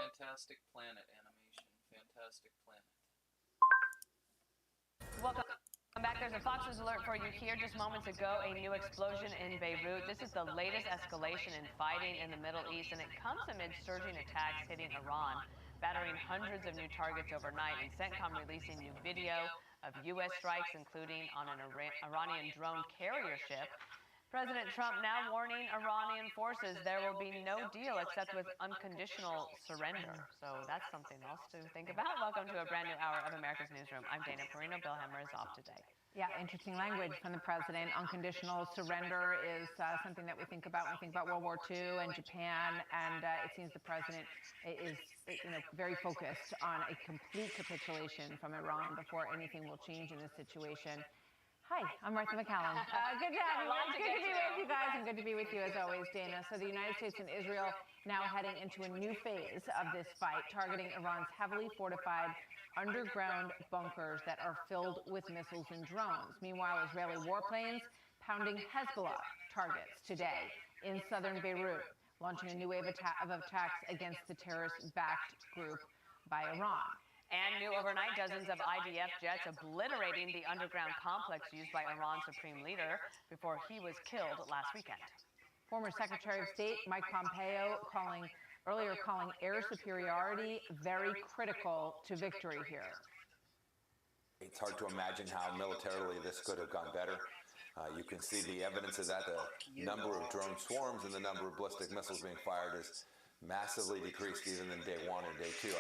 Fantastic Planet animation. Fantastic Planet. Welcome back. There's a Fox News alert for you here. Just moments ago, a new explosion in Beirut. This is the latest escalation in fighting in the Middle East, and it comes amid surging attacks hitting Iran, battering hundreds of new targets overnight, and CENTCOM releasing new video of U.S. strikes, including on an Iranian drone carrier ship. President Trump now warning Iranian forces there will be no deal except with unconditional surrender. So that's something else to think about. Welcome to a brand new hour of America's Newsroom. I'm Dana Perino. Bill Hemmer is off today. Yeah, interesting language from the president. Unconditional surrender is something that we think about when we think about World War II and Japan, and it seems the president is very focused on a complete capitulation from Iran before anything will change in this situation. Hi, I'm Martha McCallum. Good to have you. Good to be with you guys, and good to be with you as always, Dana. So the United States and Israel now heading into a new phase of this fight, targeting Iran's heavily fortified underground bunkers that are filled with missiles and drones. Meanwhile, Israeli warplanes pounding Hezbollah targets today in southern Beirut, launching a new wave of attacks against the terrorist-backed group by Iran. And new overnight, dozens of IDF jets obliterating the underground complex used by Iran's supreme leader before he was killed last weekend. Former Secretary of State Mike Pompeo earlier calling air superiority very critical to victory here. It's hard to imagine how militarily this could have gone better. You can see the evidence of that. The number of drone swarms and the number of ballistic missiles being fired is massively decreased even in day one and day two.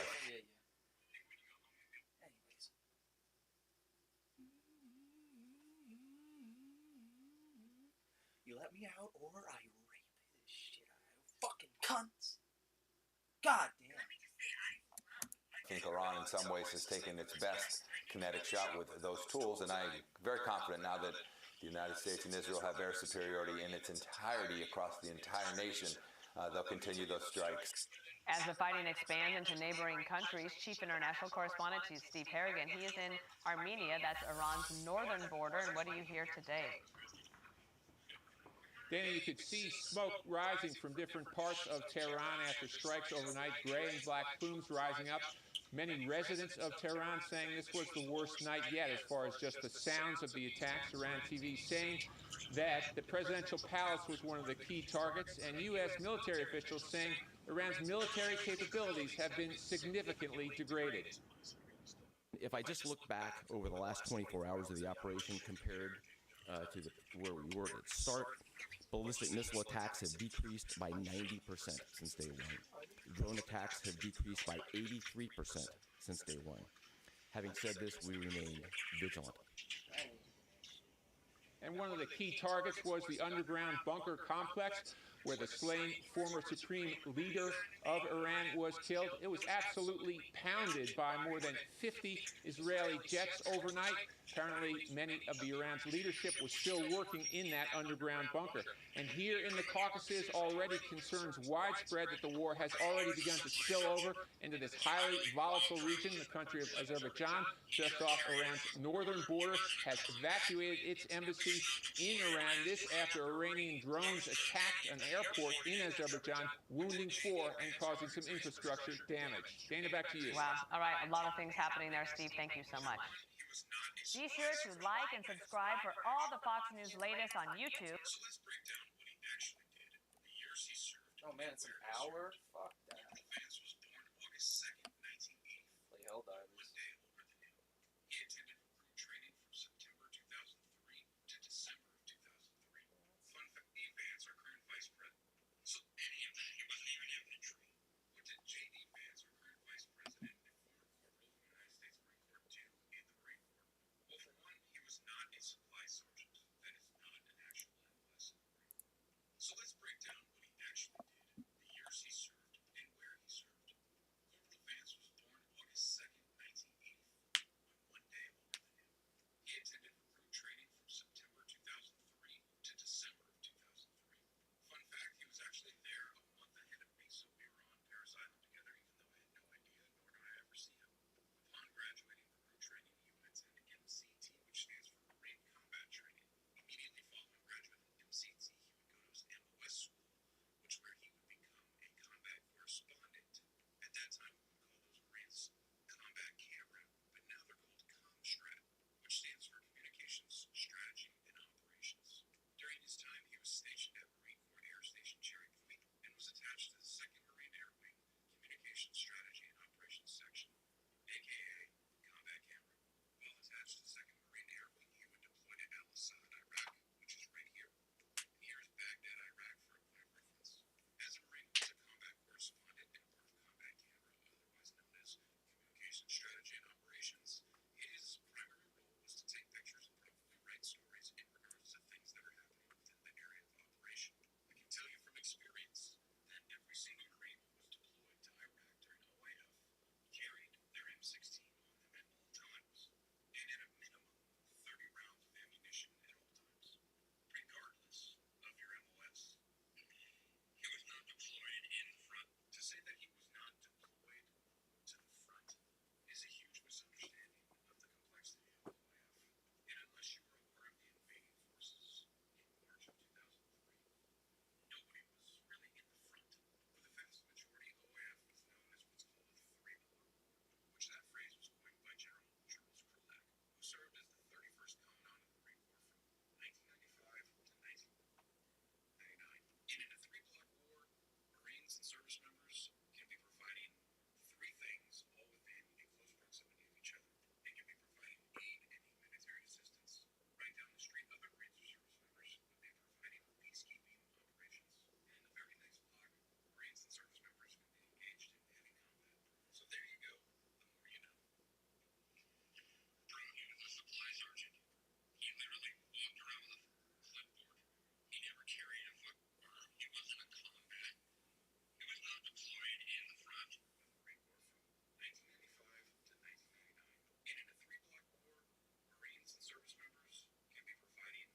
You let me out or I rape this shit out of fucking cunts. God damn. I think Iran in some ways has taken its best kinetic shot with those tools, and I'm very confident now that the United States and Israel have air superiority in its entirety across the entire nation. They'll continue those strikes. As the fighting expands into neighboring countries, Chief International Correspondent Steve Harrigan, he is in Armenia, that's Iran's northern border, and what do you hear today? Dana, you could see smoke rising from different parts of Tehran after strikes overnight, gray and black plumes rising up. Many residents of Tehran saying this was the worst night yet as far as just the sounds of the attacks. Iran TV saying that the presidential palace was one of the key targets, and U.S. military officials saying Iran's military capabilities have been significantly degraded. If I just look back over the last 24 hours of the operation compared to where we were at start, ballistic missile attacks have decreased by 90% since day one. Drone attacks have decreased by 83% since day one. Having said this, we remain vigilant. And one of the key targets was the underground bunker complex where the slain former supreme leader of Iran was killed. It was absolutely pounded by more than 50 Israeli jets overnight. Apparently, many of the Iran's leadership was still working in that underground bunker. And here in the Caucasus, already concerns widespread that the war has already begun to spill over into this highly volatile region. The country of Azerbaijan, just off Iran's northern border, has evacuated its embassy in Iran. This after Iranian drones attacked an airport in Azerbaijan, wounding 4 and causing some infrastructure damage. Dana, back to you. Wow. All right. A lot of things happening there, Steve. Thank you so much. Be sure to like and subscribe for all the Fox News latest on YouTube. So let's break down what he actually did. The years he served. Oh man, it's an hour? Fuck that. Vance was born August 2nd, 1984. Play Helldivers. One day over the hill. He attended recruit training from September 2003 to December of 2003. Fun fact, E. Vance, our current vice president. So, he wasn't even infantry. What did J.D. Vance, our current vice president and former corporal of the United States Marine Corps, do in the Marine Corps? Well, for one, he was not a supply sergeant. That is not an actual MLS in the Marine Corps. So let's break down what he actually did, the years he served, and where he served. Corporal Vance was born August 2nd, 1984. attached to the 2nd Marine Air Wing Communications Strategy and Operations Section, aka Combat Camera. While attached to the 2nd Marine Air Wing, he would deploy to Al-Assad, Iraq, which is right here. And here is Baghdad, Iraq for a point of reference. As a Marine, he was a combat correspondent and part of Combat Camera, otherwise known as Communications Strategy and Operations. His primary role was to take pictures and probably write stories in regards to things that are happening within the area of operation. I can tell you from experience that every single Marine who was deployed to Iraq during OIF carried their M16 on them at all times, and at a minimum 30 rounds of ammunition at all times, regardless of your MOS. He was not deployed in front. To say that he was not deployed to the front is a huge misunderstanding of the complexity of OIF. And unless you were aware of the invading forces in March of 2003, nobody was really in the front. For the vast majority, OIF was known as what's called a 3-miller, which that phrase was coined by General Charles Krulak, who served as the 31st Commandant of the Marine Corps from 1995 to 1999. And in a 3-block war, Marines and service members can be providing 3 things all within a close proximity of each other. They can be providing aid and humanitarian assistance. Right down the street, other Marines or service members would be providing peacekeeping operations. And in the very next block, Marines and service members would be engaged in heavy combat. So there you go, the more you know. Bro, he was a supply sergeant. He literally walked around with a clipboard. He never carried a firearm. He wasn't a combat. He was not deployed in the front of the Marine Corps from 1995 to 1999. And in a 3-block war, Marines and service members can be providing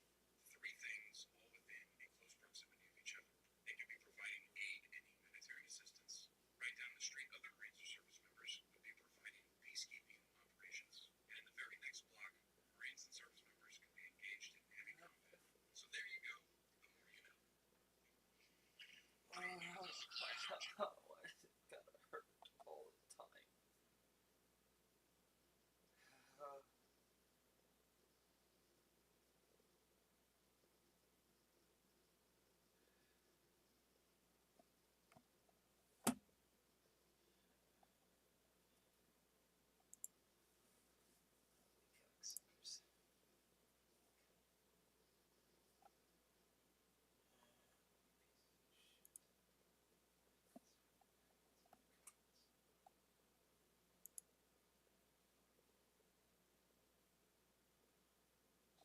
3 things all within a close proximity of each other. They can be providing aid and humanitarian assistance. Right down the street, other Marines or service members would be providing peacekeeping operations. And in the very next block, Marines and service members can be engaged in heavy combat. So there you go, the more you know. Why does it gotta hurt all the time? Cocksuckers.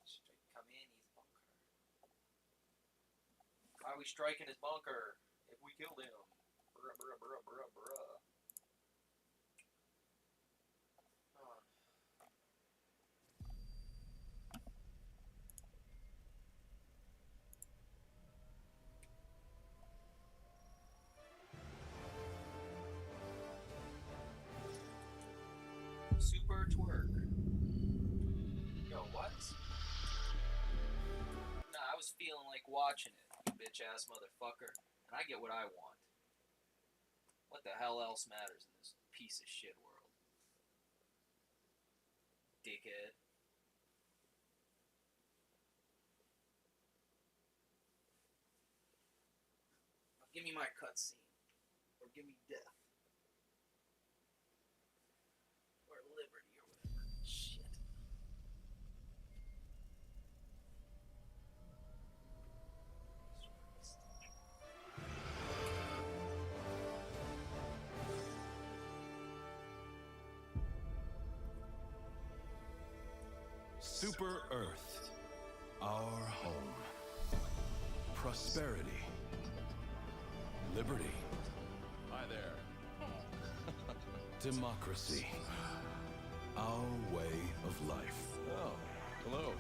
Straight come in, he's bunker. Why are we striking his bunker? If we killed him. Bruh, bruh, bruh, bruh, bruh. Oh. Super twerk. Yo, what? Nah, I was feeling like watching it, you bitch ass motherfucker. And I get what I want. What the hell else matters in this piece of shit world? Dickhead. Now give me my cutscene. Or give me death. Or liberty or whatever. Shit. Super Earth, our home. Prosperity. Liberty. Hi there. Democracy. Our way of life. Oh, hello.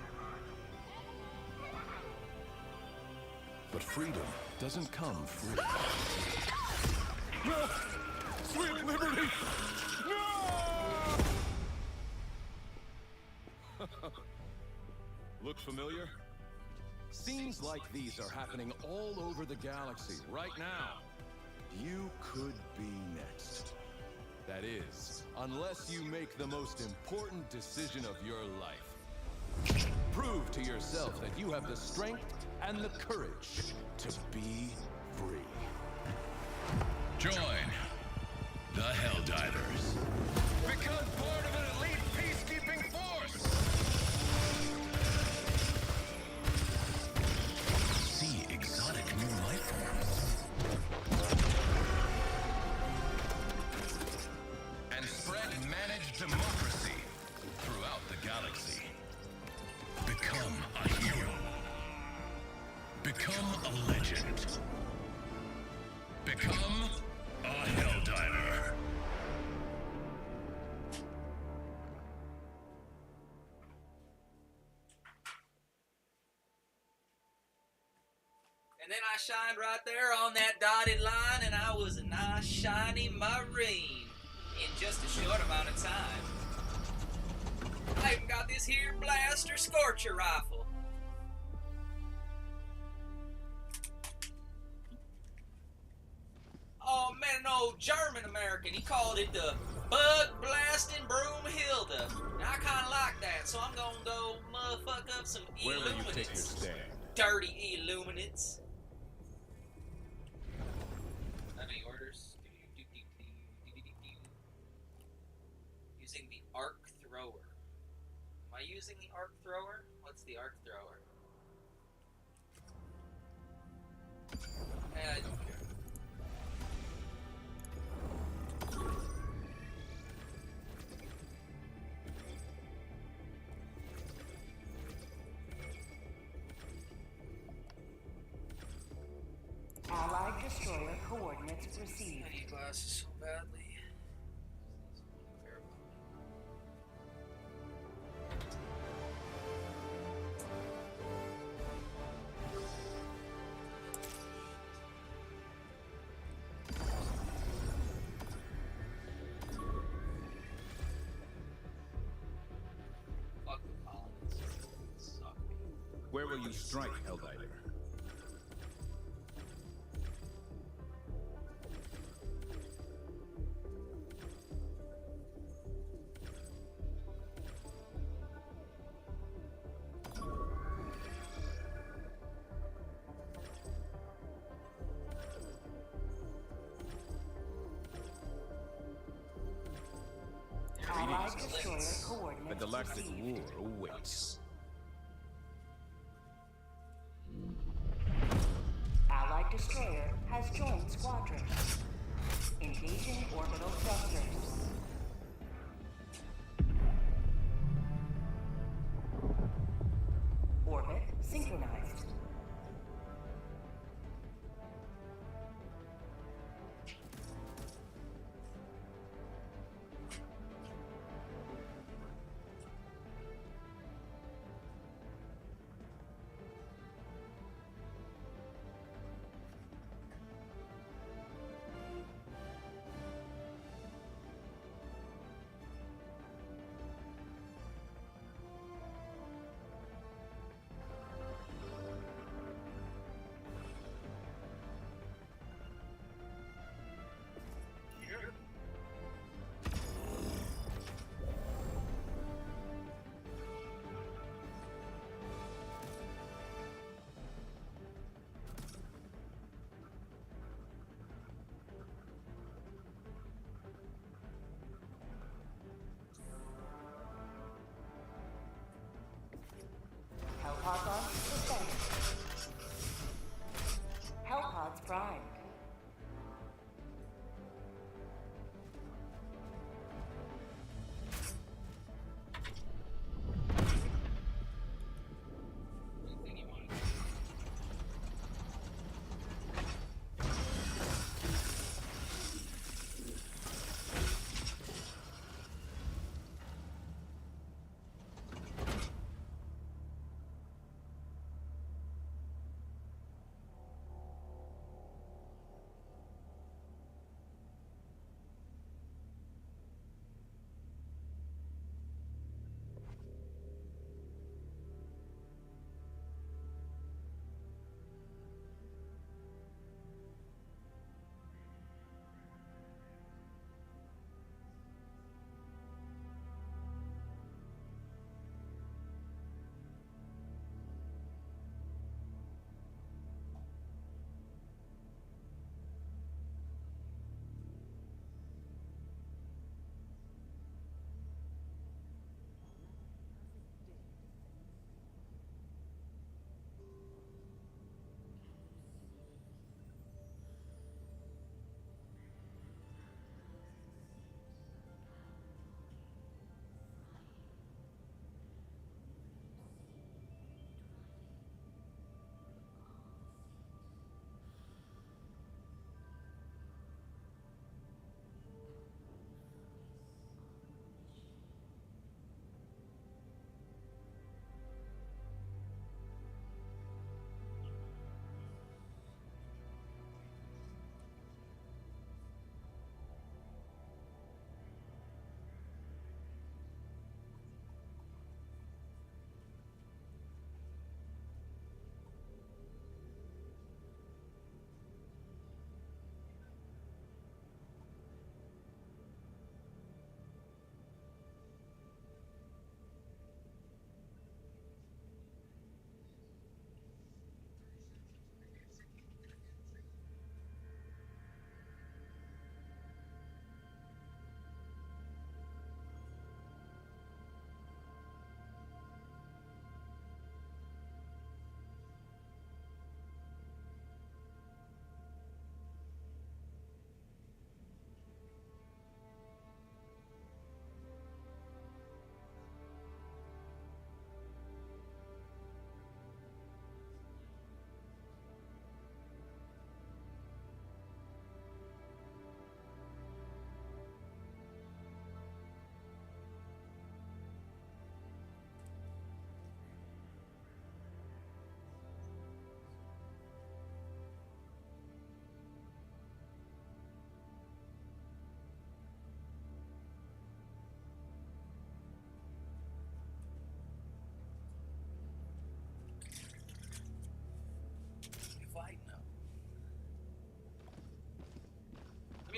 But freedom doesn't come free. No! Sweet liberty! No! Look familiar? Scenes like these are happening all over the galaxy right now. You could be next. That is, unless you make the most important decision of your life. Prove to yourself that you have the strength and the courage to be free. Join the Helldivers. Become part of an elite peacekeeping force. See exotic new life forms. And spread managed democracy throughout the galaxy. Become a hero. Become a legend. Become a Helldiver. And then I shined right there on that dotted line, and I was a nice shiny Marine in just a short amount of time. I even got this here blaster Scorcher rifle. Oh man, an old German American, he called it the Bug Blasting Broomhilda. And I kinda like that, so I'm gonna go motherfuck up some Where will you take your Illuminates. stand? Dirty Illuminates. Any orders? Using the arc thrower. Am I using the arc thrower? What's the arc thrower? I don't care. Allied destroyer coordinates received. I need glasses so badly. Fuck the colonists. Suck me. Where will you strike, Helldiver? Allied destroyer A coordinates galactic received. war awaits. Allied destroyer has joined squadron. Engaging orbital thrusters. Orbit synchronized.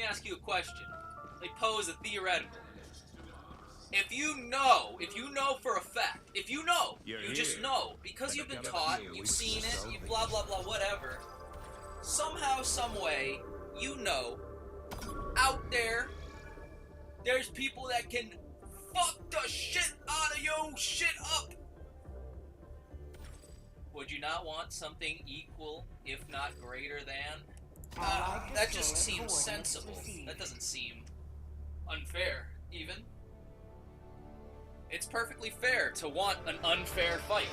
ask you a question. They pose a theoretical. If you know for a fact, you just know, because you've been taught, you've seen it, you blah blah blah, whatever. Somehow, some way, you know, out there's people that can fuck the shit out of your shit up. Would you not want something equal, if not greater than? That just seems sensible. That doesn't seem unfair, even. It's perfectly fair to want an unfair fight.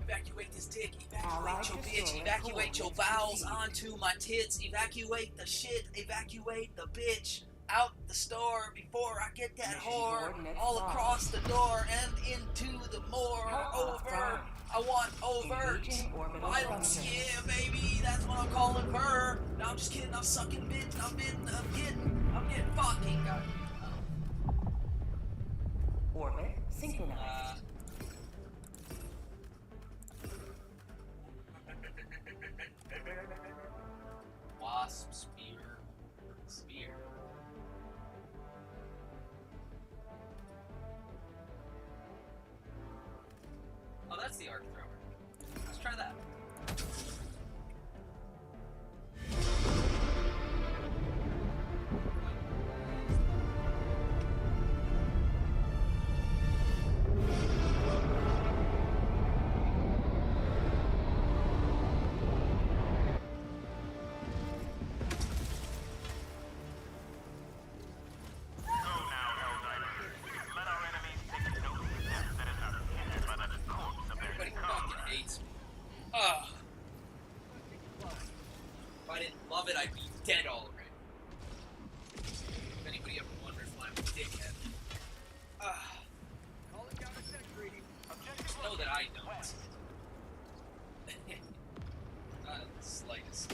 Evacuate this dick, evacuate your bitch, evacuate your bowels onto my tits, evacuate the shit, evacuate the bitch out the store before I get that whore all across the door and into the more over. I want overt violence, yeah, baby, that's what I'm calling her. No, I'm just kidding, I'm sucking bitch, I'm getting fucking. Orbit synchronized. Wasp spear. Oh, that's the arc thrower. Let's try that. Everybody fucking hates me. Ugh. If I didn't love it, I'd be dead already. If anybody ever wonders why I'm a dickhead. Just know that I don't. Not in the slightest.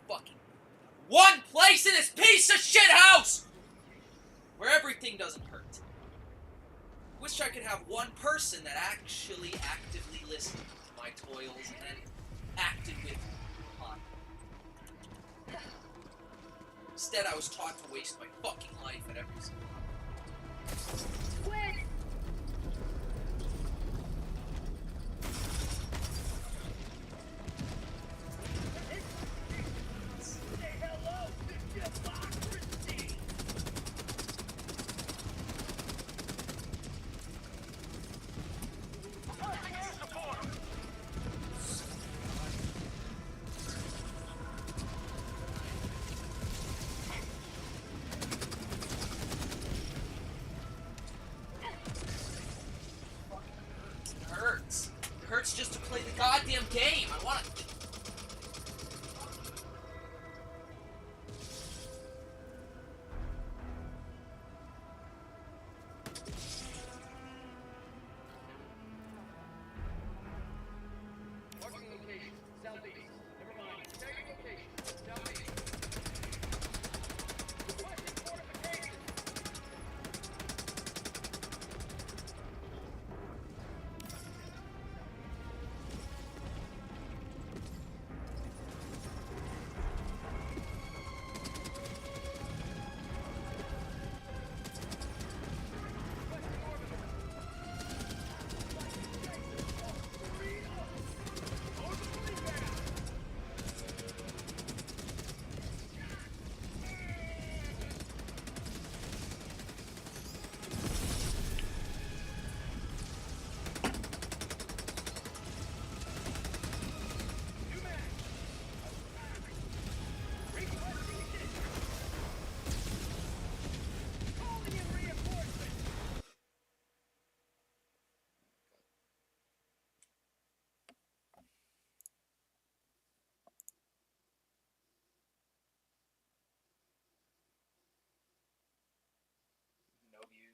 Fucking one place in this piece of shit house where everything doesn't hurt. Wish I could have one person that actually actively listened to my toils and then acted with me upon them. Instead, I was taught to waste my fucking life at every single level.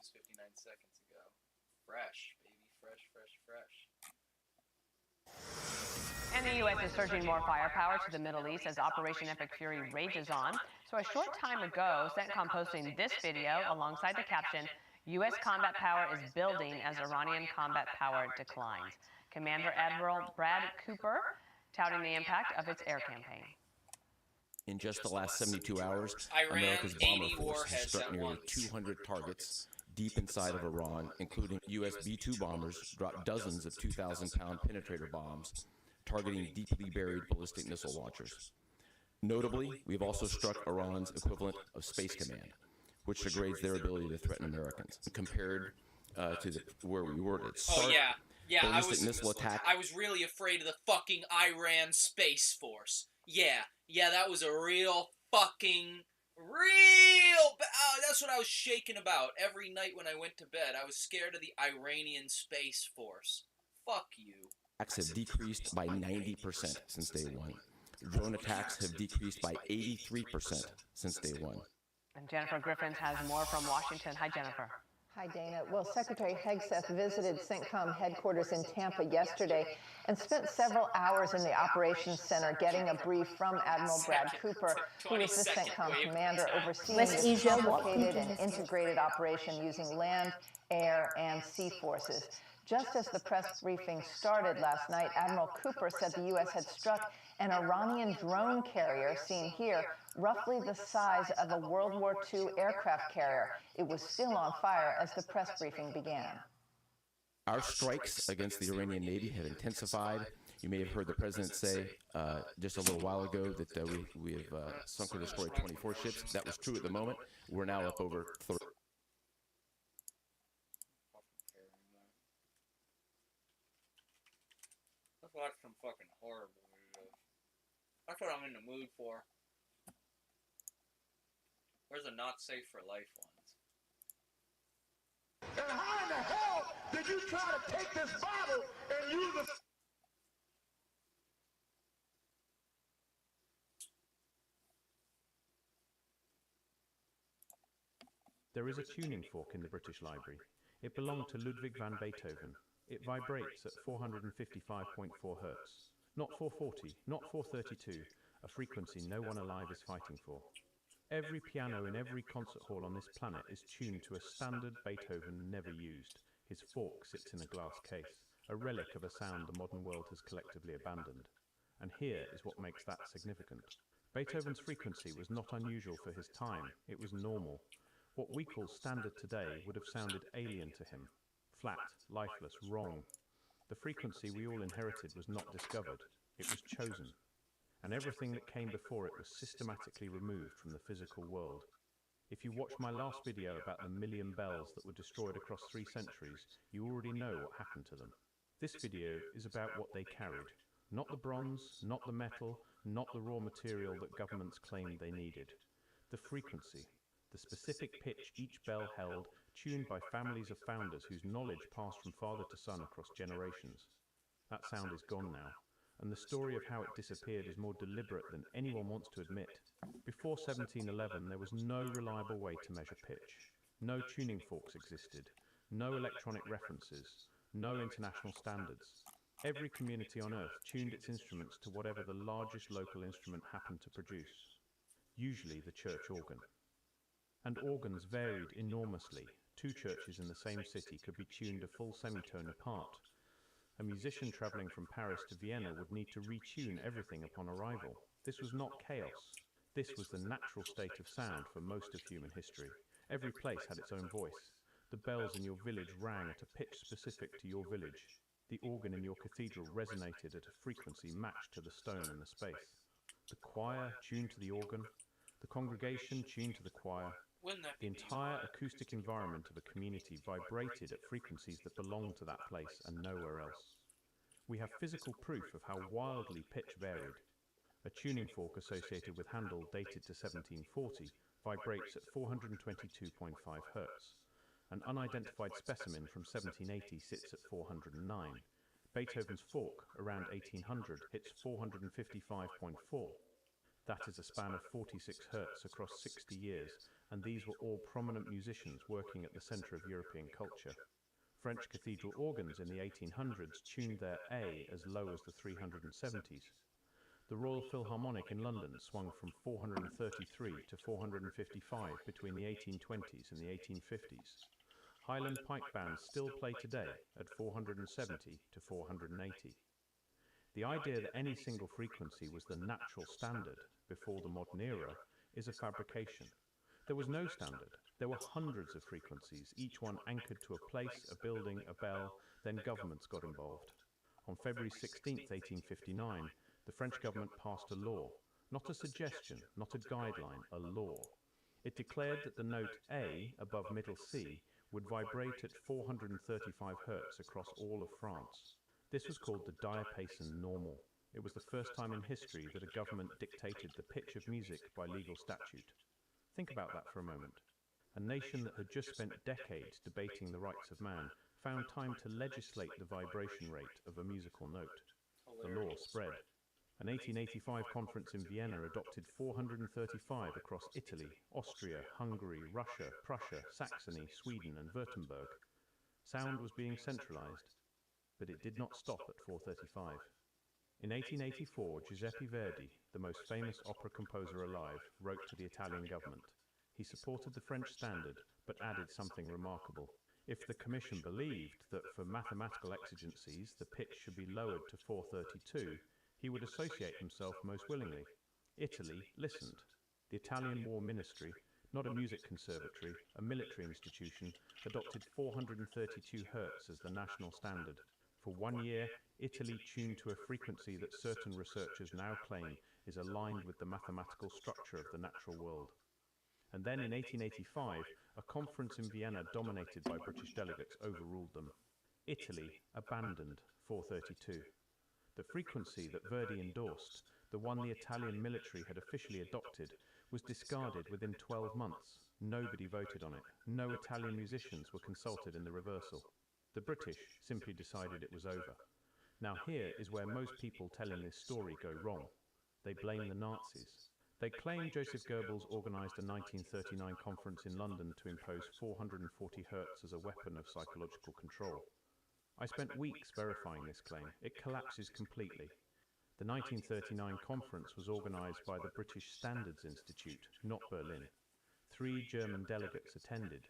seconds, 59 seconds ago. Fresh, baby. Fresh, fresh, fresh. And the U.S. is surging more firepower to the Middle East as Operation Epic Fury rages on. So a short time ago, CENTCOM posting this video alongside the caption, U.S. combat power is building as Iranian combat power declines. Commander Admiral Brad Cooper touting the impact of its air campaign. In just the last 72 hours, Iran, America's bomber 80 force has warheads struck at nearly once. 200 targets deep inside of Iran, including U.S. B-2 bombers dropped dozens of 2,000-pound penetrator bombs, targeting deeply buried ballistic missile launchers. Notably, we've also struck Iran's equivalent of Space Command, which degrades their ability to threaten Americans. Compared to where we were at start, ballistic missile attack. I was really afraid of the fucking Iran Space Force. Yeah, that was a real fucking, that's what I was shaking about every night when I went to bed. I was scared of the Iranian Space Force. Fuck you. Attacks have decreased by 90% since day one. Drone attacks have decreased by 83% since day one. And Jennifer Griffins has more from Washington. Hi, Jennifer. Hi, Dana. Well, Secretary Hegseth visited CENTCOM headquarters in Tampa yesterday and spent several hours in the Operations Center getting a brief from Admiral Brad Cooper, who is the CENTCOM commander overseeing this complicated and integrated operation using land, air, and sea forces. Just as the press briefing started last night, Admiral Cooper said the U.S. had struck an Iranian drone carrier, seen here, roughly the size of a World War II aircraft carrier. It was still on fire as the press briefing began. Our strikes against the Iranian Navy have intensified. You may have heard the president say just a little while ago that we have sunk or destroyed 24 ships. That was true at the moment. We're now up over 30. Let's watch some fucking horror movies. That's what I'm in the mood for. Where's the not safe for life ones? And how in the hell did you try to take this bottle and use it? There is a tuning fork in the British Library. It belonged to Ludwig van Beethoven. It vibrates at 455.4 Hz. Not 440, not 432, a frequency no one alive is fighting for. Every piano in every concert hall on this planet is tuned to a standard Beethoven never used. His fork sits in a glass case, a relic of a sound the modern world has collectively abandoned. And here is what makes that significant. Beethoven's frequency was not unusual for his time, it was normal. What we call standard today would have sounded alien to him. Flat, lifeless, wrong. The frequency we all inherited was not discovered, it was chosen. And everything that came before it was systematically removed from the physical world. If you watch my last video about the 1 million bells that were destroyed across 3 centuries, you already know what happened to them. This video is about what they carried. Not the bronze, not the metal, not the raw material that governments claimed they needed. The frequency, the specific pitch each bell held, tuned by families of founders whose knowledge passed from father to son across generations. That sound is gone now, and the story of how it disappeared is more deliberate than anyone wants to admit. Before 1711, there was no reliable way to measure pitch. No tuning forks existed, no electronic references, no international standards. Every community on Earth tuned its instruments to whatever the largest local instrument happened to produce, usually the church organ. And organs varied enormously. 2 churches in the same city could be tuned a full semitone apart. A musician travelling from Paris to Vienna would need to retune everything upon arrival. This was not chaos. This was the natural state of sound for most of human history. Every place had its own voice. The bells in your village rang at a pitch specific to your village. The organ in your cathedral resonated at a frequency matched to the stone and the space. The choir tuned to the organ. The congregation tuned to the choir. The entire acoustic environment of a community vibrated at frequencies that belonged to that place and nowhere else. We have physical proof of how wildly pitch varied. A tuning fork associated with Handel dated to 1740 vibrates at 422.5 Hz. An unidentified specimen from 1780 sits at 409. Beethoven's fork, around 1800, hits 455.4. That is a span of 46 Hz across 60 years, and these were all prominent musicians working at the centre of European culture. French cathedral organs in the 1800s tuned their A as low as the 370s. The Royal Philharmonic in London swung from 433 to 455 between the 1820s and the 1850s. Highland pipe bands still play today at 470 to 480. The idea that any single frequency was the natural standard before the modern era is a fabrication. There was no standard. There were hundreds of frequencies, each one anchored to a place, a building, a bell, then governments got involved. On February 16, 1859, the French government passed a law, not a suggestion, not a guideline, a law. It declared that the note A above middle C would vibrate at 435 Hz across all of France. This was called the diapason normal. It was the first time in history that a government dictated the pitch of music by legal statute. Think about that for a moment. A nation that had just spent decades debating the rights of man found time to legislate the vibration rate of a musical note. The law spread. An 1885 conference in Vienna adopted 435 across Italy, Austria, Hungary, Russia, Prussia, Saxony, Sweden and Württemberg. Sound was being centralized, but it did not stop at 435. In 1884, Giuseppe Verdi, the most famous opera composer alive, wrote to the Italian government. He supported the French standard, but added something remarkable. If the Commission believed that for mathematical exigencies the pitch should be lowered to 432, he would associate himself most willingly. Italy listened. The Italian War Ministry, not a music conservatory, a military institution, adopted 432 Hz as the national standard. For 1 year, Italy tuned to a frequency that certain researchers now claim is aligned with the mathematical structure of the natural world. And then in 1885, a conference in Vienna dominated by British delegates overruled them. Italy abandoned 432. The frequency that Verdi endorsed, the one the Italian military had officially adopted, was discarded within 12 months. Nobody voted on it. No Italian musicians were consulted in the reversal. The British simply decided it was over. Now here is where most people telling this story go wrong. They blame the Nazis. They claim Joseph Goebbels organised a 1939 conference in London to impose 440 Hz as a weapon of psychological control. I spent weeks verifying this claim. It collapses completely. The 1939 conference was organised by the British Standards Institute, not Berlin. 3 German delegates attended.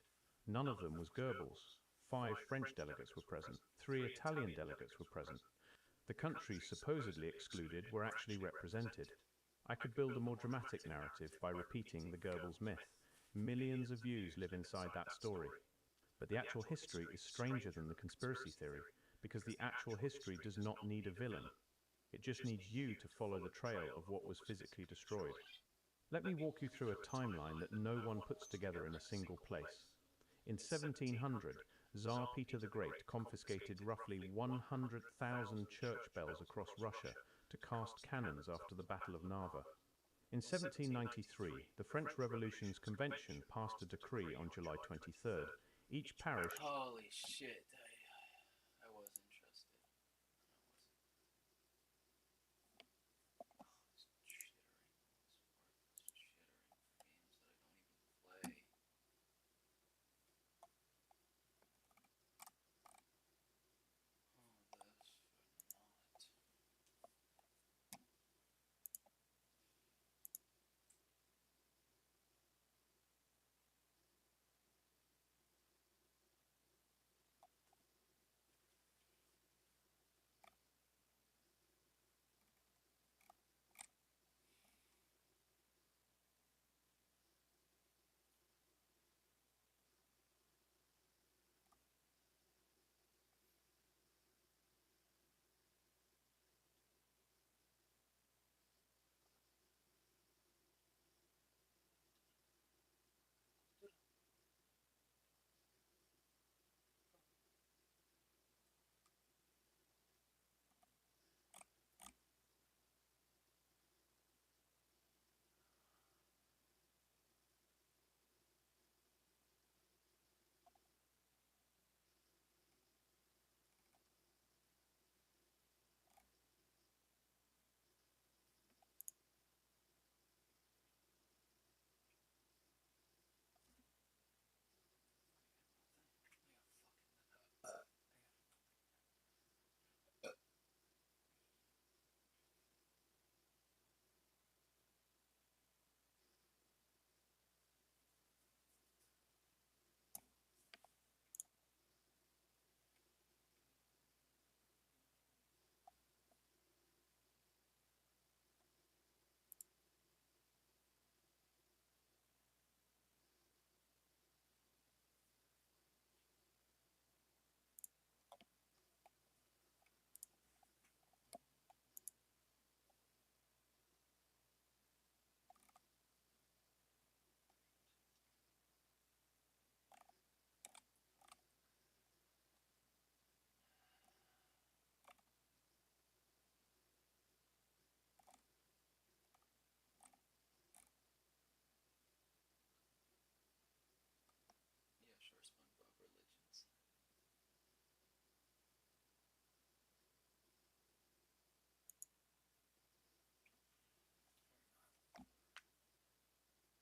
None of them was Goebbels. 5 French delegates were present. 3 Italian delegates were present. The countries supposedly excluded were actually represented. I could build a more dramatic narrative by repeating the Goebbels myth. Millions of views live inside that story. But the actual history is stranger than the conspiracy theory, because the actual history does not need a villain. It just needs you to follow the trail of what was physically destroyed. Let me walk you through a timeline that no one puts together in a single place. In 1700, Tsar Peter the Great confiscated roughly 100,000 church bells across Russia to cast cannons after the Battle of Narva. In 1793, the French Revolution's convention passed a decree on July 23rd. Each parish... Holy shit, I was interested.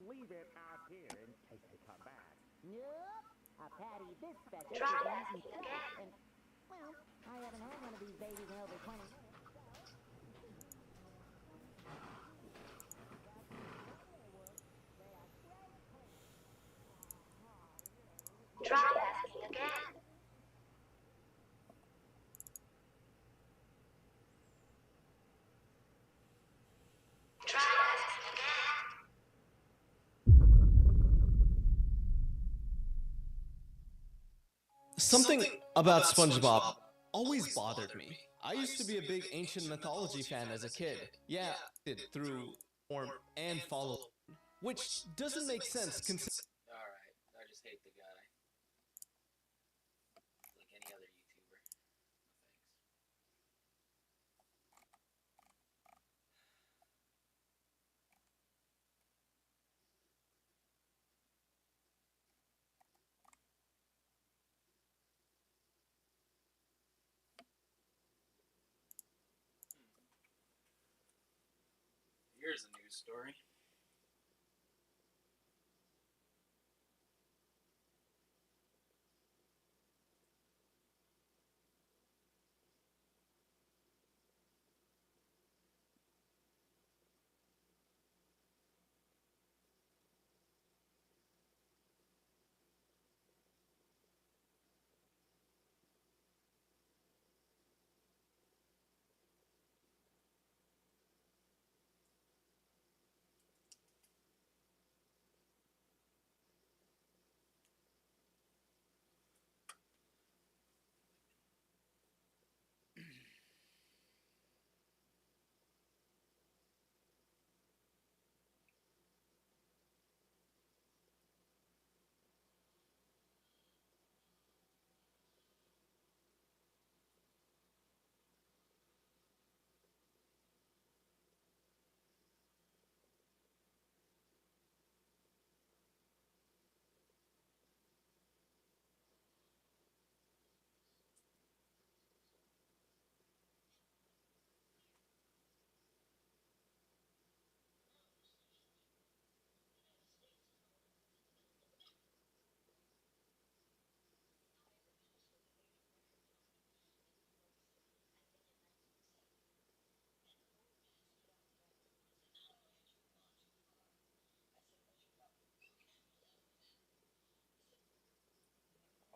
leave it out here in case they come back. Nope. A patty this special for beans and chips. And, well, I haven't had one of these babies in over 20 minutes. Try asking again. Try asking again. Something about SpongeBob always bothered me. I used to be a big ancient mythology fan as a kid. Yeah, it through form and follow, which doesn't make sense considering. Alright, I just hate the guy. Like any other YouTuber. No thanks. Here's a news story.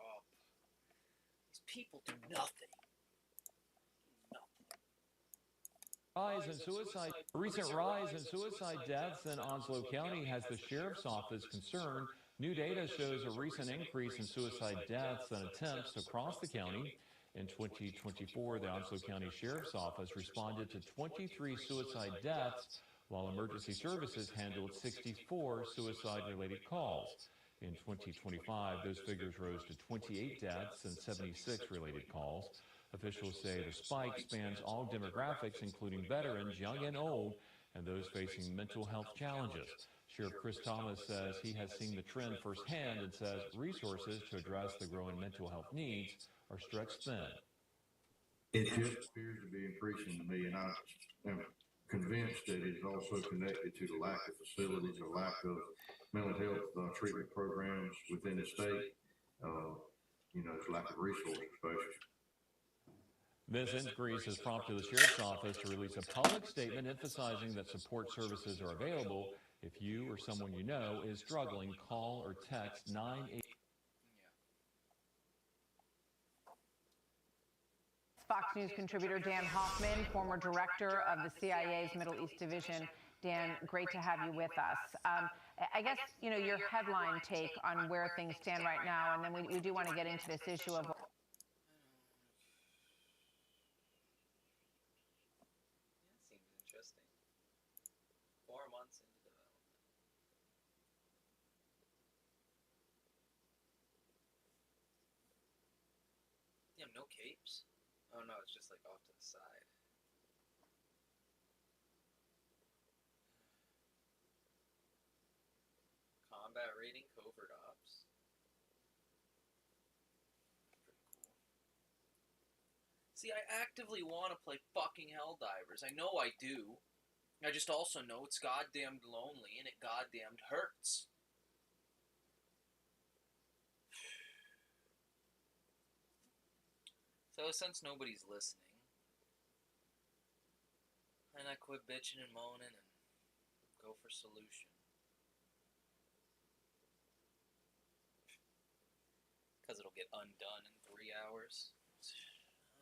Oh, these people do nothing. A recent rise in suicide deaths in Onslow County has the sheriff's office concerned. New data shows a recent increase in suicide deaths and attempts across the county. In 2024, the Onslow County Sheriff's Office responded to 23 suicide deaths, while emergency services handled 64 suicide-related calls. In 2025, those figures rose to 28 deaths and 76 related calls. Officials say the spike spans all demographics, including veterans, young and old, and those facing mental health challenges. Sheriff Chris Thomas says he has seen the trend firsthand and says resources to address the growing mental health needs are stretched thin. It just appears to be increasing to me, and I am convinced that it is also connected to the lack of facilities or lack of mental health treatment programs within the state. There's lack of resources, especially. This increase has prompted the Sheriff's Office to release a public statement emphasizing that support services are available. If you or someone you know is struggling, call or text 988. Fox News contributor Dan Hoffman, former director of the CIA's Middle East Division. Dan, great to have you with us. I guess, your headline take on where things stand right now, and then we do want to get into this issue of... Seems interesting. 4 months into development. You have no capes? Oh no, it's just like off to the side. Combat rating, covert ops. Pretty cool. See, I actively want to play fucking Helldivers. I know I do. I just also know it's goddamned lonely and it goddamned hurts. So since nobody's listening, and I quit bitching and moaning and go for solution. Because it'll get undone in 3 hours.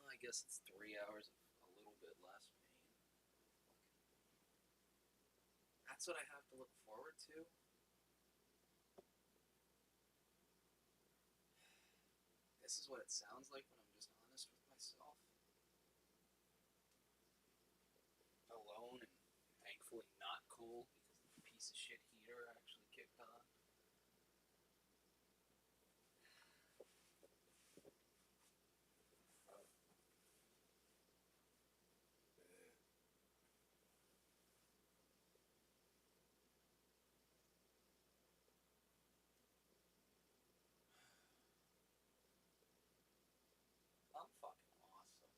Well, I guess it's 3 hours of a little bit less pain. That's what I have to look forward to. This is what it sounds like when I'm just honest with myself. Alone and thankfully not cold because the piece of shit heater actually kicked on. I'm fucking awesome.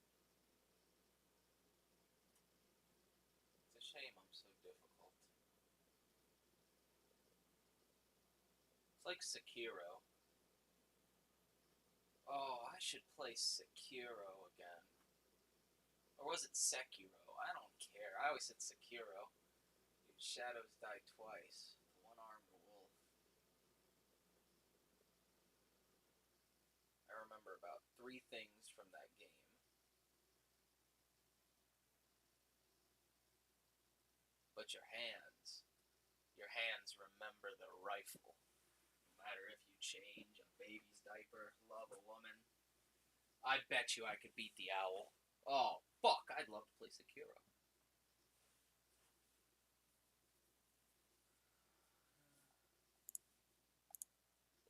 It's a shame I'm so difficult. It's like Sekiro. Oh, I should play Sekiro again. Or was it Sekiro? I don't care. I always said Sekiro. Dude, shadows die twice. The one-armed wolf. I remember about 3 things from that game. But your hands remember the rifle. No matter if you change a baby's diaper, love a woman. I bet you I could beat the owl. Oh, fuck, I'd love to play Sekiro.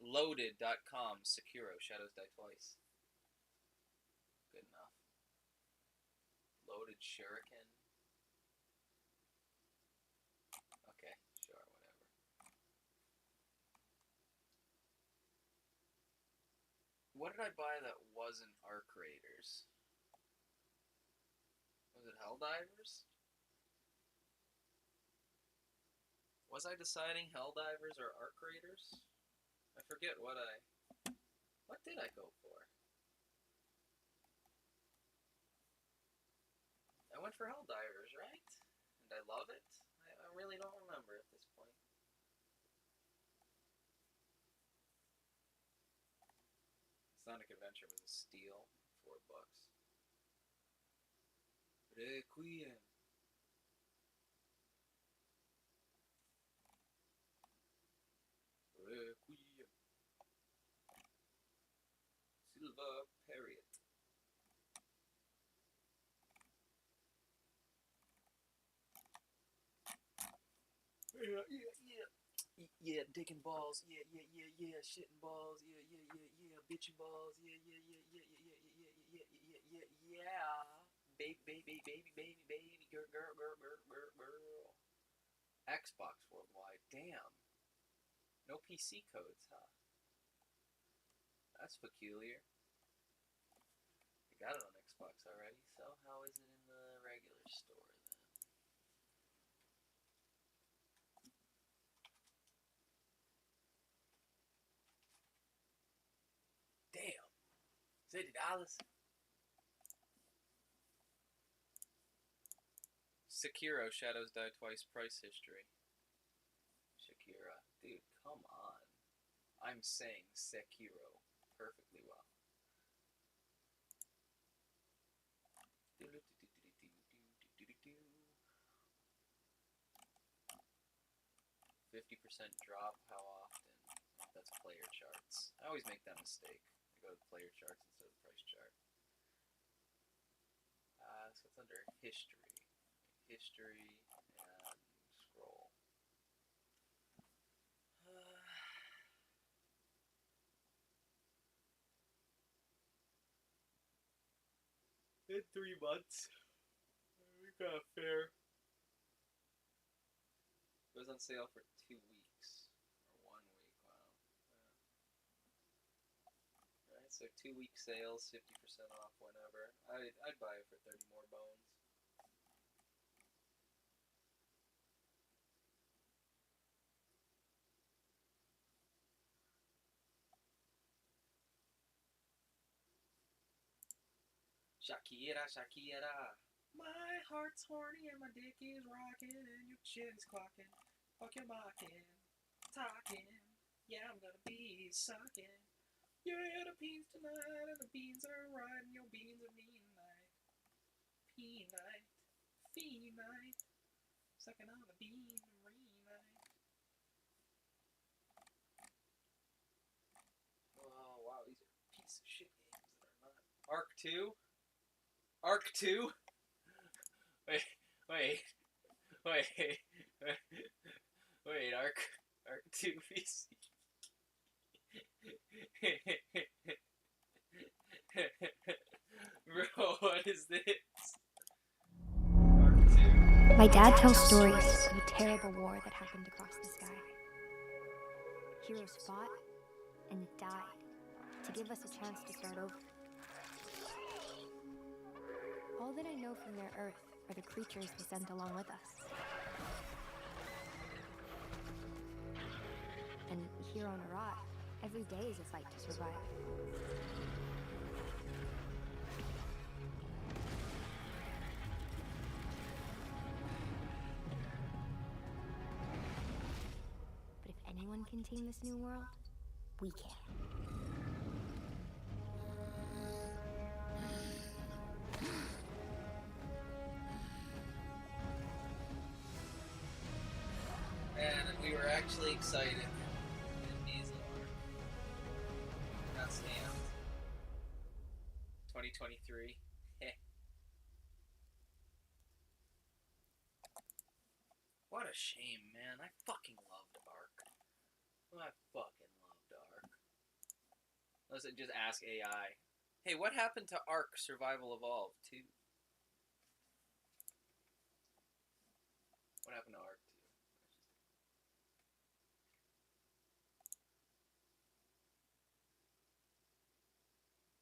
Loaded.com, Sekiro, shadows die twice. Good enough. Loaded shuriken. Okay, sure, whatever. What did I buy that wasn't Arc Raiders? Was it Helldivers? Was I deciding Helldivers or Arc Raiders? I forget what did I go for? I went for Helldivers, right? And I love it? I really don't remember at this point. Sonic Adventure was a steal, $4. Requiem. Requiem. Silver Period. Yeah, dicking balls. Yeah, shitting balls. Yeah, bitching balls. Yeah. Baby, girl. Xbox Worldwide. Damn. No PC codes, huh? That's peculiar. I got it on Xbox already, so how is it in the regular store then? Damn. $50. Sekiro, Shadows Die Twice, price history. Shakira. Dude, come on. I'm saying Sekiro perfectly well. 50% drop, how often? Oh, that's player charts. I always make that mistake. I go to player charts instead of the price chart. So it's under history. History and scroll. In 3 months. We got fair. Goes on sale for 2 weeks. Or 1 week, wow. Yeah. Alright, so 2-week sales, 50% off whenever. I'd buy it for 30 more bones. Shakira, Shakira. My heart's horny and my dick is rocking and your shit is clocking. Fuck your mocking, talking. Yeah, I'm gonna be sucking. Yeah, the beans tonight and the beans are right and your beans are mean night. Pea night, fee night. Sucking on the bean night. Oh wow, these are piece of shit games that are not. Arc 2? Arc 2? Wait, Arc 2 PC. Bro, what is this? My dad tells stories of a terrible war that happened across the sky. Heroes fought and died to give us a chance to start over. All that I know from their Earth are the creatures they sent along with us. And here on Arat, every day is a fight to survive. But if anyone can tame this new world, we can. And we were actually excited. Not stamped. 2023. What a shame, man. I fucking loved Ark. I fucking loved Ark. Let's just ask AI. Hey, what happened to Ark Survival Evolved 2? What happened to Ark 2?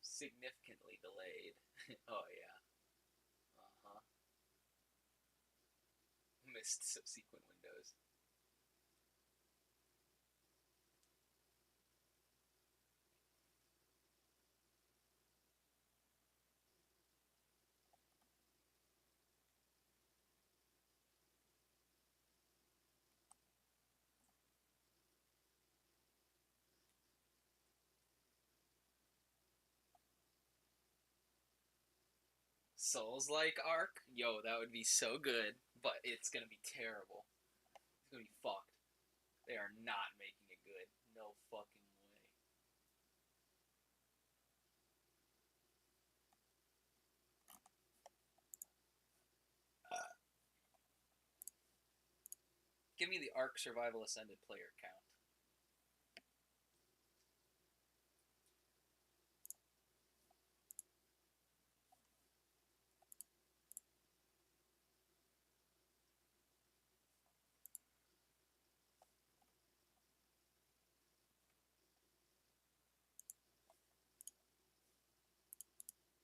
Significantly delayed. Oh, yeah. Uh-huh. Missed subsequent windows. Souls-like Ark? Yo, that would be so good, but it's gonna be terrible. It's gonna be fucked. They are not making it good. No fucking way. Give me the Ark Survival Ascended player count.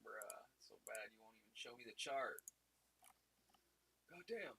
Bruh, it's so bad you won't even show me the chart. God damn.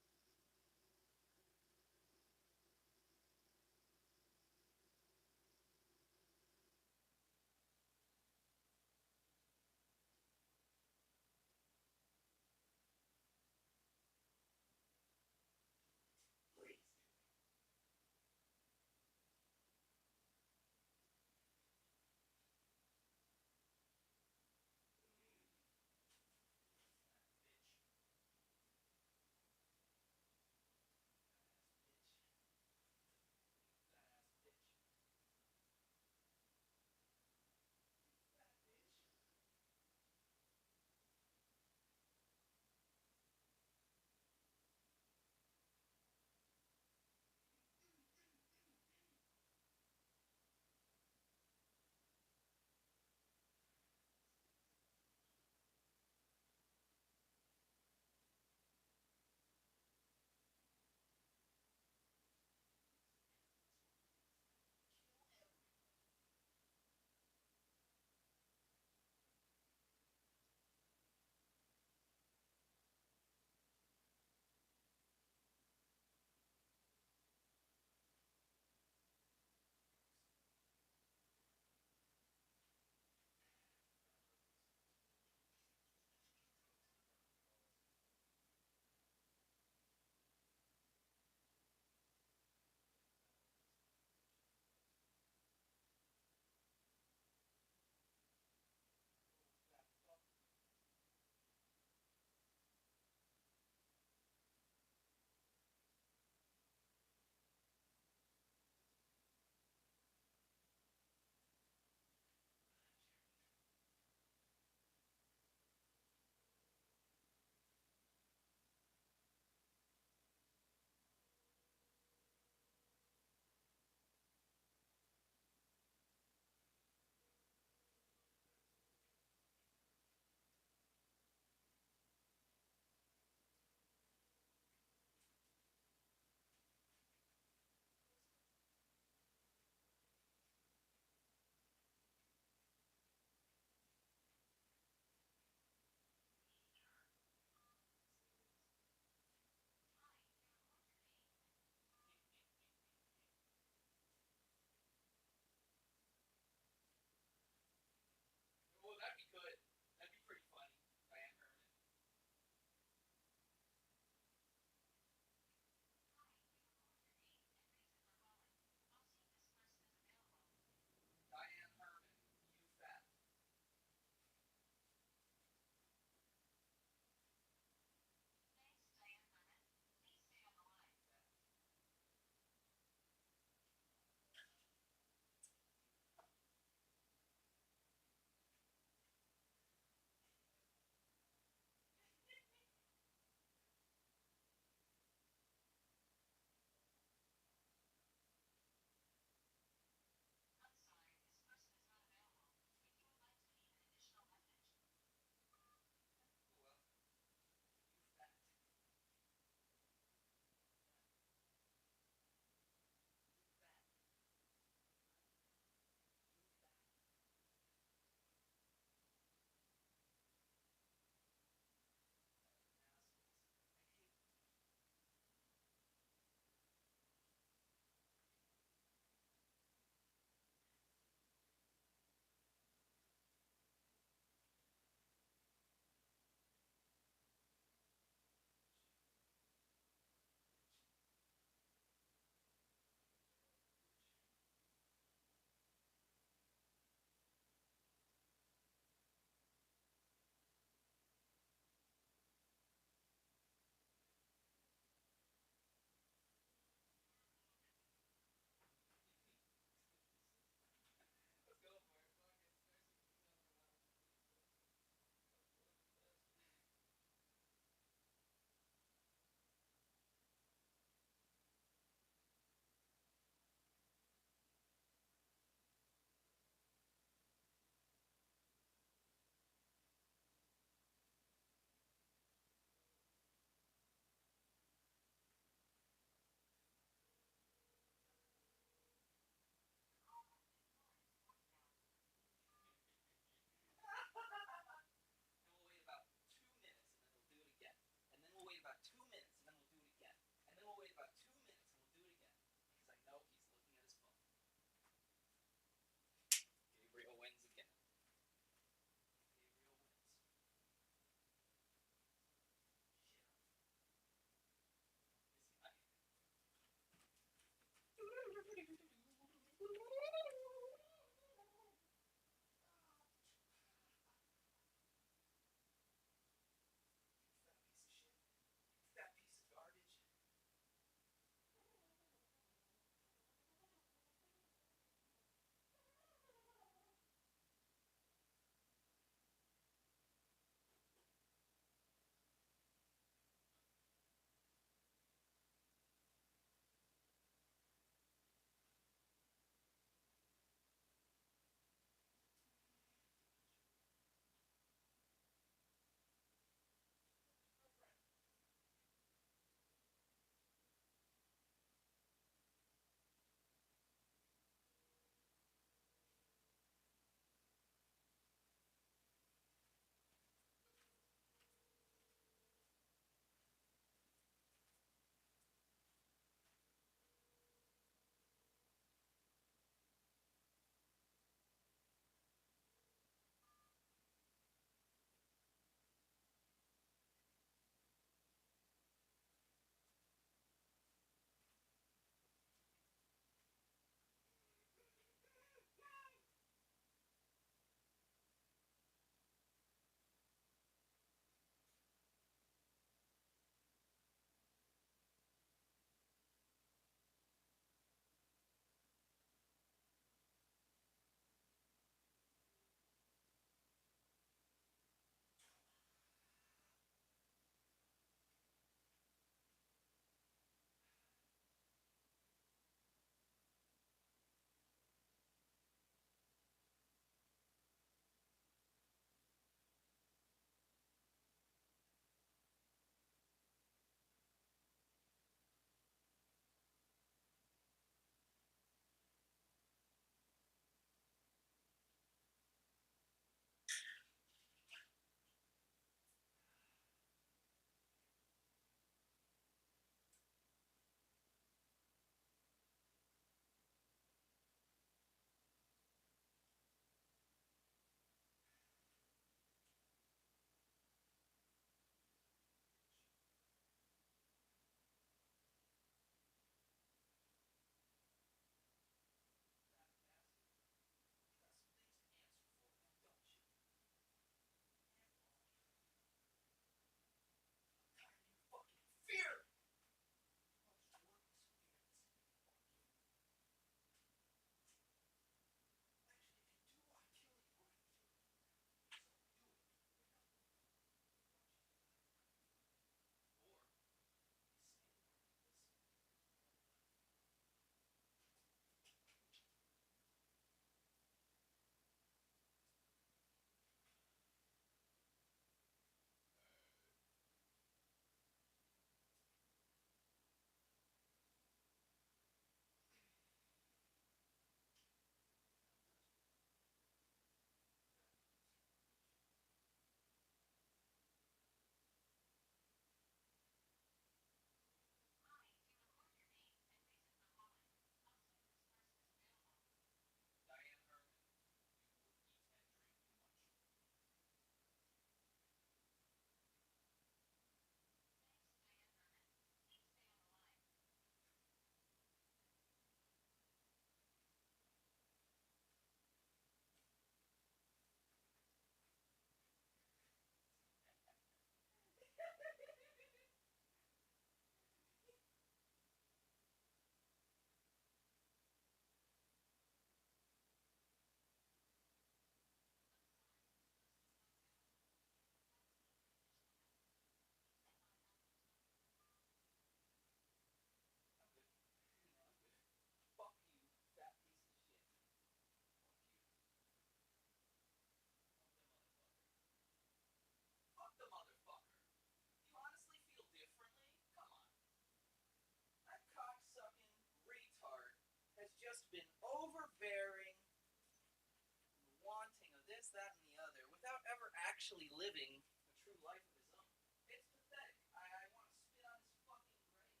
actually living a true life of his own. It's pathetic. I want to spit on his fucking grave.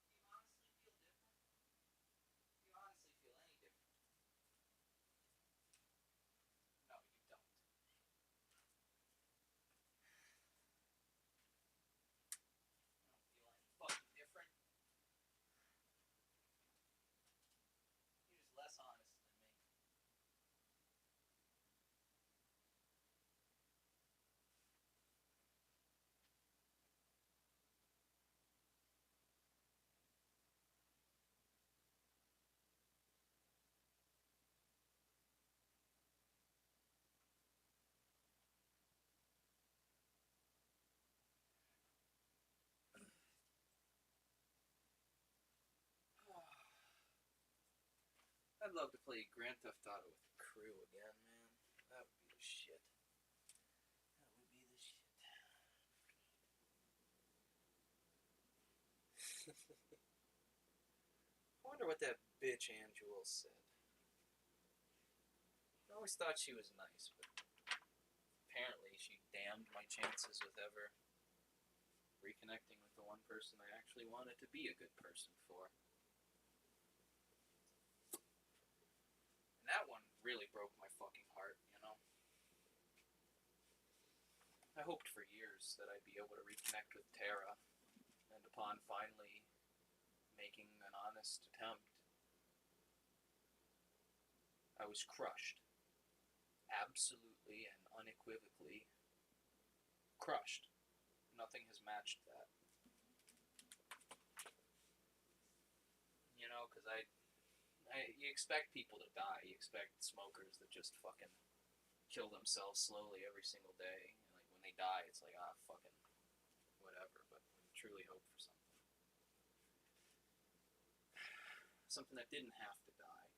Do you honestly feel different? Do you honestly feel any different? No, you don't. Fucking different. You're just less honest than me. I'd love to play Grand Theft Auto with the crew again, man. That would be the shit. That would be the shit. I wonder what that bitch Ann Jules said. I always thought she was nice, but apparently she damned my chances with ever reconnecting with the one person I actually wanted to be a good person for. And that one really broke my fucking heart, you know? I hoped for years that I'd be able to reconnect with Tara, and upon finally making an honest attempt, I was crushed. Absolutely and unequivocally crushed. Nothing has matched that. You know, because you expect people to die. You expect smokers that just fucking kill themselves slowly every single day. And like when they die, it's like, fucking whatever. But when you truly hope for something that didn't have to die,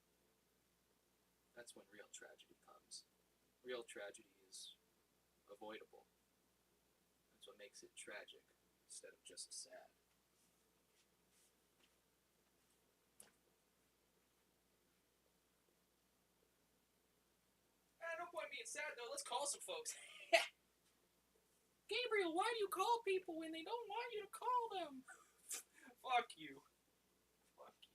that's when real tragedy comes. Real tragedy is avoidable. That's what makes it tragic instead of just sad. No point being sad though. Let's call some folks. Gabriel, why do you call people when they don't want you to call them? Fuck you. Fuck you.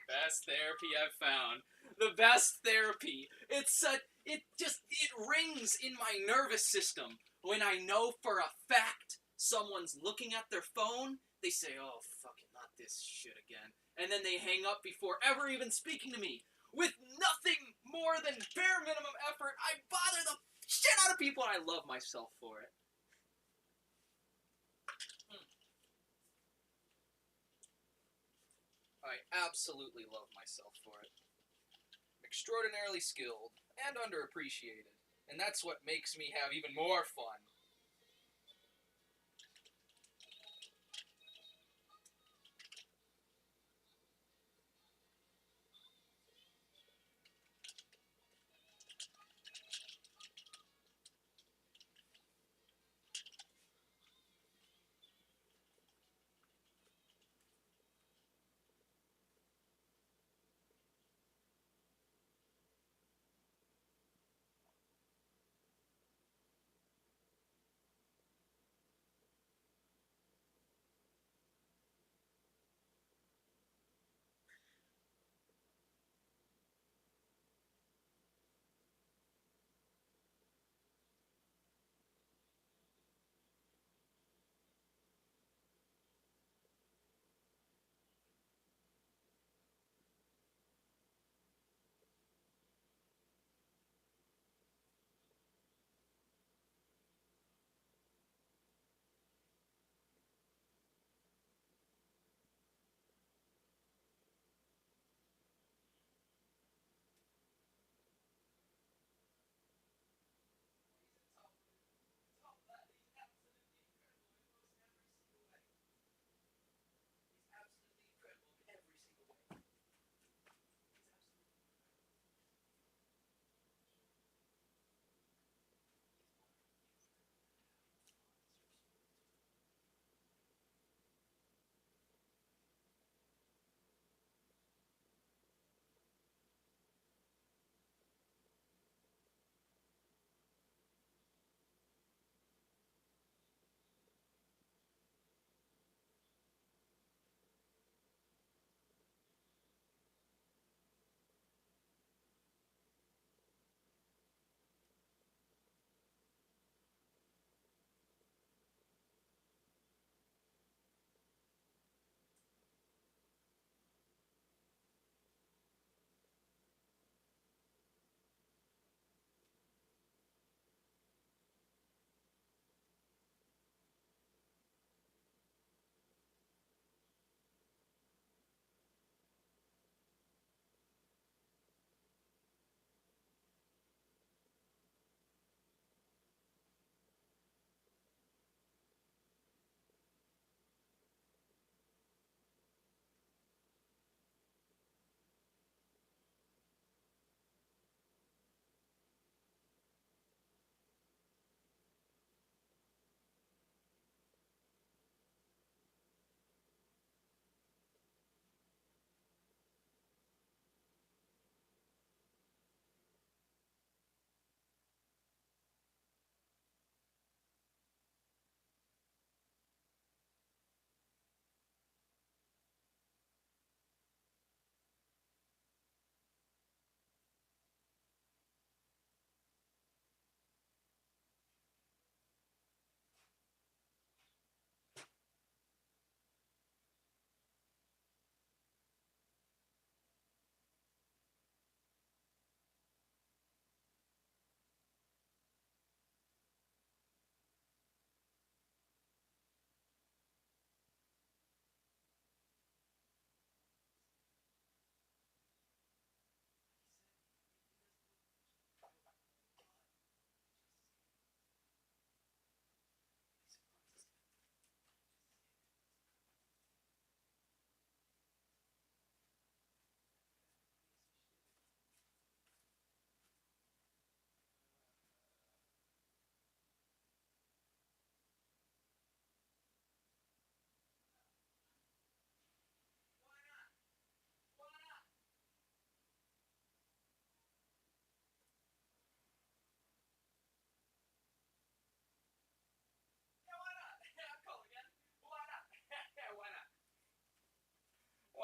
Best therapy I've found. The best therapy. It rings in my nervous system when I know for a fact someone's looking at their phone. They say, "Oh, fucking not this shit again," and then they hang up before ever even speaking to me. With nothing more than bare minimum effort, I bother the shit out of people, and I love myself for it. I absolutely love myself for it. I'm extraordinarily skilled and underappreciated, and that's what makes me have even more fun.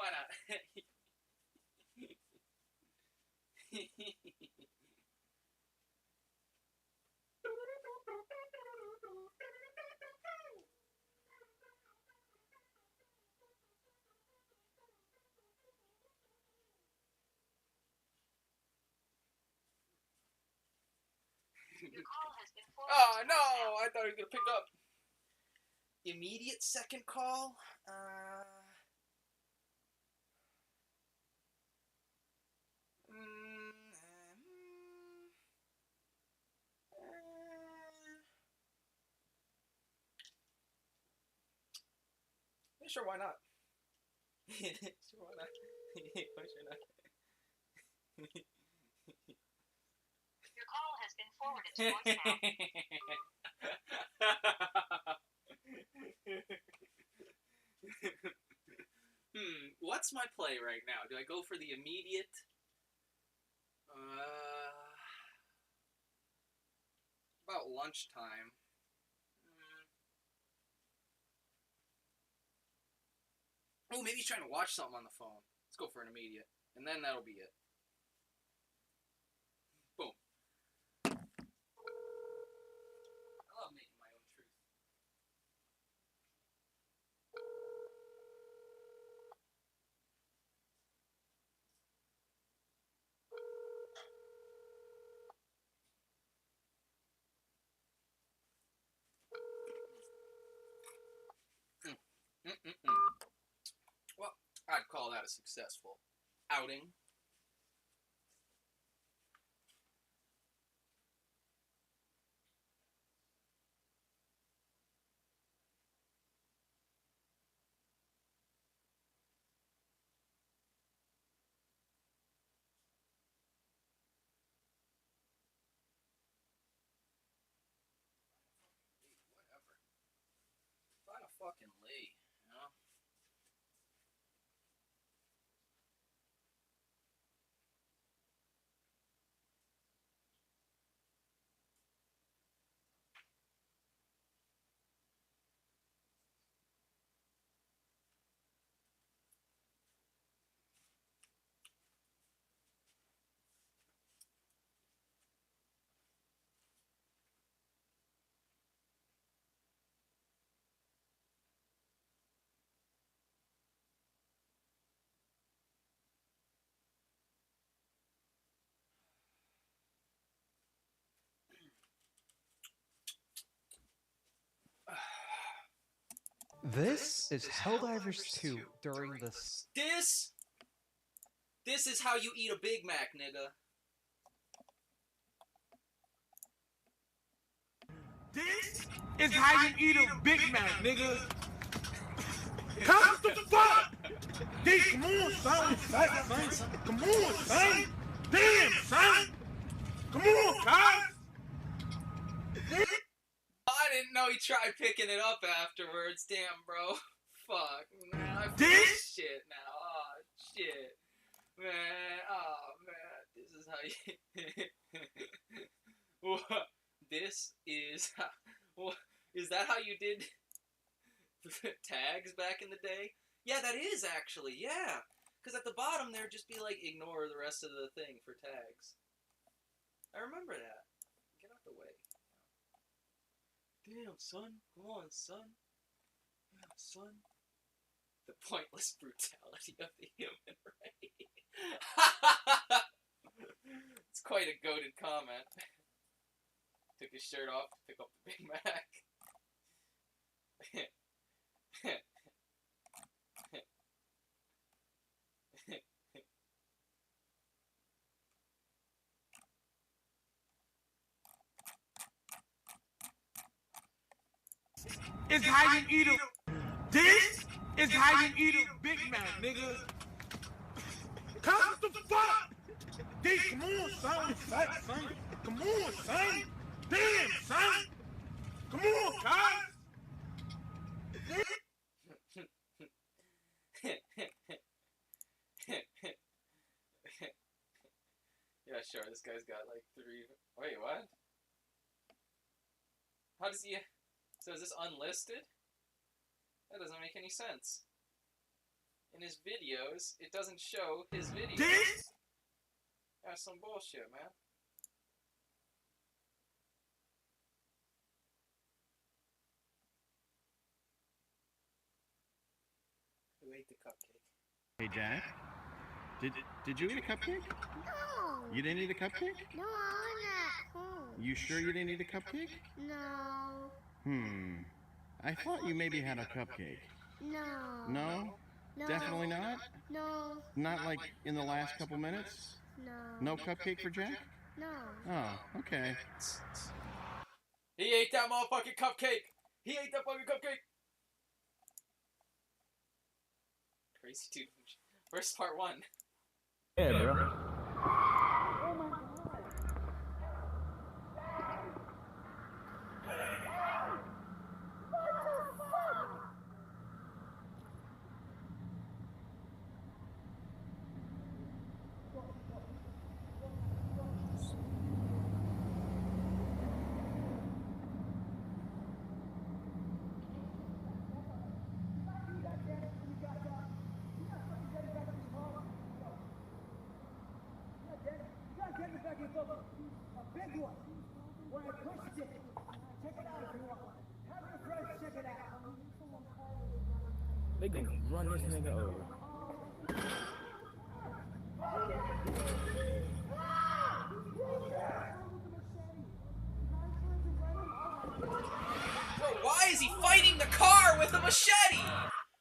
Why not? Oh no! I thought he was gonna pick up. Immediate second call. Yeah, sure, why not? Sure, why not? Why sure not? Your call has been forwarded to voicemail. What's my play right now? Do I go for the immediate? About lunchtime. Oh, maybe he's trying to watch something on the phone. Let's go for an immediate. And then that'll be it. Boom. I love making my own truth. Well, I'd call that a successful outing. Whatever. Find a fucking Lee, you know? This is Helldivers 2 during the... This is how you eat a Big Mac, nigga. This is how you eat a Big Mac, nigga. Come the fuck! D, come on, son. Come on, son. Damn, son. Come on, guys. I didn't know he tried picking it up afterwards. Damn, bro. Fuck. Man, I feel This? shit now. Oh, shit. Man. Oh, man. This is how you... This is... Is that how you did tags back in the day? Yeah, that is actually. Yeah. Because at the bottom there, just be like, ignore the rest of the thing for tags. I remember that. Get out the way. Damn, son. Come on, son. Damn, son. The pointless brutality of the human race. It's quite a goated comment. Took his shirt off to pick up the Big Mac. Is how you eat a... This is how you eat a Big Mac, nigga. Come the fuck! D, come on, son. Son. Come on, son. Damn, son. Come on, guys. Yeah, sure, this guy's got like 3... Wait, what? How does he... So is this unlisted? That doesn't make any sense. in his videos, it doesn't show his videos. This? That's some bullshit, man. Who ate the cupcake? Hey, Jack. Did you eat a cupcake? No. You didn't eat a cupcake? No, I'm at home. You sure you didn't eat a cupcake? No. I thought you maybe had a cupcake. No. No? No. Definitely not? No. Not like in the last couple minutes? No. No cupcake for Jack? No. Oh, okay. He ate that motherfucking cupcake! He ate that fucking cupcake! Crazy dude. Where's part 1? Yeah, bro. They gonna run this nigga over. Bro, why is he fighting the car with a machete?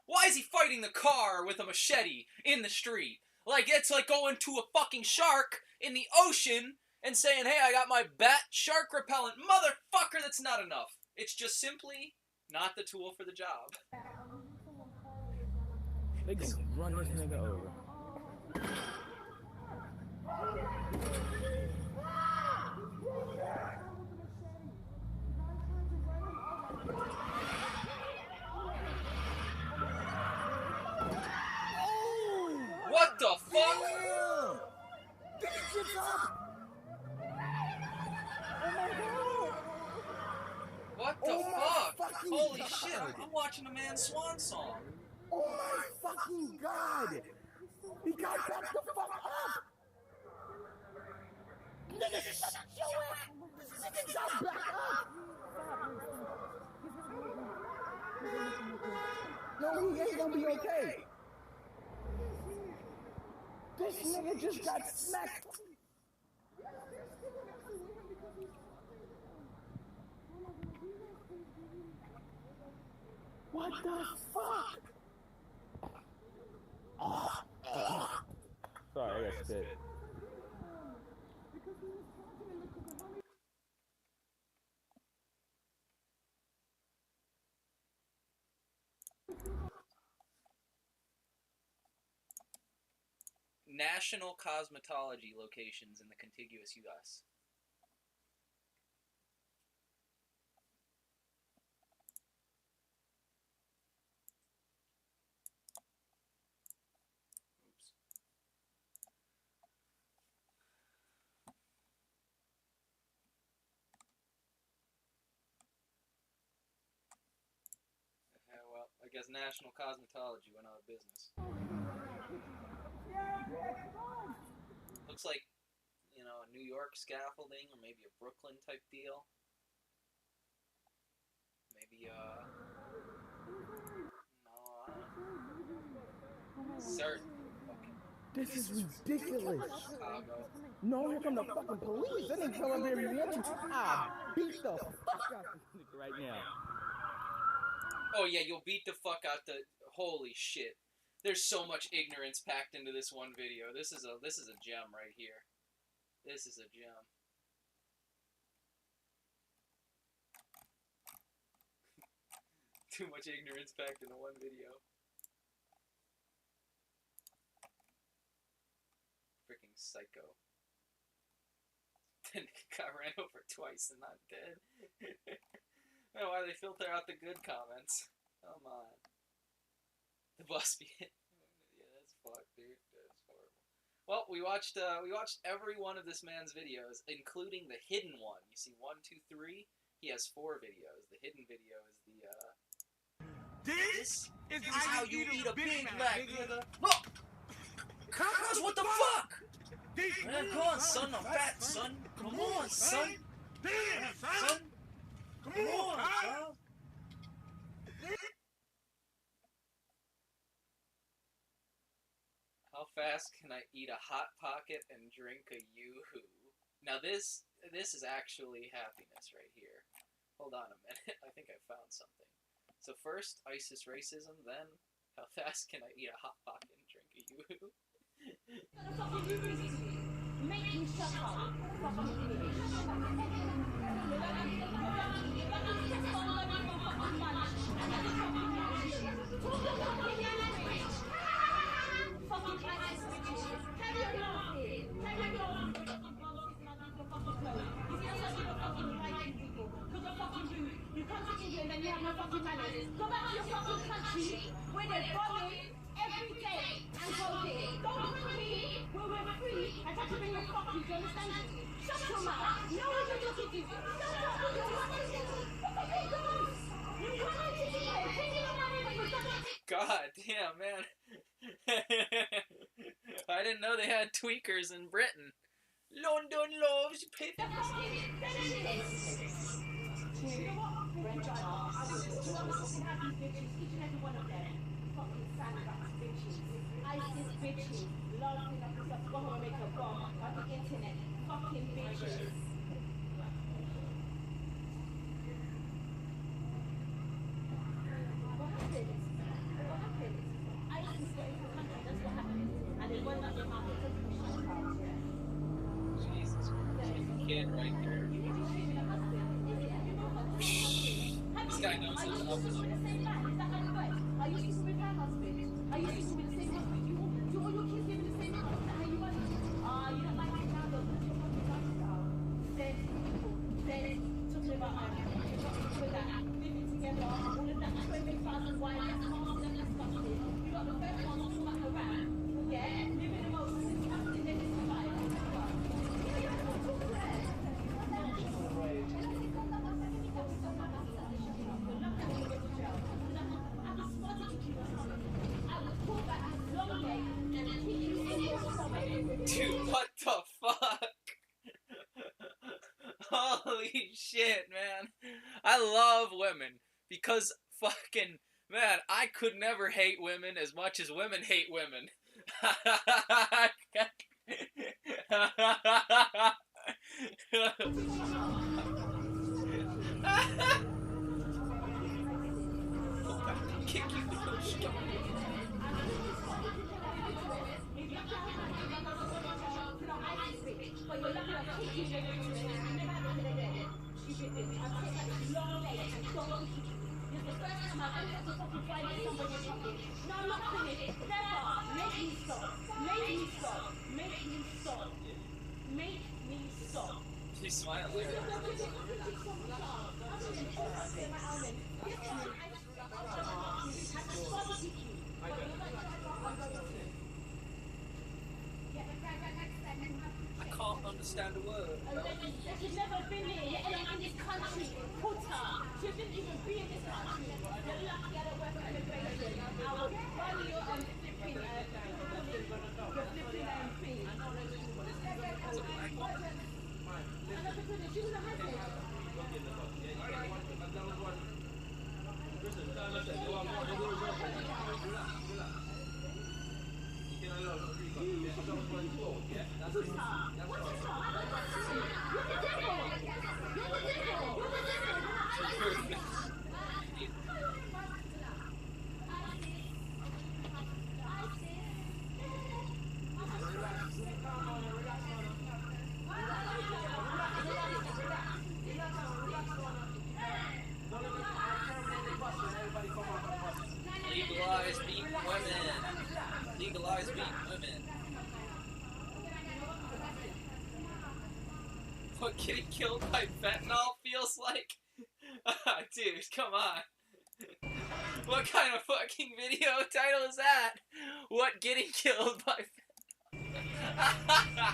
Why is he fighting the car with a machete in the street? Like, it's like going to a fucking shark in the ocean and saying, hey, I got my bat shark repellent. Motherfucker, that's not enough. It's just simply not the tool for the job. They gonna run this nigga over. What the fuck? Get the chips up! What the Oh my fuck? fucking Holy God. shit, I'm watching a man's swan song. Oh my fucking God! He got back the fuck up! Nigga, shut your ass! This nigga got back up! No, he ain't gonna be okay! This nigga just got smacked! What the fuck? Sorry, I got spit. National cosmetology locations in the contiguous U.S. Yeah, well, I guess National Cosmetology went out of business. Looks like, you know, a New York scaffolding or maybe a Brooklyn type deal. Maybe, no, I don't know. Certain. This is ridiculous. Chicago. No, here come the fucking police. They didn't tell him where he went to. I beat the fuck out of this nigga right now. Oh yeah, you'll beat the fuck out the... Holy shit. There's so much ignorance packed into this one video. This is a gem right here. This is a gem. Too much ignorance packed into one video. Freaking psycho. Then got ran over twice and not dead. Oh, why do they filter out the good comments? Come on. The bus be yeah, that's fucked, dude. That's horrible. Well, we watched every one of this man's videos, including the hidden one. You see 1, 2, 3. He has 4 videos. The hidden video is the This is how you eat a Big Mac, nigga. Look! Cuz, what the fuck? Man, come on, son, I'm fat, son. Come on, son. Damn, son. Come on, son. How fast can I eat a Hot Pocket and drink a Yoo-hoo? Now this is actually happiness right here. Hold on a minute, I think I found something. So first, ISIS racism, then, how fast can I eat a Hot Pocket and drink a Yoo-hoo? Make me shut up. You come to England and you have no fucking manners. Go back to your fucking country where they're bombing every day and COVID. Don't come here where we're free and try to bring your fucking, do you understand me? Shut your mouth. No one can look at you. Shut up. What are you guys? You come to England, taking the money that you've done. God damn, man. I didn't know they had tweakers in Britain. London loves people. You know what? Brenda, I will do a fucking happy bitches, each and every one of them. Fucking sandbags bitches, ISIS bitches, laughing up yourself, go home and make a bomb on the internet. Fucking bitches. What happened? What happened? ISIS got into the country, that's what happened. And they went up their mouth and told people shut up. Jesus Christ, the kid right there. This guy knows his stuff. Are you sleeping with the same man? Is that how it works? Are you sleeping with her husband? Are you sleeping with the same husband? Do all your kids live in the same house? Is that how you want it? You don't like it now though, because you're fucking lifestyle. Then people, then talking about with that, living together, all of that 20,000 wives, that's nasty, that's disgusting. You got the first one talking about Iran, yeah? Living the most disgusting, then it's like, Dude, what the fuck? Holy shit, man. I love women because fucking, man, I could never hate women as much as women hate women. Kick you in the stomach. but you're lucky I'm taking you never happened again. Stupid bitch. I'm taking that long leg and don't kick you. This is the first time I've ever had to fucking violate somebody's fucking. No, I'm not finished. Never. Make me stop. Make me stop. Make me stop. Make me stop. She's smiling. I can't understand a word. She's never been here in this country. Put her. She didn't even be in this country. You're lucky I don't work for immigration. I will run you on flipping thing. She was a husband. Legalize beating women. Legalize beating women. What getting killed by fentanyl feels like? Dude, come on. What kind of fucking video title is that? What getting killed by fentanyl?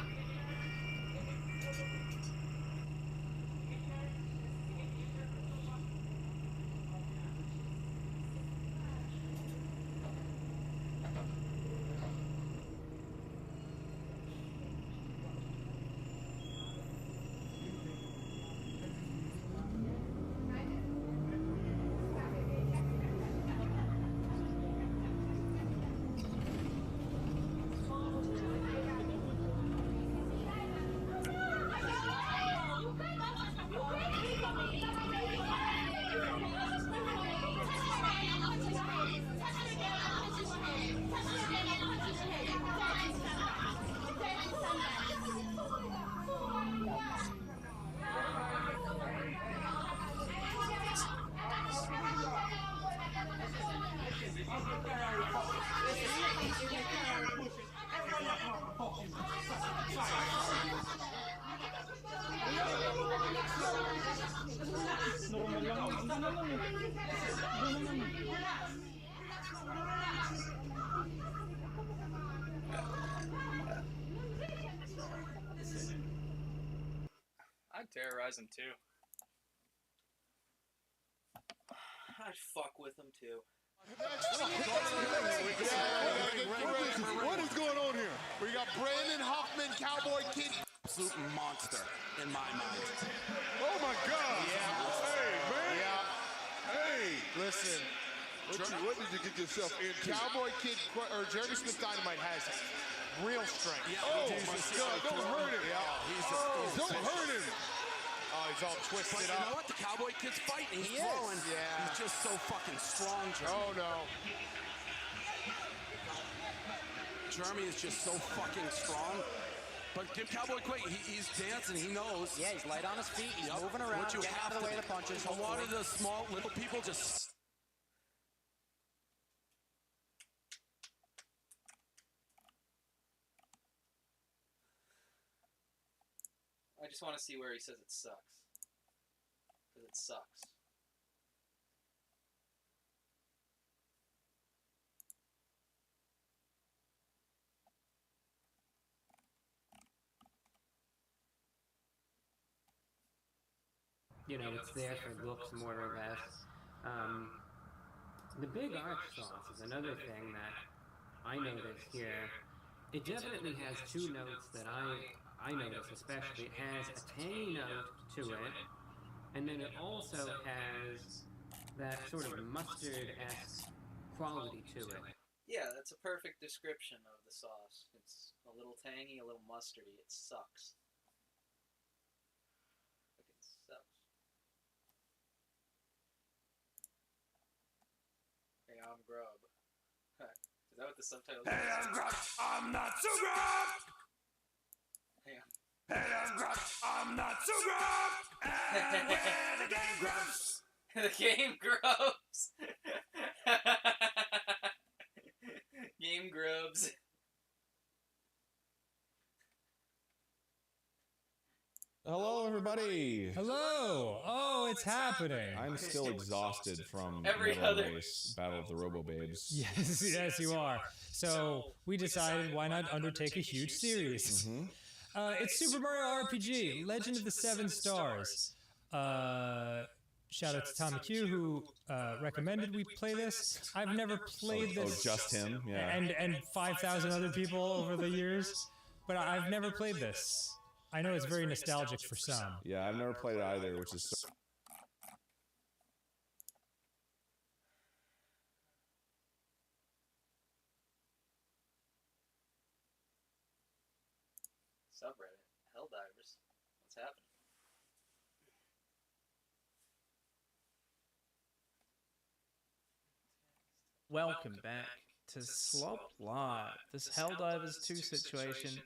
Normal lang. Ano naman eh. Ano naman eh. I'd terrorize him too. I'd fuck with him too. What is going on here? We got Brandon Hoffman, Cowboy Kid. Absolute monster in my mind. Oh my God! Yeah. Hey man! Yeah. Hey, listen. What did you get yourself into? Cowboy Kid or Jeremy Smith Dynamite has real strength. Yeah, oh dude, my just God! Don't hurt him! Yeah. Don't hurt him! Oh, he's all twisted But you up. know what? The Cowboy Kid's fighting. He's He throwing. is. Yeah. He's just so fucking strong, Jeremy. Oh no. Jeremy is just so fucking strong. But give Cowboy quick. He's dancing. He knows. Yeah, he's light on his feet. He's moving around. What you getting have out of the to way of the punches. A lot of the small little people just. I just want to see where he says it sucks. Because it sucks. You know, it's there for looks more or less. The big arch sauce is another thing that I noticed here. It definitely has two notes that I notice especially. It has a tangy note to it, and then it also has that sort of mustard-esque quality to it. Yeah, that's a perfect description of the sauce. It's a little tangy, a little mustardy. It sucks. Fucking sucks. Hey, I'm Grub. Is that what the subtitle is? Hey, I'm Grub. I'm not so Grub. Hey, I'm Grub. I'm not so Grub. And we're the Game Grubs. The Game Grubs. Game Grubs. Hello, everybody. Hello. Oh, it's happening. I'm still exhausted from Every Metal other- Race Battle of the Robo-Babes. Yes, yes, you are. So we decided why not undertake a huge series. It's Super Mario RPG, Legend of the Seven Stars. Shout out to Tommy Q who recommended we play this. I've never played this. Oh, just him? Yeah. And 5,000 other people over the years, but I've never played this. I know it's very nostalgic for some. Yeah, I've never played it either, which is so... Subreddit. Helldivers. What's happening? Welcome back to Slop Live. This Helldivers 2 situation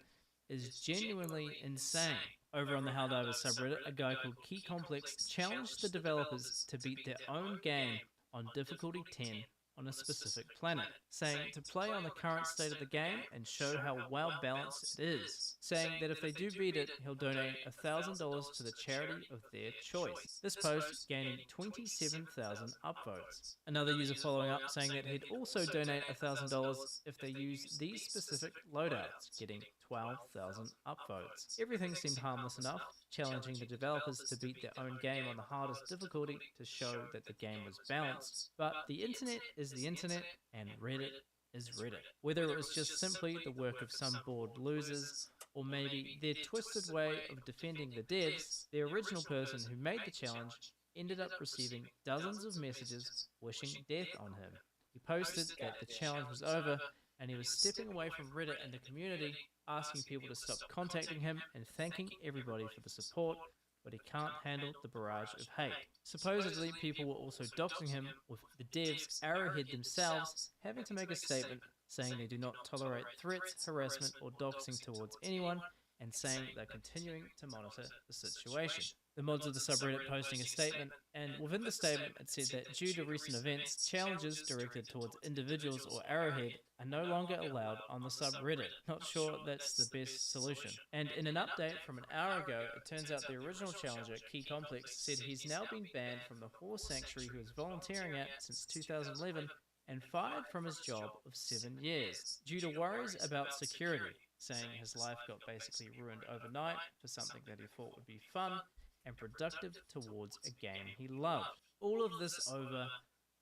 is genuinely insane. Over on the Helldivers subreddit, a guy called Key Complex challenged the developers to beat their own game on difficulty 10 on a specific planet, saying to play on the current state of the game and show how well balanced it is, saying that if they do beat it, he'll donate $1,000 to the charity of their choice. This post gaining 27,000 upvotes. Another user following up saying that he'd also donate $1,000 if they use these specific loadouts, getting 12,000 upvotes. Everything seemed harmless enough, challenging the developers to beat their own game on the hardest difficulty to show that the game was balanced. But the internet is the internet, and Reddit is Reddit. Whether it was just simply the work of some bored losers, or maybe their twisted way of defending the devs, the original person who made the challenge ended up receiving dozens of messages wishing death on him. He posted that the challenge was over, and he was stepping away from Reddit and the community, asking people to stop contacting him and thanking everybody for the support, but he can't handle the barrage of hate. Supposedly, people were also doxing him, with the devs Arrowhead themselves having to make a statement saying they do not tolerate threats, harassment, or doxing towards anyone, and saying they're continuing to monitor the situation. The mods of the subreddit posting a statement, and within the statement it said that due to recent events, challenges directed towards individuals or Arrowhead are no longer allowed on the subreddit. Not sure that's the best solution. And in an update from an hour ago, it turns out the original challenger, Key Complex, said he's now been banned from the horse sanctuary he was volunteering at since 2011 and fired from his job of 7 years due to worries about security, saying his life got basically ruined overnight for something that he thought would be fun and productive towards a game he loved. All of this over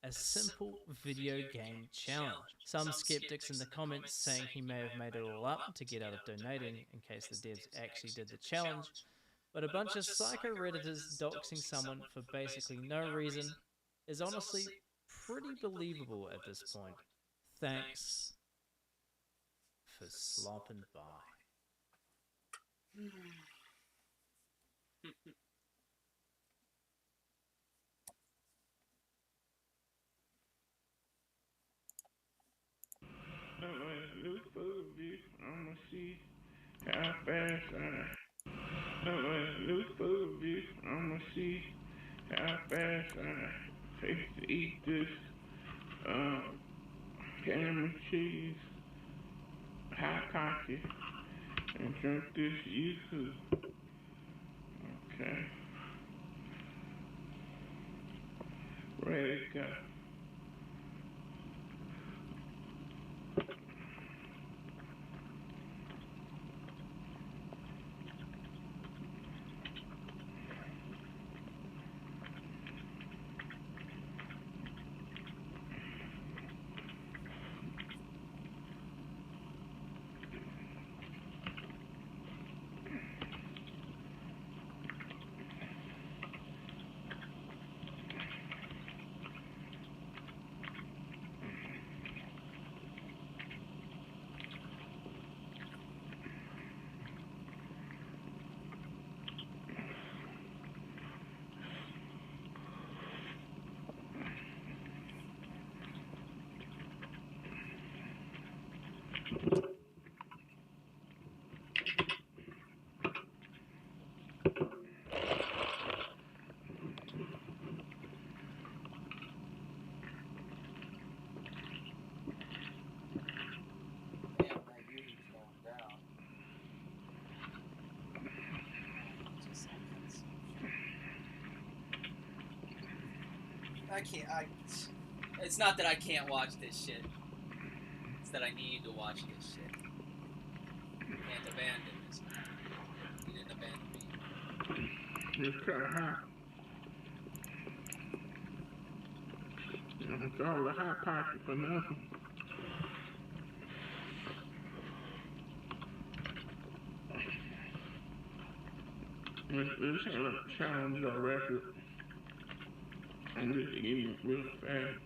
a simple video game challenge. Some skeptics in the comments saying he may have made it all up to get out of donating in case the devs actually did the challenge, but a bunch of psycho redditors doxing someone for basically no reason is honestly pretty believable at this point. Thanks for slopping by. Look for this, I'ma see how fast look for this, I'ma see how fast I take to eat this ham and cheese, hot coffee, and drink this yuzu. Okay. Ready to go. It's not that I can't watch this shit. It's that I need to watch this shit. Can't abandon this. You didn't abandon me. It's kinda hot. It's all the hot pocket for nothing. This ain't a challenge or record. I'm just eating real fast.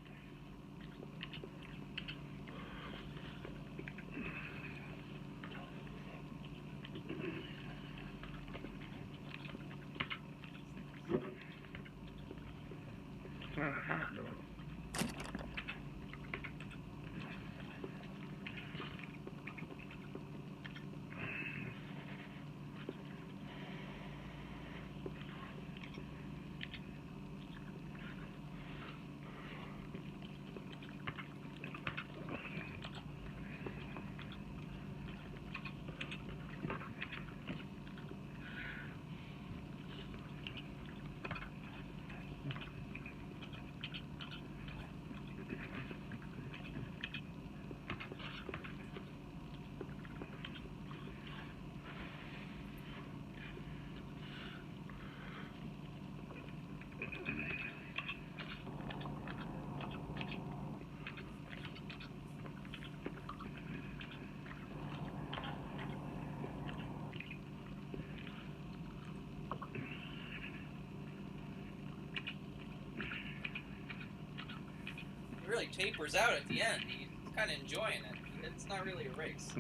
It's not hot though. It really tapers out at the end. He's kind of enjoying it. It's not really a race.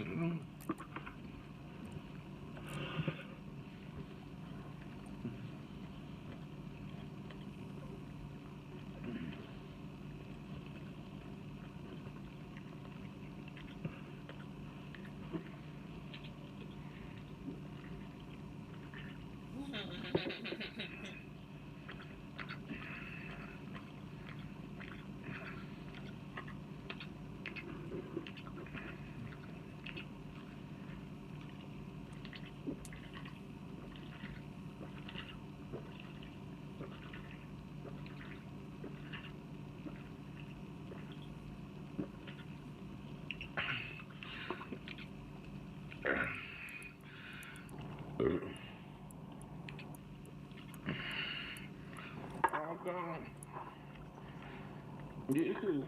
Yeah, cool.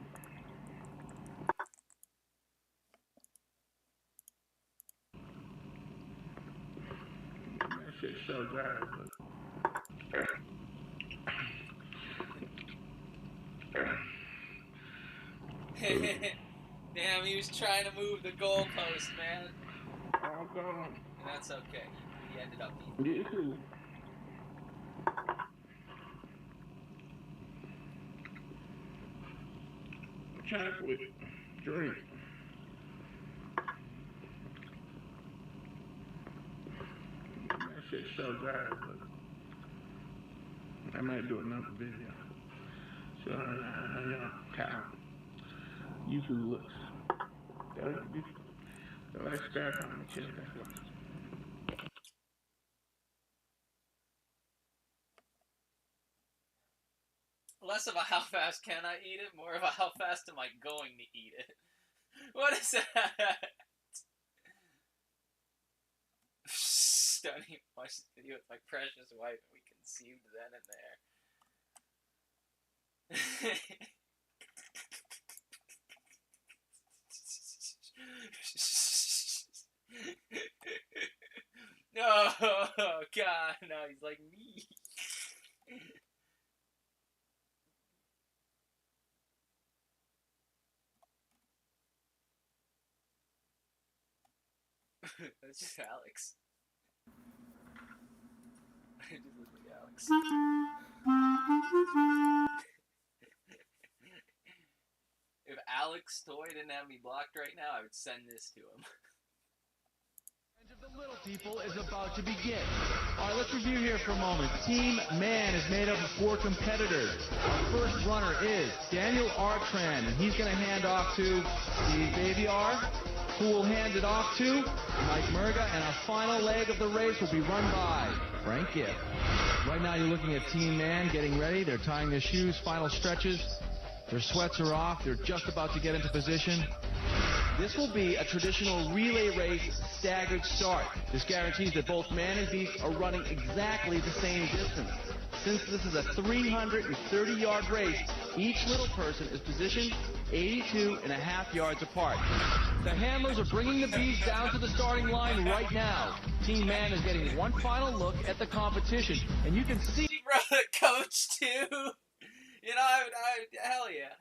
That shit's so dry. Damn, he was trying to move the goalpost, man. Oh, God. And that's okay. He ended up being. Yeah, cool. Chocolate drink. That shit's so dry. I might do another video. So, cow. YouTube looks. The last spare time to chill, that's why. Less of a how fast can I eat it, more of a how fast am I going to eat it. What is that? Don't even watch the video with my precious wife. We conceived then and there. No, God, no, he's like me. That's just Alex. I just look like Alex. If Alex Toy didn't have me blocked right now, I would send this to him. The little people is about to begin. All right, let's review here for a moment. Team Man is made up of 4 competitors. Our first runner is Daniel Artran, and he's going to hand off to Steve Baby R, who will hand it off to Mike Murga, and our final leg of the race will be run by Frank Gibb. Right now you're looking at Team Man getting ready. They're tying their shoes, final stretches. Their sweats are off. They're just about to get into position. This will be a traditional relay race staggered start. This guarantees that both man and beast are running exactly the same distance. Since this is a 330-yard race, each little person is positioned 82.5 yards apart. The handlers are bringing the bees down to the starting line right now. Team Man is getting one final look at the competition, and you can see... Bro, the coach, too! You know, hell yeah.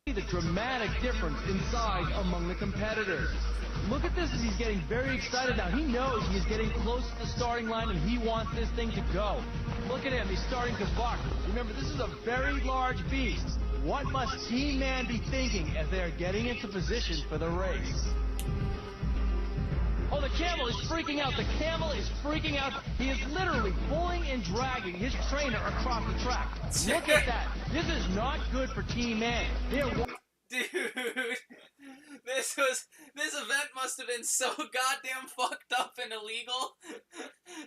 The dramatic difference in size among the competitors. Look at this as he's getting very excited now. He knows he's getting close to the starting line and he wants this thing to go. Look at him, he's starting to buck. Remember, this is a very large beast. What must Team Man be thinking as they are getting into position for the race? Oh, the camel is freaking out. The camel is freaking out. He is literally pulling and dragging his trainer across the track. Look at that. This is not good for Team Man. Dude, this event must have been so goddamn fucked up and illegal.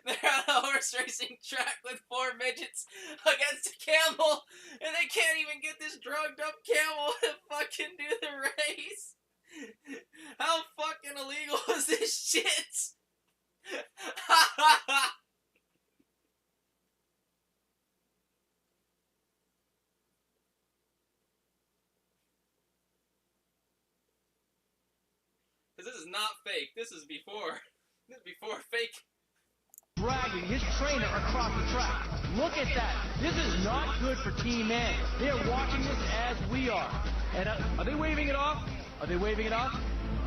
They're on a horse racing track with 4 midgets against a camel, and they can't even get this drugged up camel to fucking do the race. How fucking illegal is this shit? Because this is not fake. This is before fake. Dragging his trainer across the track. Look at that. This is not good for Team Man. They are watching this as we are. And are they waving it off? Are they waving it off?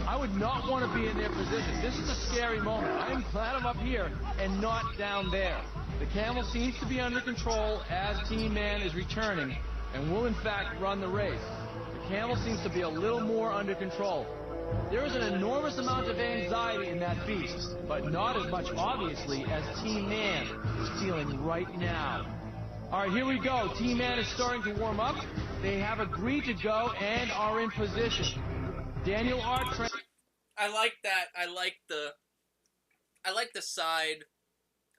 I would not want to be in their position. This is a scary moment. I am glad I'm up here and not down there. The camel seems to be under control as Team Man is returning and will in fact run the race. The camel seems to be a little more under control. There is an enormous amount of anxiety in that beast, but not as much, obviously, as Team Man is feeling right now. All right, here we go. Team Man is starting to warm up. They have agreed to go and are in position. Daniel Artran. I like that. I like the side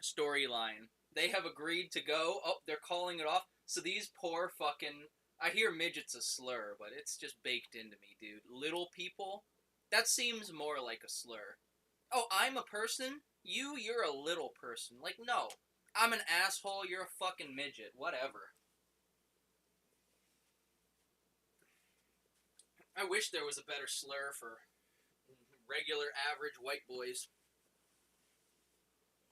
storyline. They have agreed to go. Oh, they're calling it off. So these poor fucking... I hear midget's a slur, but it's just baked into me, dude. Little people? That seems more like a slur. Oh, I'm a person? You're a little person. Like, no. I'm an asshole, you're a fucking midget. Whatever. I wish there was a better slur for regular, average white boys.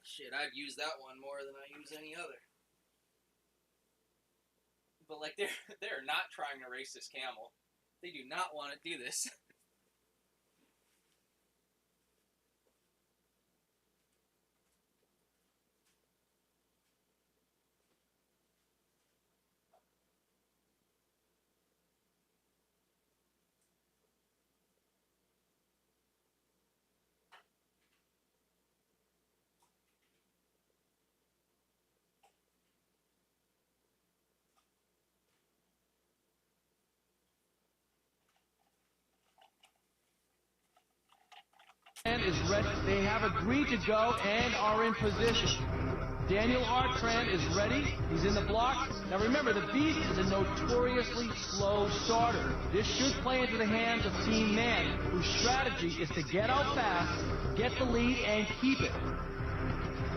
Shit, I'd use that one more than I use any other. But, like, they're not trying to race this camel. They do not want to do this. Is ready. They have agreed to go and are in position. Daniel Artran is ready. He's in the block. Now remember, the Beast is a notoriously slow starter. This should play into the hands of Team Man, whose strategy is to get out fast, get the lead, and keep it.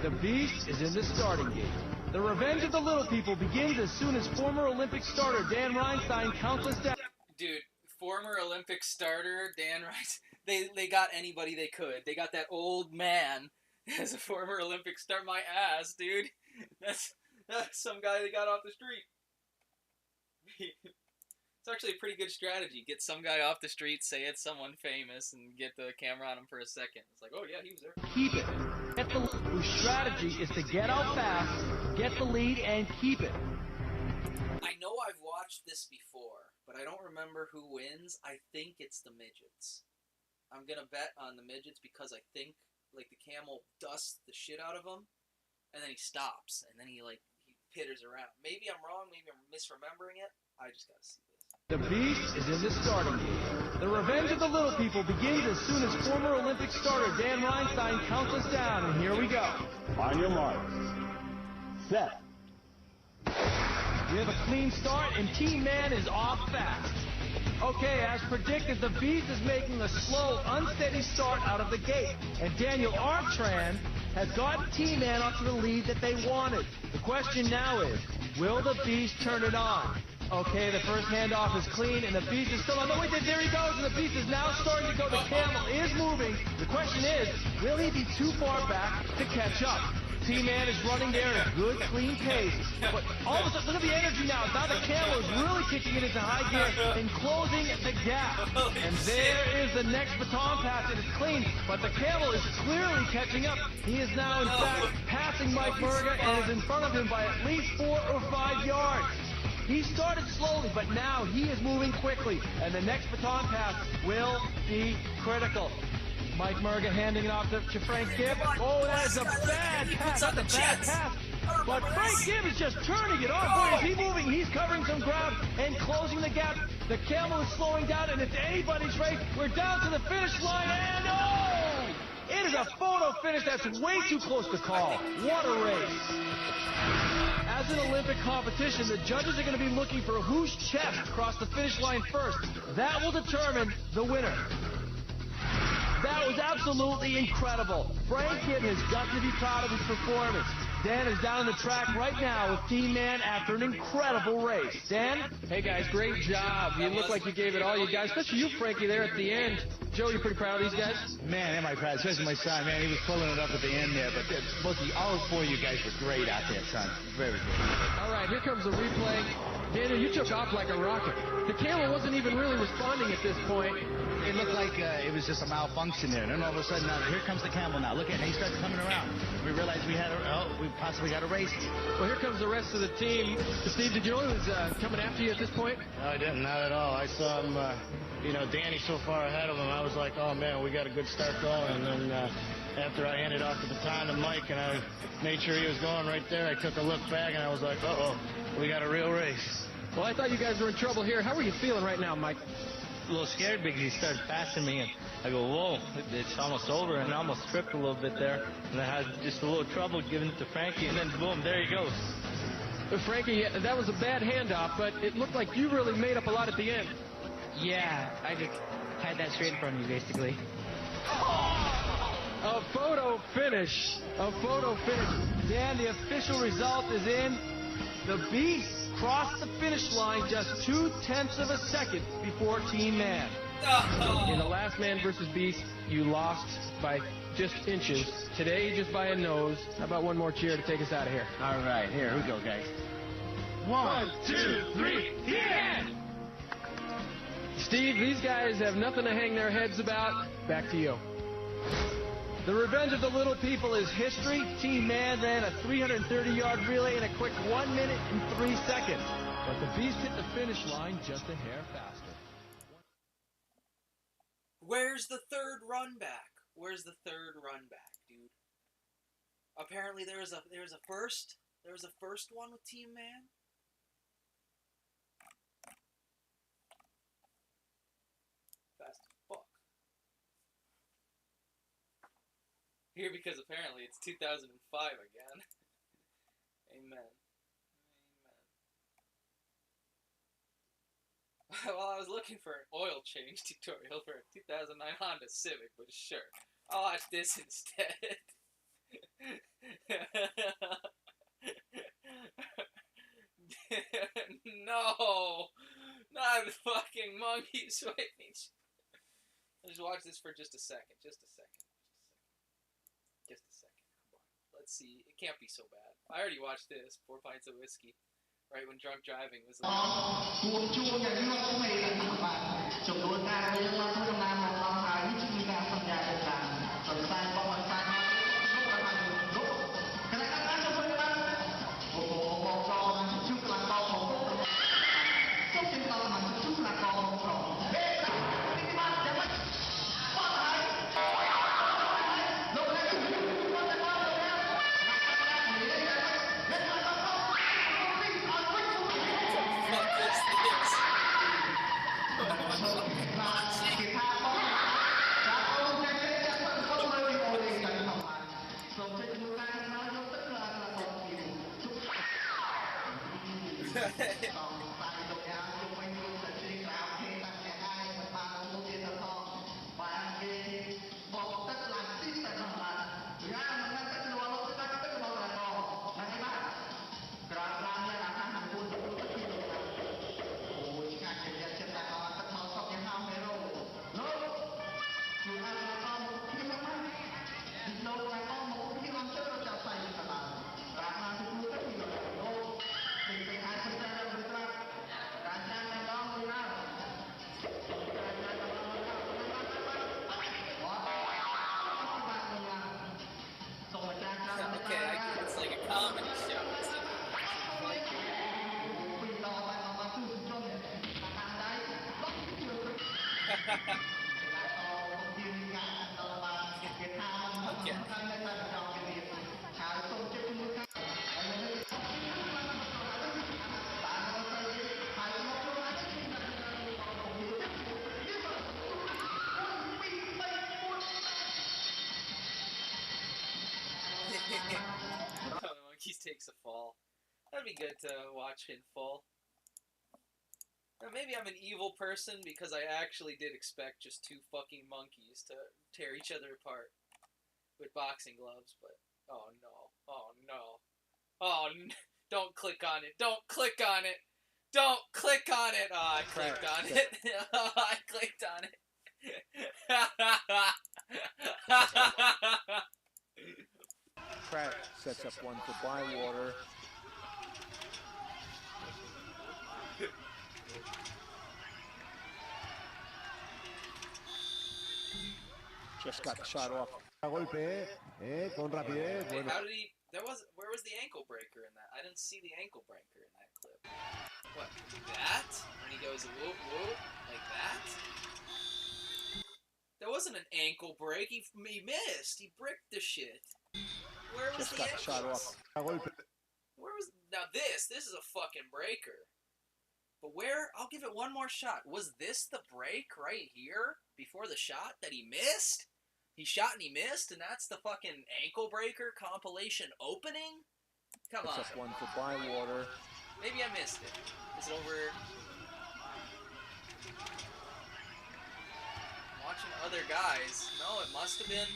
The Beast is in the starting gate. The revenge of the little people begins as soon as former Olympic starter Dan Reinstein counts us down. Dude, former Olympic starter Dan Reinstein, they got anybody they could. They got that old man as a former Olympic star. My ass, dude. That's some guy they got off the street. It's actually a pretty good strategy. Get some guy off the street, say it's someone famous, and get the camera on him for a second. It's like, oh yeah, he was there. Keep it. Whose strategy is to get out fast, get the lead, and keep it. I know I've watched this before, but I don't remember who wins. I think it's the midgets. I'm gonna bet on the midgets because I think like the camel dusts the shit out of him, and then he stops, and then he pitters around. Maybe I'm wrong. Maybe I'm misremembering it. I just gotta see this. The Beast is in the starting gate. The revenge of the little people begins as soon as former Olympic starter Dan Reinstein counts us down, and here we go. On your marks. Set. We have a clean start, and Team Man is off fast. Okay, as predicted, the Beast is making a slow, unsteady start out of the gate, and Daniel Artran has gotten Team Man up to the lead that they wanted. The question now is, will the Beast turn it on? Okay, the first handoff is clean, and the Beast is still on. No, wait, there he goes, and the Beast is now starting to go. The camel is moving. The question is, will he be too far back to catch up? Team Man is running there at a good, clean pace. But all of a sudden, look at the energy now. Now the camel is really kicking it into high gear and closing the gap. And there is the next baton pass, and it's clean. But the camel is clearly catching up. He is now, in fact, passing Mike Murga and is in front of him by at least 4 or 5 yards. He started slowly, but now he is moving quickly. And the next baton pass will be critical. Mike Murga handing it off to Frank Gibb. Oh, that is a bad pass. That's a bad pass. But Frank Gibb is just turning it on. Boy, is he moving. He's covering some ground and closing the gap. The camel is slowing down, and it's anybody's race. We're down to the finish line, and oh! It is a photo finish that's way too close to call. What a race. As an Olympic competition, the judges are going to be looking for whose chest crossed the finish line first. That will determine the winner. That was absolutely incredible. Frank Gibb has got to be proud of his performance. Dan is down the track right now with Team Man after an incredible race. Dan? Hey guys, great job. You look like you gave it all, you guys, especially you, Frankie, there at the end. Joe, you pretty proud of these guys? Man, am I proud, especially my son, man. He was pulling it up at the end there, but both of you, all 4 of you guys were great out there, son. Very good. All right, here comes the replay. Daniel, you took off like a rocket. The camel wasn't even really responding at this point. It looked like it was just a malfunction there. And then all of a sudden, here comes the camel now. Look at it. He starts coming around. We realized we possibly got a race. Well, here comes the rest of the team. Steve, did you know he was coming after you at this point? No, I didn't. Not at all. I saw him, Danny so far ahead of him. I was like, oh, man, we got a good start going. And then after I handed off the baton to Mike and I made sure he was going right there, I took a look back and I was like, uh-oh, we got a real race. Well, I thought you guys were in trouble here. How are you feeling right now, Mike? A little scared because he started passing me, and I go, whoa, it's almost over, and I almost tripped a little bit there, and I had just a little trouble giving it to Frankie, and then boom, there he goes. Frankie, that was a bad handoff, but it looked like you really made up a lot at the end. Yeah, I just had that straight in front of me, basically. A photo finish. A photo finish. Dan, the official result is in. The Beast crossed the finish line just 0.2 of a second before Team Man. In the last Man versus Beast, you lost by just inches. Today, just by a nose. How about one more cheer to take us out of here? All right, here we go, guys. 1, 2, 3, yeah! Steve, these guys have nothing to hang their heads about. Back to you. The Revenge of the Little People is history. Team Man ran a 330-yard relay in a quick 1 minute and 3 seconds. But the Beast hit the finish line just a hair faster. Where's the third run back? Where's the third run back, dude? Apparently there was a first. There was a first one with Team Man. Fast as fuck. Here because apparently it's 2005 again. Amen. Well, I was looking for an oil change tutorial for a 2009 Honda Civic, but sure. I'll watch this instead. No! Not the fucking monkey switch. Let's watch this for just a second. Just a second. Just a second. Come on. Let's see. It can't be so bad. I already watched this. 4 pints of whiskey. Right when drunk driving was The Monkeys takes a fall. That'd be good to watch in full. Or maybe I'm an evil person because I actually did expect just 2 fucking monkeys to tear each other apart with boxing gloves, but oh no, oh no, oh don't click on it, don't click on it, don't click on it. Oh, I clicked on it. Oh, I clicked on it. Pratt sets up one for Bywater. Just got the shot off. Hey, how did he? Where was the ankle breaker in that? I didn't see the ankle breaker in that clip. What? That? When he goes whoop whoop like that? That wasn't an ankle break. He missed. He bricked the shit. Where was Just the got ankle? the shot off. Where was now this? This is a fucking breaker. But where? I'll give it one more shot. Was this the break right here before the shot that he missed? He shot and he missed, and that's the fucking ankle breaker compilation opening? Come on. Sets up one for Bywater. Maybe I missed it. Is it over? Watching other guys. No, it must have been.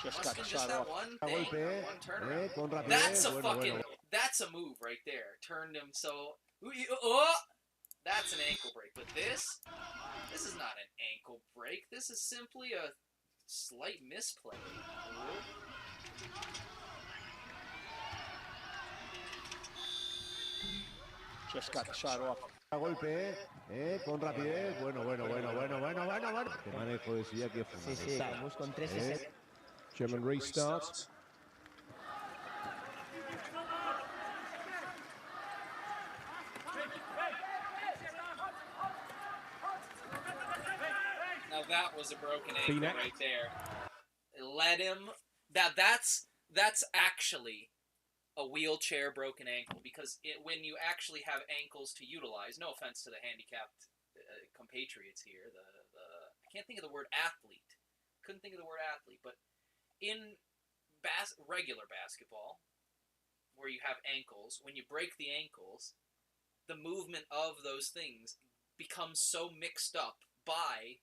Just Must got have the been just shot that off. one thing, one turnaround. That's a fucking. That's a move right there. Turned him so... Oh! That's an ankle break. But this is not an ankle break. This is simply a slight misplay. Just got the shot off. Golpe, con rapidez. Bueno. Qué manejo de sí aquí es fundamental. Estamos con 3-60. German restart. Now that was a broken ankle right there. Let him... That's actually a wheelchair broken ankle, because when you actually have ankles to utilize, no offense to the handicapped compatriots here, I can't think of the word athlete. Couldn't think of the word athlete, but in regular basketball, where you have ankles, when you break the ankles, the movement of those things becomes so mixed up by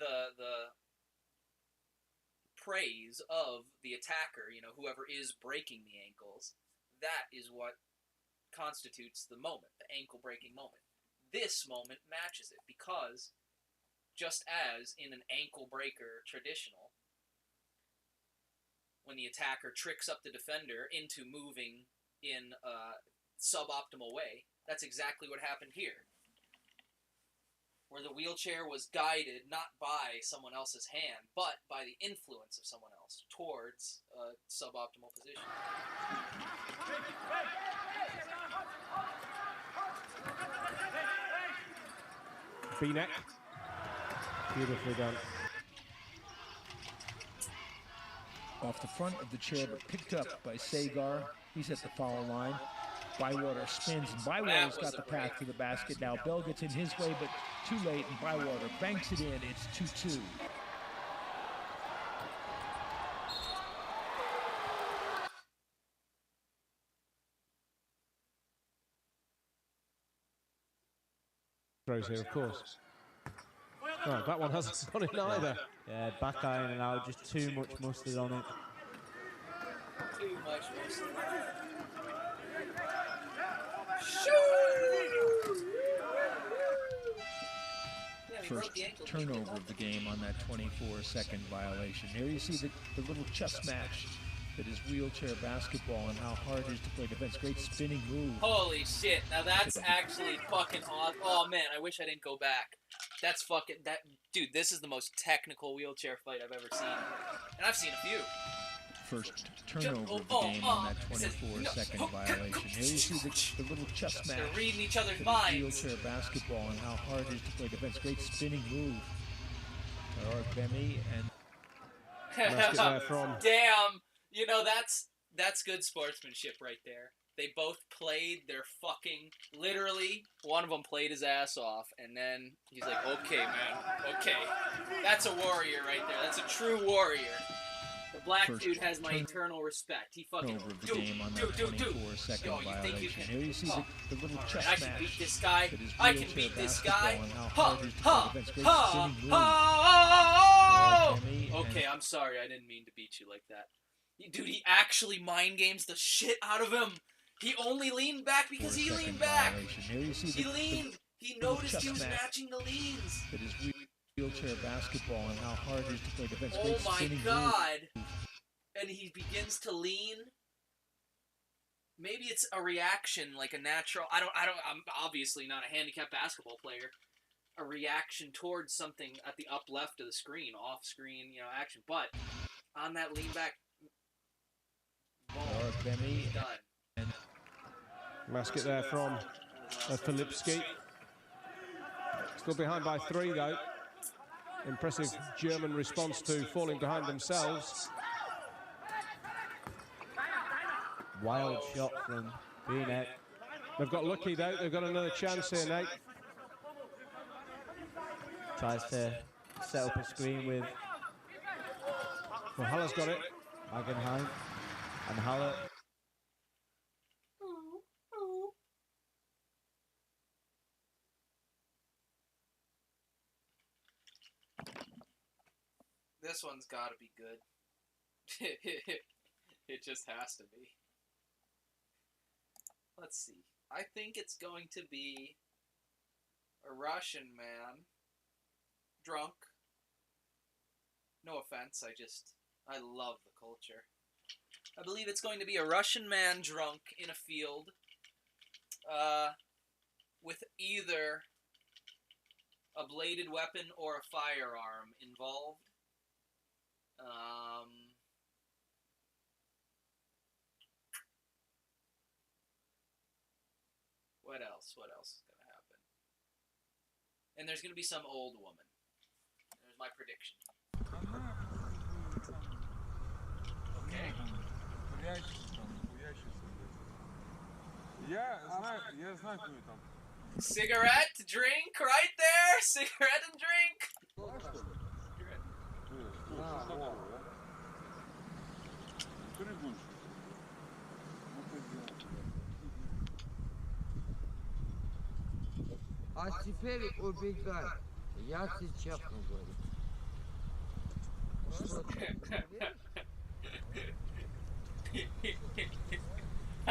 the praise of the attacker, whoever is breaking the ankles. That is what constitutes the moment, the ankle-breaking moment. This moment matches it, because just as in an ankle breaker traditional, when the attacker tricks up the defender into moving in a suboptimal way, that's exactly what happened here. Where the wheelchair was guided not by someone else's hand, but by the influence of someone else towards a suboptimal position. V-neck. Beautifully done. Off the front of the chair, but picked up by Sagar. He's at the foul line. Bywater spins, and Bywater's got the path to the basket. Now Bell gets in his way, but too late, and Bywater banks it in. It's 2-2. Throws here, of course. Right, that one hasn't gone in either. Yeah, back iron and out, just too much mustard on it. Too much mustard. First turnover of the game on that 24-second violation. Here you see the little chess match that is wheelchair basketball and how hard it is to play defense. Great spinning move. Holy shit, now that's actually fucking awesome. Oh man, I wish I didn't go back. That's fucking... Dude, this is the most technical wheelchair fight I've ever seen. And I've seen a few. First turnover of the game on that 24-second violation. Here you see the little chess match. They're reading each other's that minds. is wheelchair basketball and how hard it is to play defense. Great spinning move. Bemi and... Damn! That's good sportsmanship right there. They both played their fucking... Literally, one of them played his ass off, and then he's like, okay, man, okay. That's a warrior right there. That's a true warrior. The black dude has my eternal respect. He fucking... Over the game on that 24-second violation. Here you see the little chess I can match. beat this guy. that is I can wheelchair beat this basketball guy. and how Ha! hard it is to Ha! play defense. Great Ha! spinning move. Ha! Bemi Okay, and- I'm sorry. I didn't mean to beat you like that. Dude, he actually mind games the shit out of him. He only leaned back because he leaned back. Here you see He leaned. He little noticed he chess was match matching the leans. that is wheelchair basketball and how hard it is to play defense. Oh Great my spinning god. And he begins to lean. Maybe it's a reaction, like a natural... I'm obviously not a handicapped basketball player. A reaction towards something at the up left of the screen, off screen, action. But on that lean back, boom, Bemi done. and Basket there from Filipski. Still behind by 3 though. Impressive German response to falling behind themselves. Wild shot from V-neck. They've got lucky though. They've got another chance here, Nate. Tries to set up a screen with... Well, Haller's got it. Wagenheim and Haller. This one's got to be good. It just has to be. Let's see. I think it's going to be a Russian man, drunk. No offense, I love the culture. I believe it's going to be a Russian man drunk in a field, with either a bladed weapon or a firearm involved. What else? What else is going to happen? And there's going to be some old woman. There's my prediction. Okay. Я знаю, кто там. Cigarette, drink, right there. Cigarette and drink. А теперь убегай. Я сейчас говорю. Что ты? I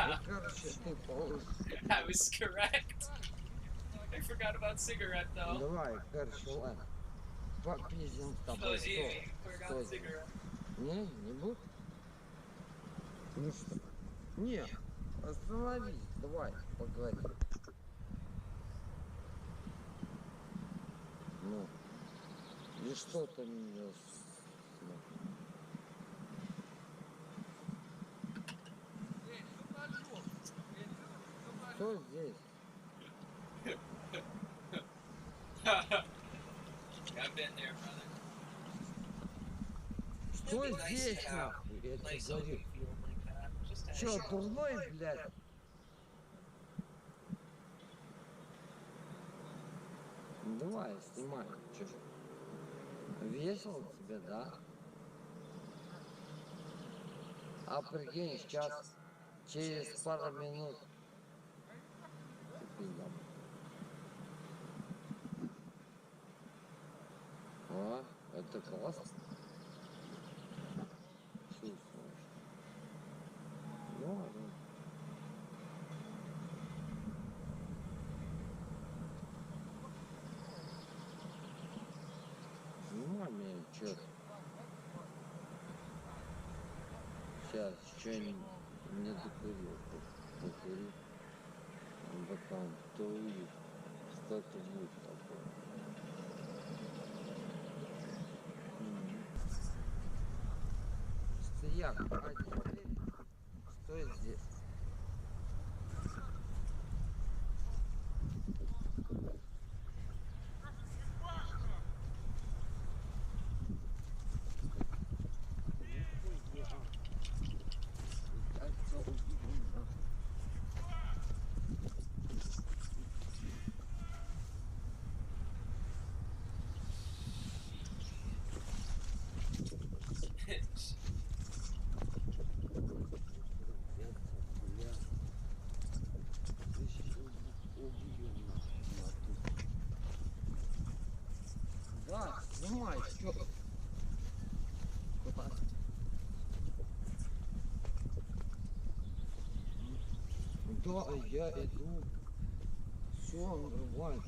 was correct. I forgot about cigarette though. Давай, короче, ладно. Попиздим с тобой. Forgot cigarette. Не буду. Ну что? Не, остановись, давай, поговорим. Ну, и что ты меня Что здесь? I've been there, brother. Что здесь, нахуй? Я тебе говорю. Чё, дурной, блядь? Давай, снимай. Чё ж? Весело тебе, да? А прикинь, сейчас, через пару минут. О, это классно. Чувствуешь? Ну, маме, чё? Сейчас, что-нибудь не докурил. Покури. А потом туи. Что-то будет такое. Стояк, а теперь что здесь? Да, снимай, чё? Куда? Да, я иду. Все нормально.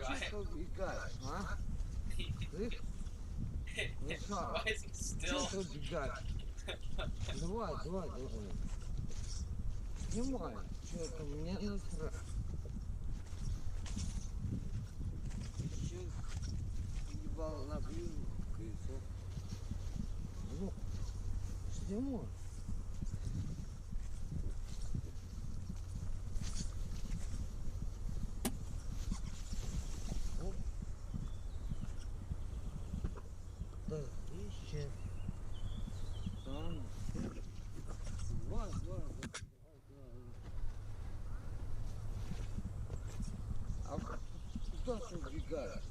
А чё ты убегаешь, а? Ты? Why is he still? Чё ты убегаешь? Давай. Снимай. Чё это мне насрать? Сейчас ебал набью и всё. Ну, снимай. Да, ищи. Там. Давай. А куда ты убегаешь?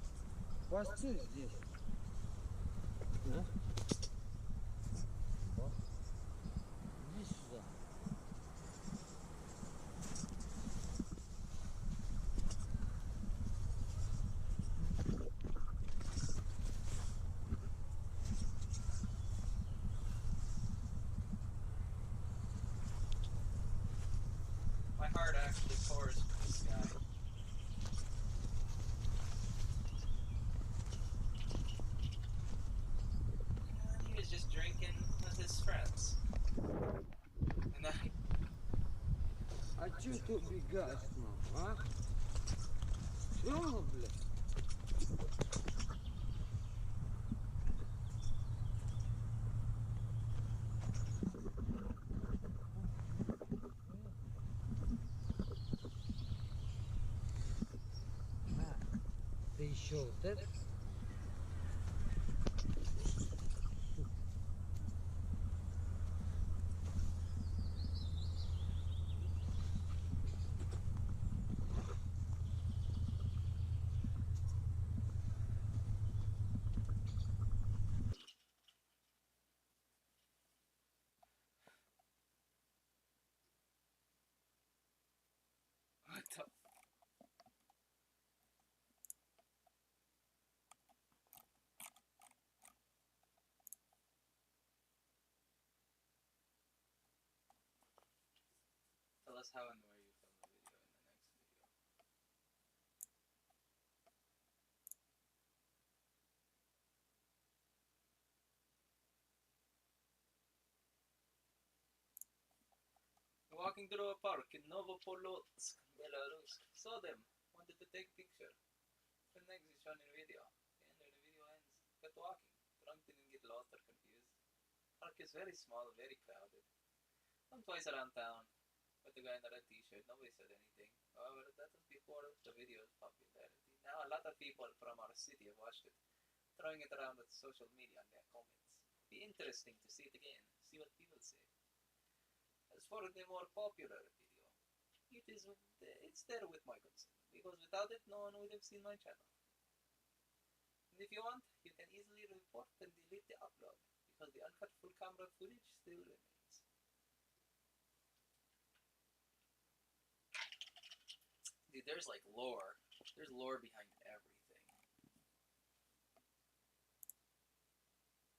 Постой здесь. А? Иди сюда. heart actually pours from the sky. And he was just drinking with his friends. And I... А чё ты убегаешь, мама, а? Чё, блядь? Да еще вот это. What the... Tell us how and where you filmed the video in the next video. Walking through a park in Novopolotsk, Belarus. Saw them. Wanted to take picture. The next is shown in video. The end of the video ends. Kept walking. Drunk didn't get lost or confused. Park is very small, very crowded. I'm twice around town. With the guy in the red t-shirt, nobody said anything. However, that was before the video's popularity. Now a lot of people from our city have watched it, throwing it around with social media and their comments. Be interesting to see it again, see what people say. As for the more popular video, it's there with my consent, because without it, no one would have seen my channel. And if you want, you can easily report and delete the upload, because the uncut full camera footage still remains. Dude, there's like lore. There's lore behind everything.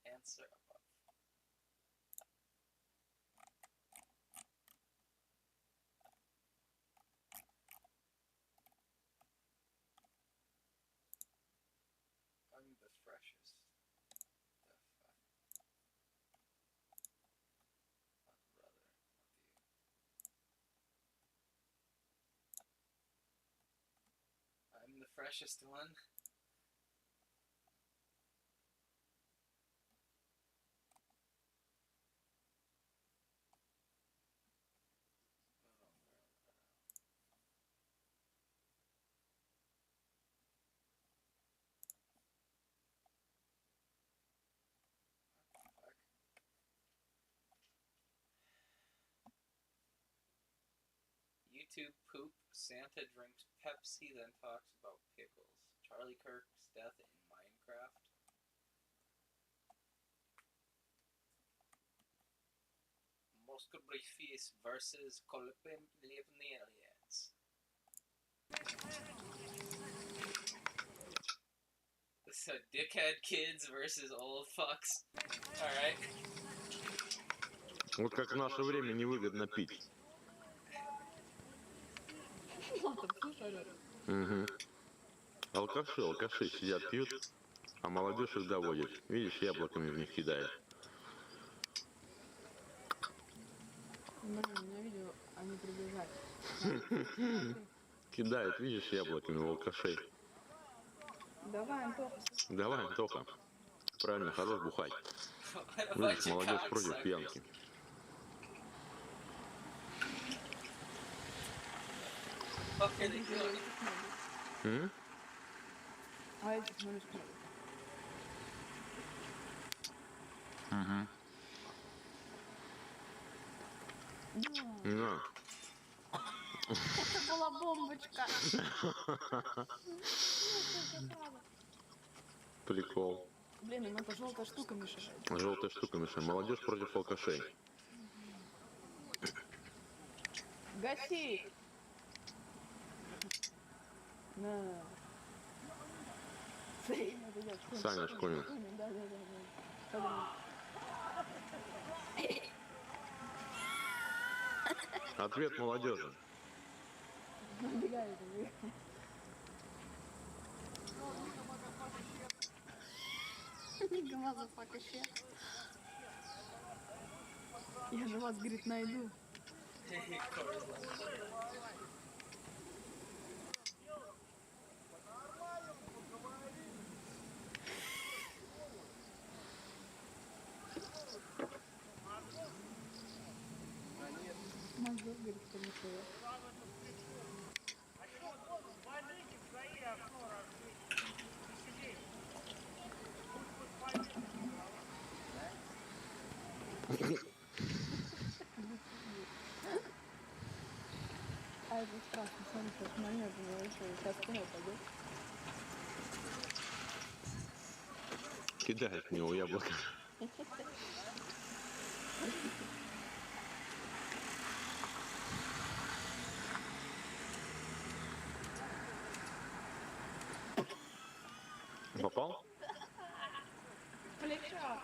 Answer above. I'm the freshest. I'm the freshest one. YouTube poop, Santa drinks Pepsi, then talks about pickles. Charlie Kirk's death in Minecraft. Moscow Face versus Kolpim Livnelians. So dickhead kids versus old fucks. Alright. Вот как в наше время невыгодно пить. Угу. Алкаши сидят, пьют, а молодежь их доводит. Видишь, яблоками в них кидает. Блин, на видео они приближают. Кидает, видишь, яблоками в алкашей. Давай, Антоха. Давай, Антоха. Правильно, хорош бухать. Видишь, молодежь против пьянки. А эти смотришь как? Угу. На. Это была бомбочка. Прикол. Блин, им эта желтая штука мешает. Желтая штука мешает. Молодежь против алкашей. Гаси! На. Саня Шконин. Да. Ответ молодежи. Убегает, убегает. Нига, мазафака, щет. Я же вас, говорит, найду. Мазу, говорит, конечно. А это страшно, смотри, сейчас монет у него еще, сейчас кино пойдет. Кидает в него яблоко. Попал? Плечо.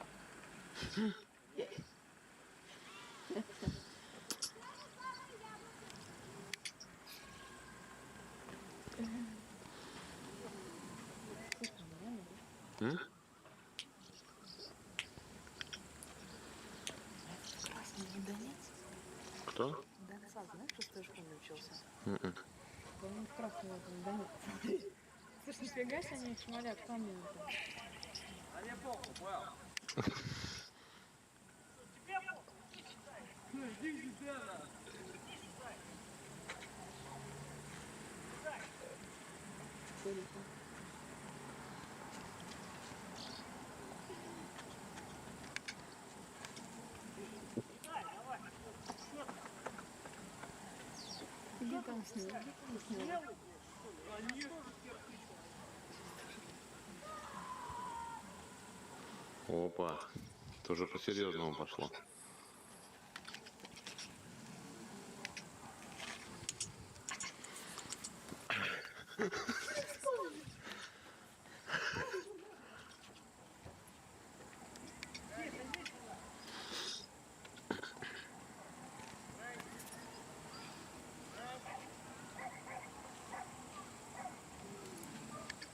М? Красный не Донец? Кто? Донца, знаешь, что в школе учился? М-м. Он в красный этом Донец, смотри. Слушай, нифига себе они шмалят камни-то. Где там снег? Где там снег? Опа. Тоже по-серьезному пошло.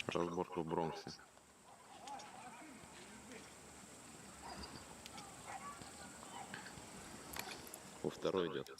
Разборка в Бронксе. Во второй идет.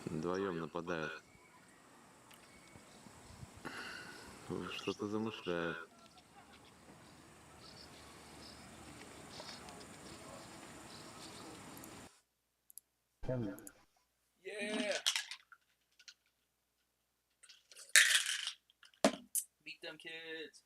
Вдвоем нападают. Что-то замышляют. Yeah! Beat them kids!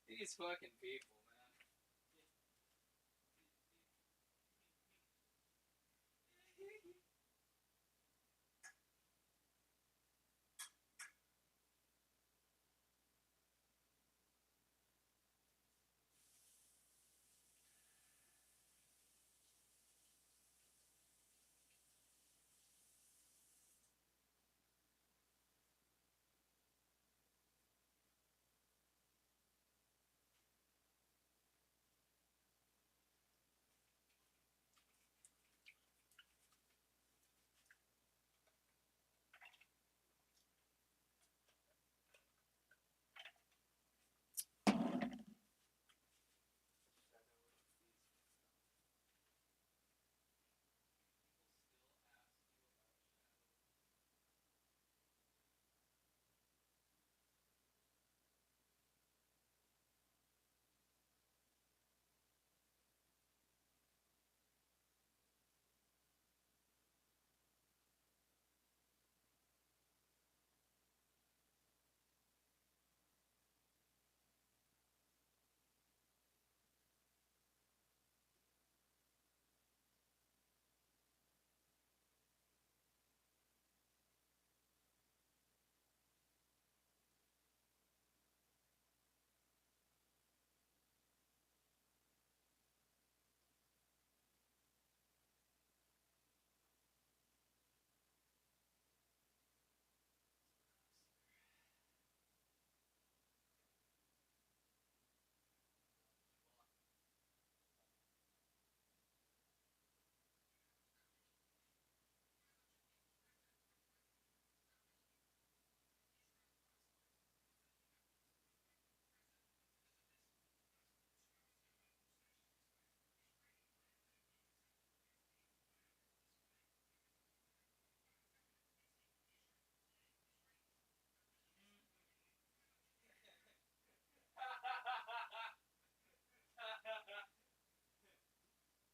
These fucking people, man.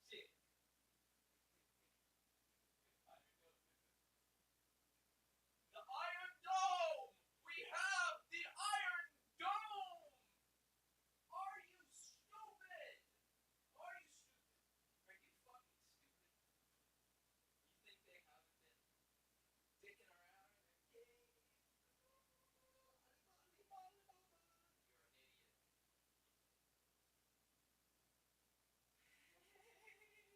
Shit. The Iron Dome! We have the Iron Dome! Are you stupid? Are you stupid? Are you fucking stupid? You think they haven't been dicking around in their game? You're an idiot.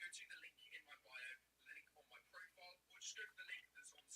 go to the link in my bio, the link on my profile, or just go to the link that's on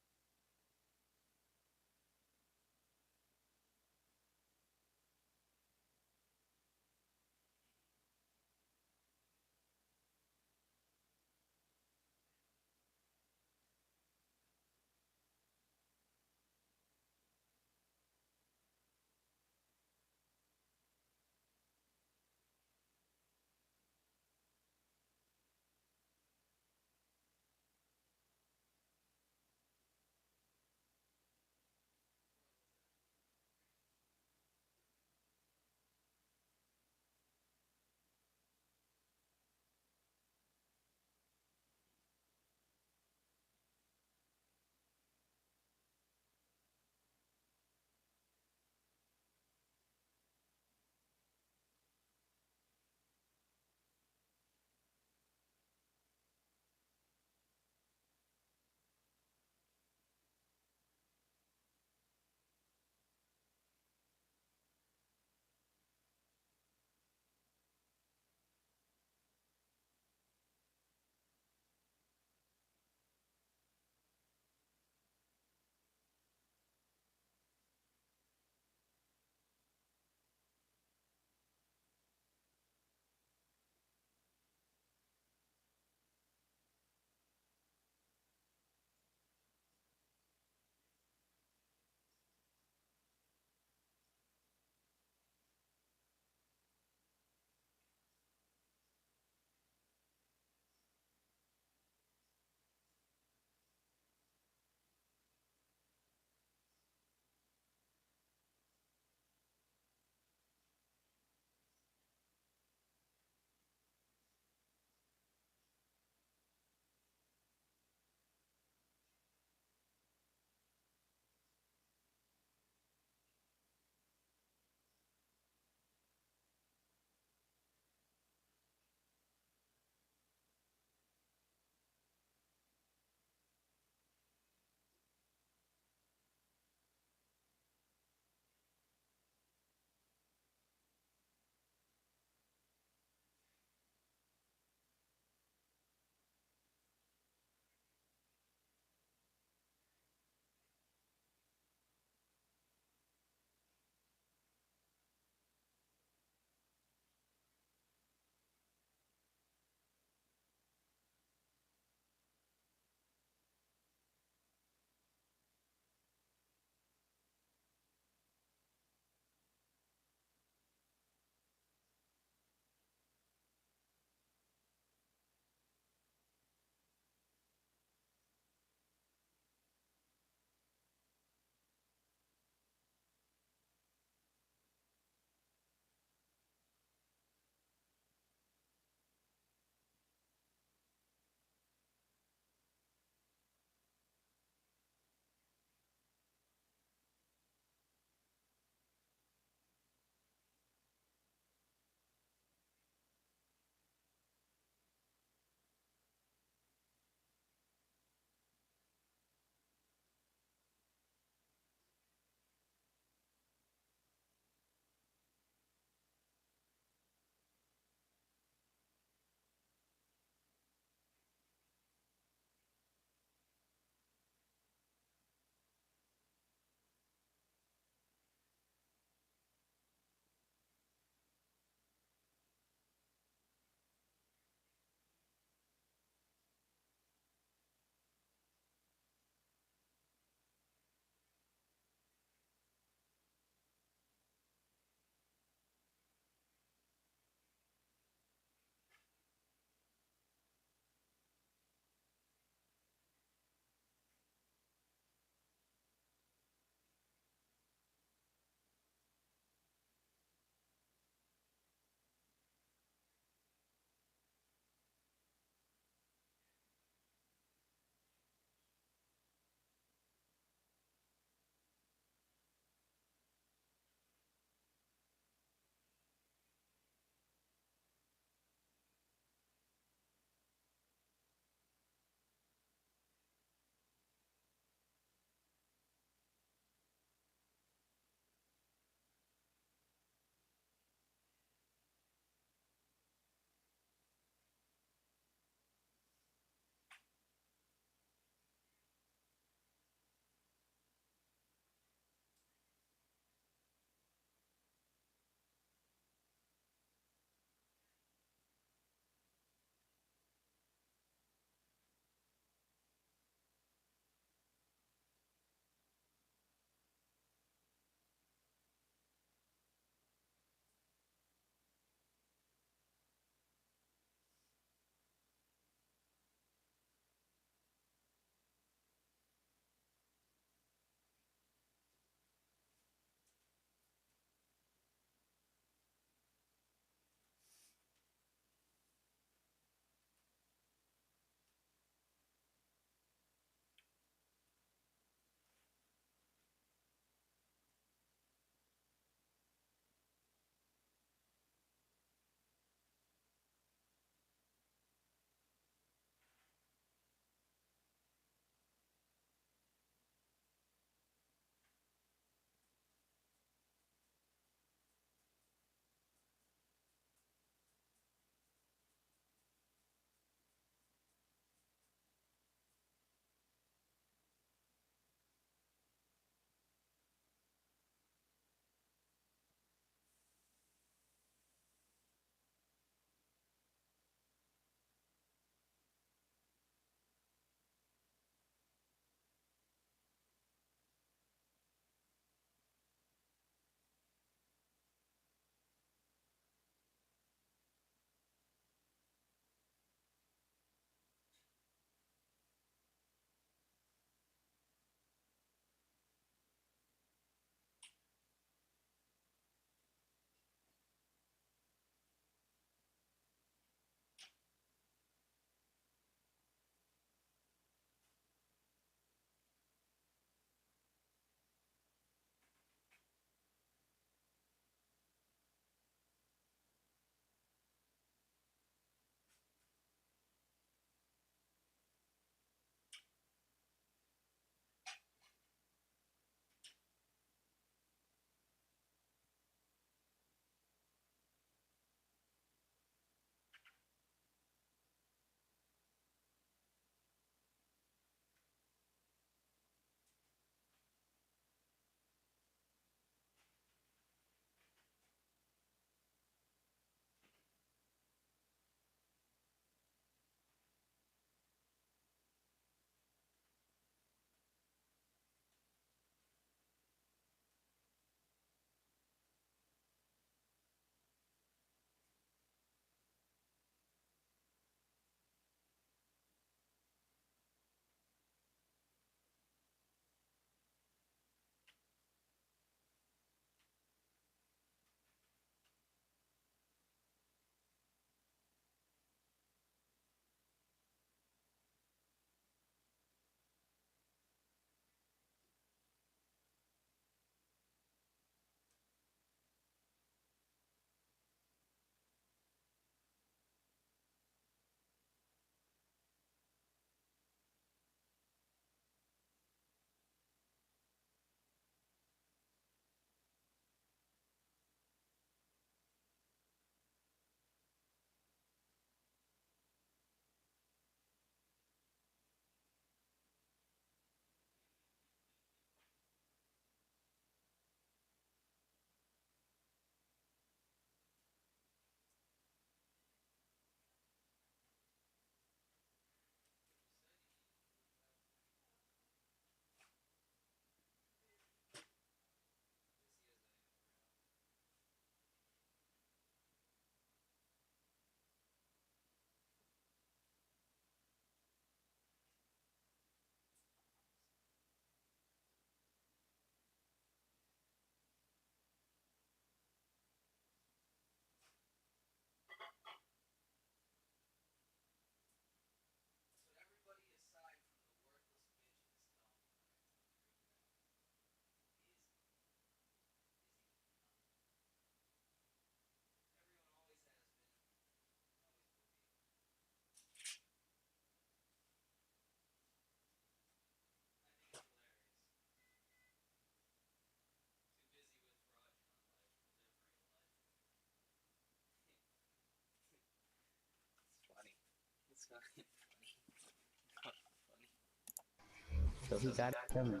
So he got it coming.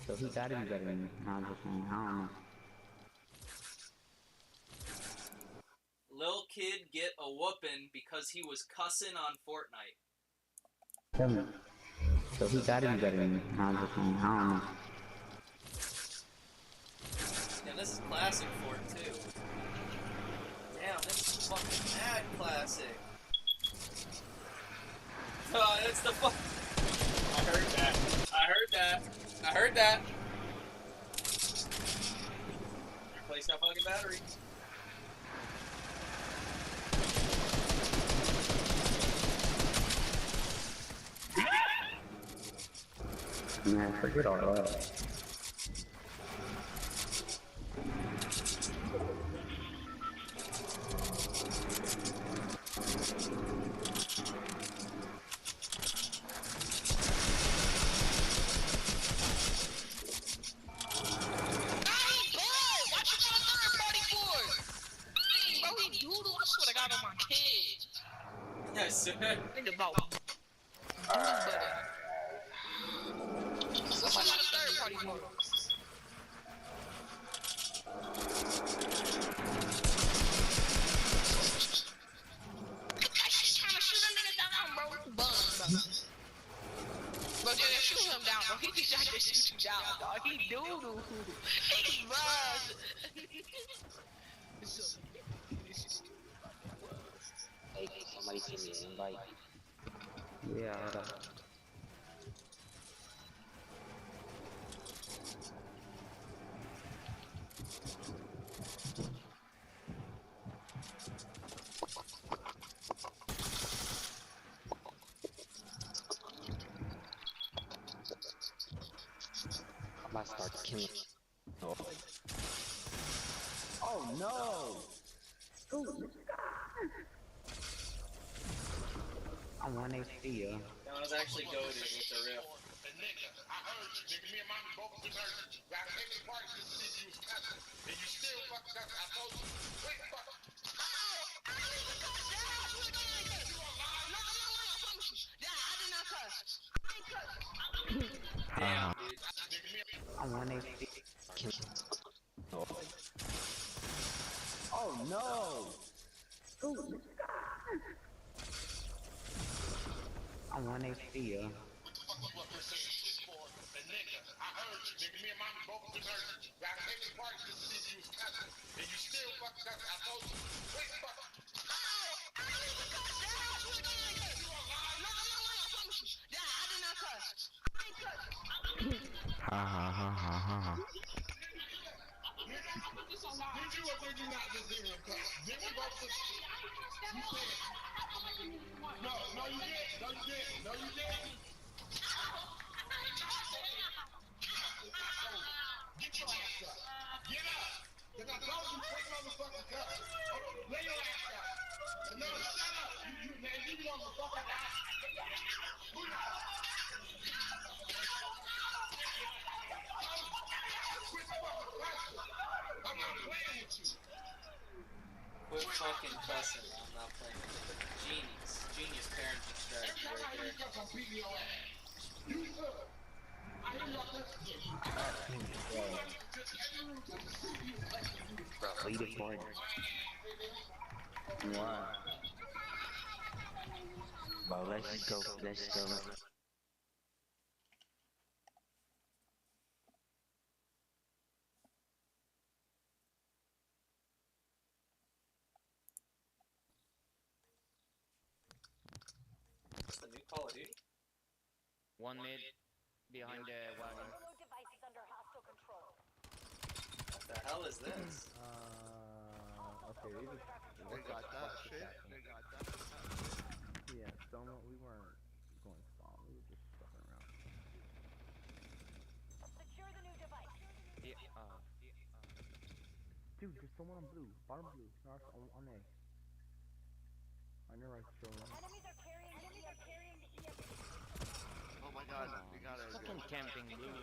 So he got to be better than me. No, I'm just saying, I don't know. Lil kid get a whooping because he was cussing on Fortnite. Coming. So he got to be better than me. No, I'm just saying, I don't know. Yeah, this is classic Fort too. Damn, this is fucking mad classic. Oh, that's the fuck. I heard that. I heard that. I heard that. Replace that fucking battery. Man, forget all that. Yes, sir. Think about what's a lot of third party models? I just trying to shoot a nigga down, bro. Bum, bro. Bro, just shoot him down, bro. He just tried to shoot you down, dog. He doo-doo. He buzz. Hey, somebody send me an invite. Yeah, hold up. I'm about to start killing. Oh no! I want to see you. That was actually goated with the riff. Damn, dude. I want to kill. Oh no! I want to see you. Ha ha ha ha ha. No, you didn't. Get your ass up. Get up. Because I told you, take motherfucking cup. Lay your ass out. No, shut up. Man, you motherfucker. I'm not playing with you. Quit fucking cussing. I'm not playing with it. Genius parenting strategy right there. You could. I hear y'all Bro, lead it for it. What? Bro, let's go. What's the new Call of Duty? One mid behind the wagon. What the hell is this? Okay, They got that shit. They got that. Yeah, Stoma, we weren't going strong. We were just fucking around. Secure the new device. Dude, there's someone on blue. Bottom blue. North on A. On your right, showing. Enemies are carrying the EMP. Oh my god, we got it. Fucking camping blue.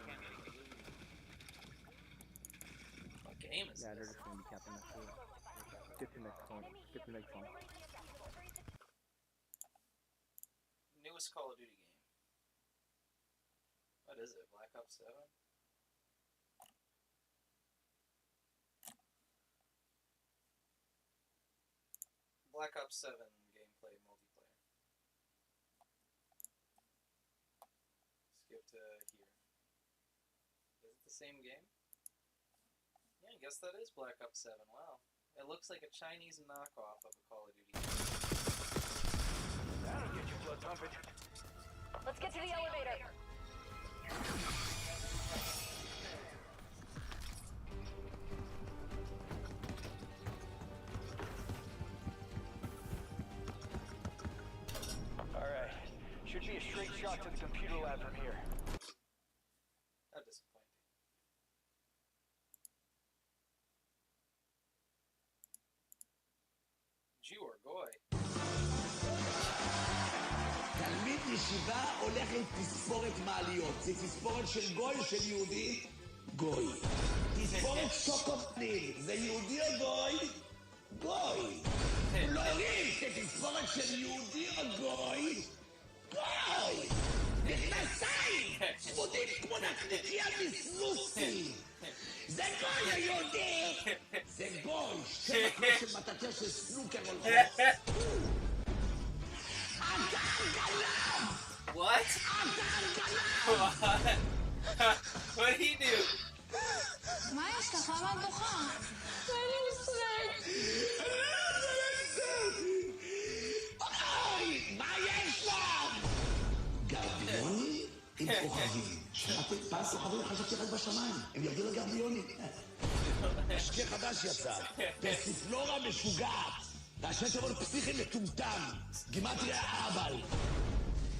What game is Yeah, they're this? just gonna be capping that shit. Skip the next one. Skip the next one. newest Call of Duty game. What is it? Black Ops 7? Black Ops 7 gameplay multiplayer. Skip to here. Is it the same game? Yeah, I guess that is Black Ops 7. Wow. It looks like a Chinese knockoff of a Call of Duty game. That'll get your blood pumping. Let's get to the elevator. Alright. Should be a straight shot to the computer lab from here. How disappointing. Jew or Goy? תלמיד ישיבה הולך עם תספורת מעליות. זה תספורת של גוי או של יהודי? גוי. תספורת שוקופנים. זה יהודי או גוי? גוי. לא רואים, זה תספורת של יהודי או גוי? גוי. מכנסיים. צמודים כמו נקניקיה מסלוסי. זה גוי היהודי. זה גוי. שמקלו של מטאטר של סנוקר הולכות. What? What did he do? מה יש לך? מה את בוכה? אני מסרק. אוי, מה יש לך? גרביוני עם כוכבים. שמעתם? פעם כוכבים חשבתי רק בשמיים. הם ירדו לגרביוני. משקה חדש יצא. פסיפלורה משוגעת. ראשי תיבות פסיכי מטומטם. גימטריה אבל.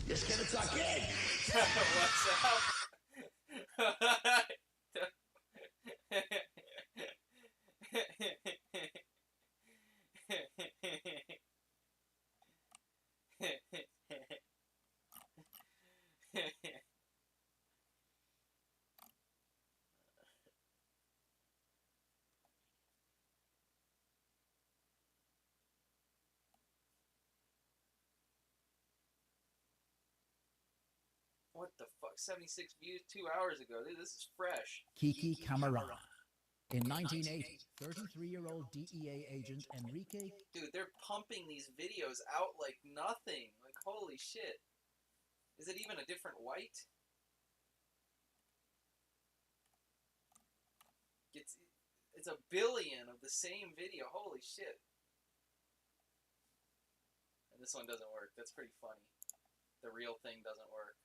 יש כאלה צועקים. What's up? What the fuck? 76 views 2 hours ago. Dude, this is fresh. Kiki Camarana. In 1980, 33-year-old DEA agent Enrique... Dude, they're pumping these videos out like nothing. Like, holy shit. Is it even a different white? It's a billion of the same video. Holy shit. And this one doesn't work. That's pretty funny. The real thing doesn't work.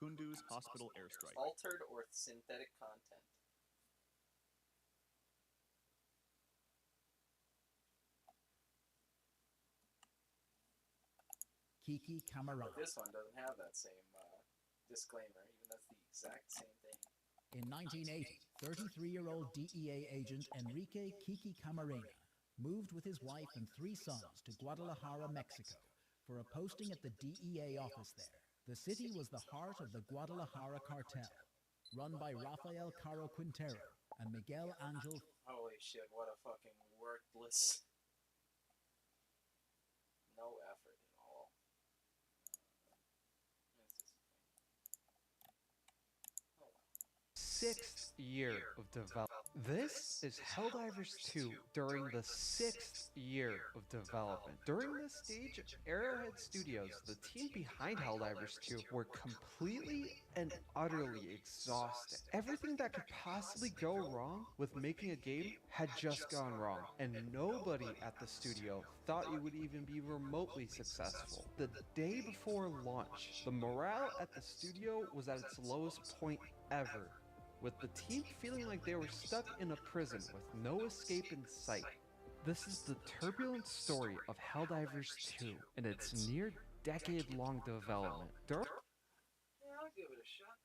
Kunduz Hospital airstrike. Altered or synthetic content. Kiki Camarana. But this one doesn't have that same disclaimer, even though it's the exact same thing. In 1980, 33-year-old DEA agent Enrique Kiki Camarena moved with his wife and 3 sons to Guadalajara, Mexico, for a posting at the DEA office there. The city was the heart of the Guadalajara cartel, run by Rafael Caro Quintero and Miguel Angel. Holy shit, what a fucking worthless. No effort at all. Sixth year of development. This is Helldivers 2 during the 6th year of development. During this stage, Arrowhead Studios, the team behind Helldivers 2, were completely and utterly exhausted. Everything that could possibly go wrong with making a game had just gone wrong, and nobody at the studio thought it would even be remotely successful. The day before launch, the morale at the studio was at its lowest point ever, with the team feeling like they were stuck in a prison with no escape in sight. This is the turbulent story of Helldivers 2 and its near-decade-long development. Yeah, I'll give it a shot.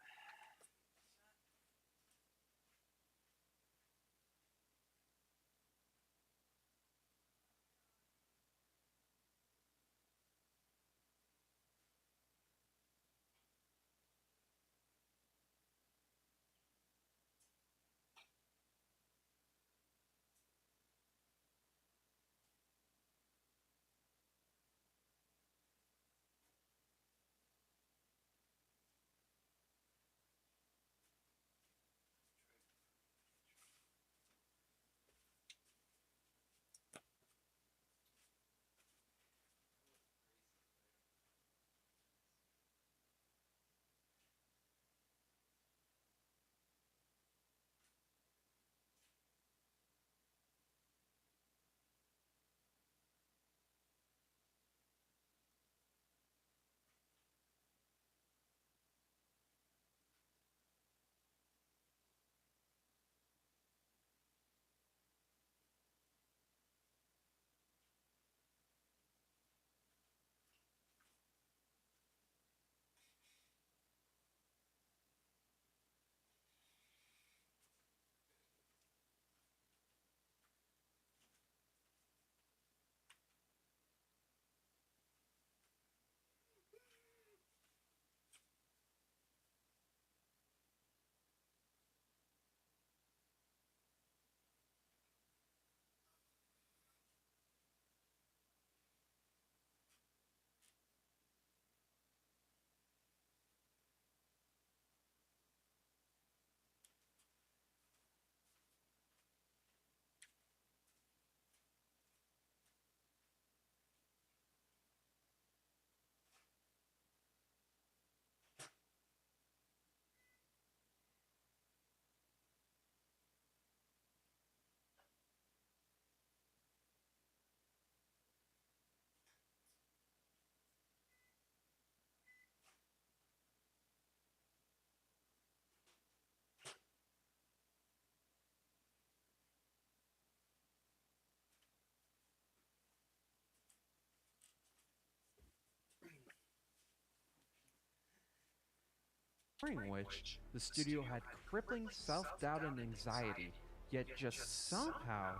during which the studio had crippling self-doubt and anxiety, yet just somehow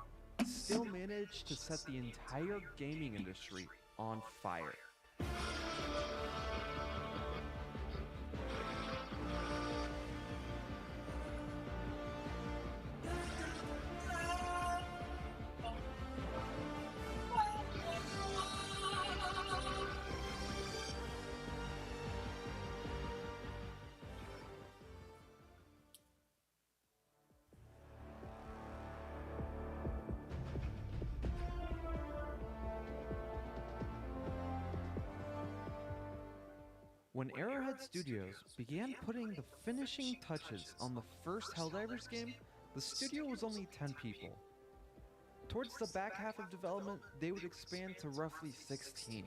still managed to set the entire gaming industry on fire. When Arrowhead Studios began putting the finishing touches on the first Helldivers game, the studio was only 10 people. Towards the back half of development, they would expand to roughly 16.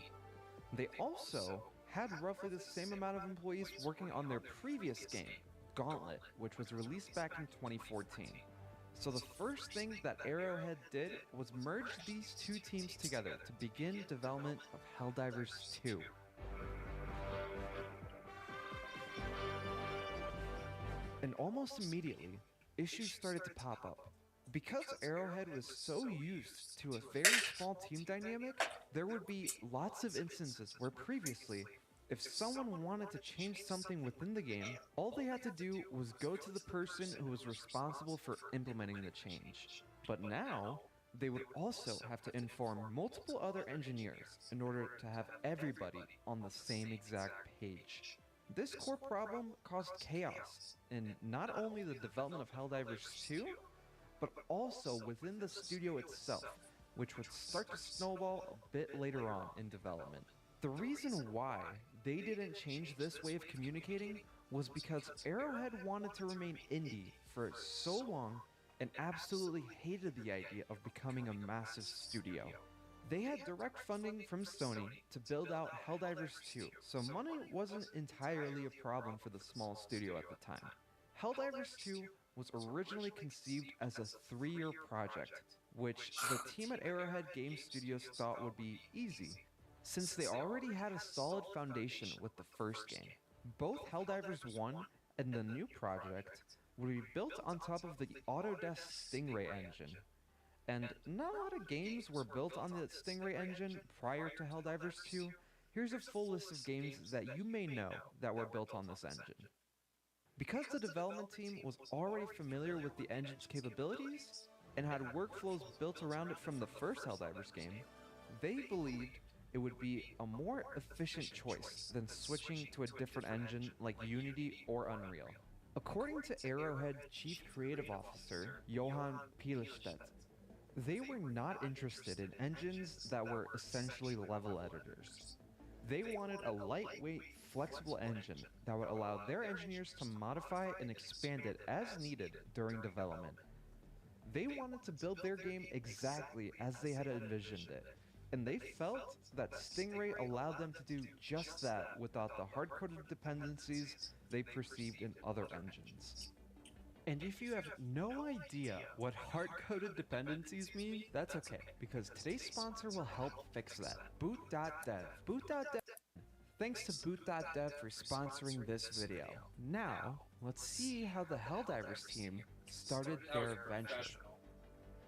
They also had roughly the same amount of employees working on their previous game, Gauntlet, which was released back in 2014. So the first thing that Arrowhead did was merge these two teams together to begin development of Helldivers 2. And almost immediately, issues started to pop up. Because Arrowhead was so used to a very small team dynamic, there would be lots of instances where previously, if someone wanted to change something within the game, all they had to do was go to the person who was responsible for implementing the change. But now, they would also have to inform multiple other engineers in order to have everybody on the same exact page. This core problem caused chaos in not only the development of Helldivers 2, but also within the studio itself, which would start to snowball a bit later on in development. The reason why they didn't change this way of communicating was because Arrowhead wanted to remain indie for so long and absolutely hated the idea of becoming a massive studio. They had direct funding from Sony to build out Helldivers 2, so money wasn't entirely a problem for the small studio at the time. Helldivers 2 was originally conceived as a 3-year project, which the team at Arrowhead Game Studios thought would be easy, since they already had a solid foundation with the first game. Both Helldivers 1 and the new project would be built on top of the Autodesk Stingray engine. And not a lot of games were built on the Stingray engine prior to Helldivers 2. Here's a full list of games that you may know that were built on this engine. Because the development team was already familiar with the engine's capabilities and had workflows built around it from the first Helldivers game, they believed it would be a more efficient choice than switching to a different engine like Unity or Unreal. According to Arrowhead Chief Creative Officer Johan Pilestedt, they were not interested in engines that were essentially level editors. They wanted a lightweight, flexible engine that would allow their engineers to modify and expand it as needed during development. They wanted to build their game exactly as they had envisioned it, and they felt that Stingray allowed them to do just that without the hard-coded dependencies they perceived in other engines. And if you have no idea what hard-coded dependencies mean, that's okay, because today's sponsor will help fix that. Boot.dev. Boot.dev. Thanks to Boot.dev for sponsoring this video. Now, let's see how the Helldivers team started their adventure.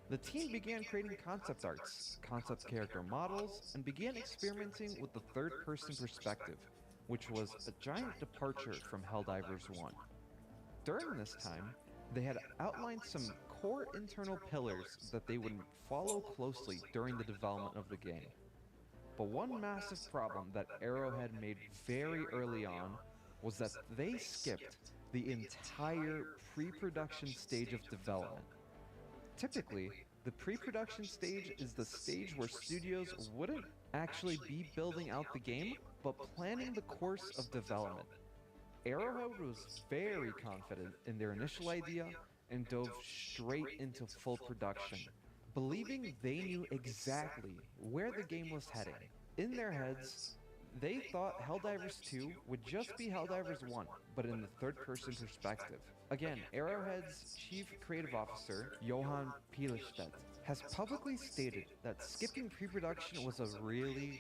The team began creating concept arts, concept character models, and began experimenting with the third-person perspective, which was a giant departure from Helldivers 1. During this time, they had outlined some core internal pillars that they would follow closely during the development of the game. But one massive problem that Arrowhead made very early on was that they skipped the entire pre-production stage of development. Typically, the pre-production stage is the stage where studios wouldn't actually be building out the game, but planning the course of development. Arrowhead was very confident in their initial idea and dove straight into full production, believing they knew exactly where the game was heading. In their heads, they thought Helldivers 2 would just be Helldivers 1, but in the third-person perspective. Again, Arrowhead's Chief Creative Officer, Johan Pilestedt, has publicly stated that skipping pre-production was a really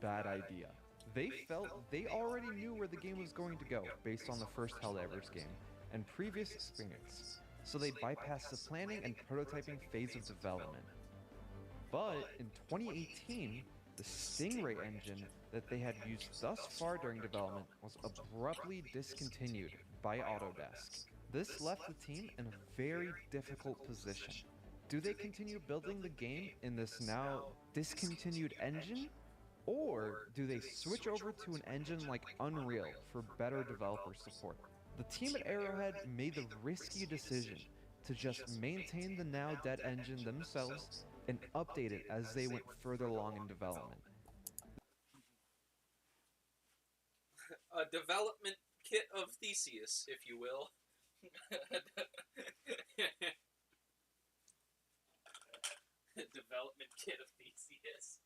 bad idea. They felt they already knew where the game was going to go based on the first Helldivers game and previous experience, so they bypassed the planning and prototyping phase of development. But in 2018, the Stingray engine that they had used thus far during development was abruptly discontinued by Autodesk. This left the team in a very difficult position. Do they continue building the game in this now discontinued engine? Or do they switch over to an engine like Unreal for better developer support? The team at Arrowhead made the risky decision to just maintain the now dead engine themselves and update it as they went further along in development. A development kit of Theseus, if you will. Development kit of Theseus.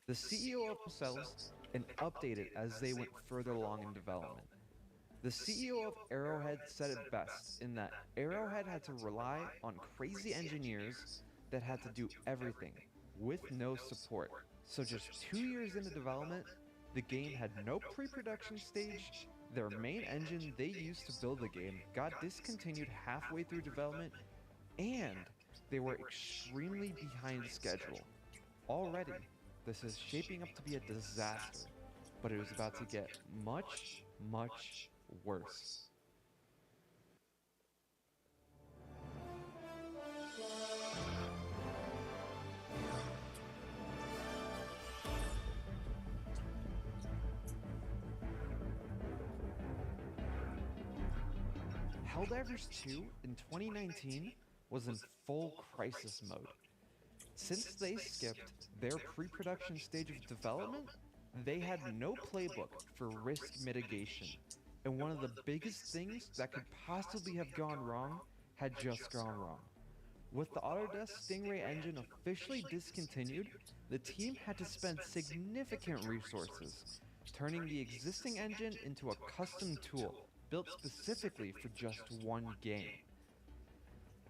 The CEO of themselves and updated as they went further along in development. The CEO of Arrowhead said it best in that Arrowhead had to rely on crazy engineers that had to do everything with no support. So just 2 years into development, the game had no pre-production stage, their main engine they used to build the game got discontinued halfway through development, and they were extremely behind schedule. Already, this is shaping up to be a disaster, but it was about to get much, much worse. Helldivers 2 in 2019 was in full crisis mode. Since they skipped their pre-production stage of development, they had no playbook for risk mitigation, and one of the biggest things that could possibly have gone wrong had just gone wrong. With the Autodesk Stingray engine officially discontinued, the team had to spend significant resources, turning the existing engine into a custom tool built specifically for just one game.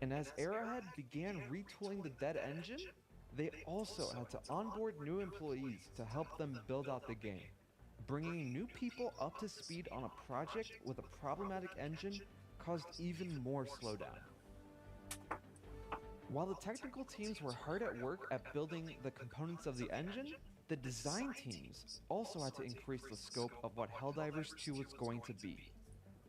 And as Arrowhead began retooling the dead engine, they also had to onboard new employees to help them build out the game. Bringing new people up to speed on a project with a problematic engine caused even more slowdown. While the technical teams were hard at work at building the components of the engine, the design teams also had to increase the scope of what Helldivers 2 was going to be.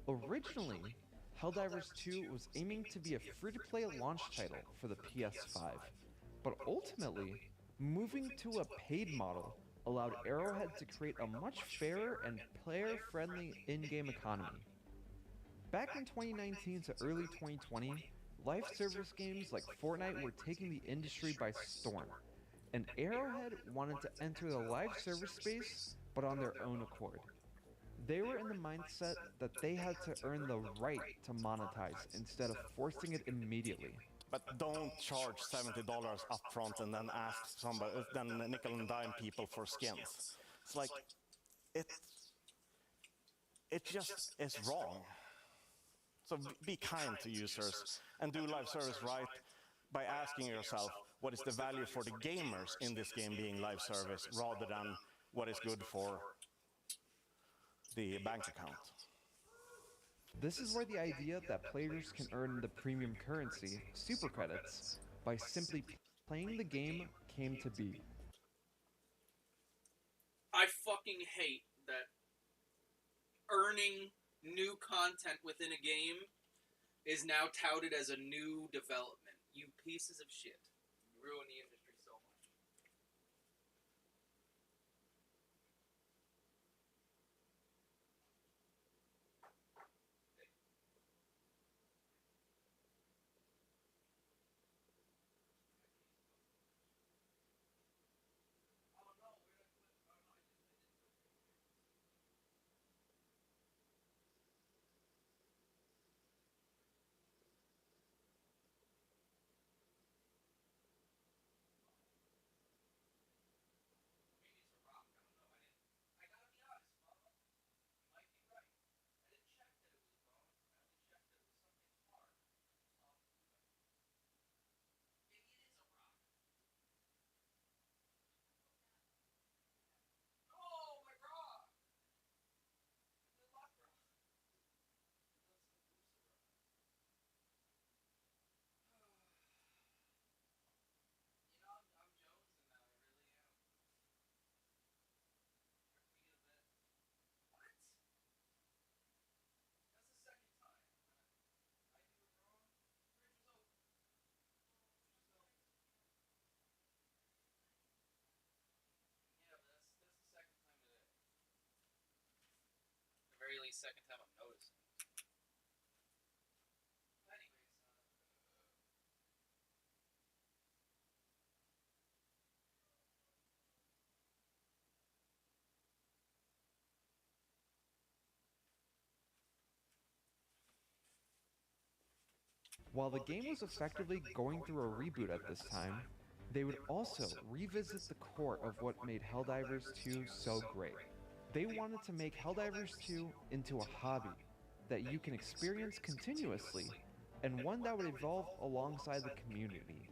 Originally, Helldivers 2 was aiming to be a free-to-play launch title for the PS5, but ultimately, moving to a paid model allowed Arrowhead to create a much fairer and player-friendly in-game economy. Back in 2019 to early 2020, live service games like Fortnite were taking the industry by storm, and Arrowhead wanted to enter the live service space, but on their own accord. They were in the mindset that they had to earn the right to monetize instead of forcing it immediately. But don't charge $70 upfront and then ask somebody, then nickel and dime people for skins. It's like, it just is wrong. So be kind to users and do live service right by asking yourself what is the value for the gamers in this game being live service rather than what is good for the bank account. This is where the idea that players can earn the premium currency, super credits, by simply playing the game came to be. I fucking hate that earning new content within a game is now touted as a new development. You pieces of shit. You ruin the industry so much. Very least second time I'm noticing. While the game was effectively going through a reboot at this time, they would also revisit the core of what made Helldivers 2 so great. They wanted to make Helldivers 2 into a hobby that you can experience continuously, and one that would evolve alongside the community.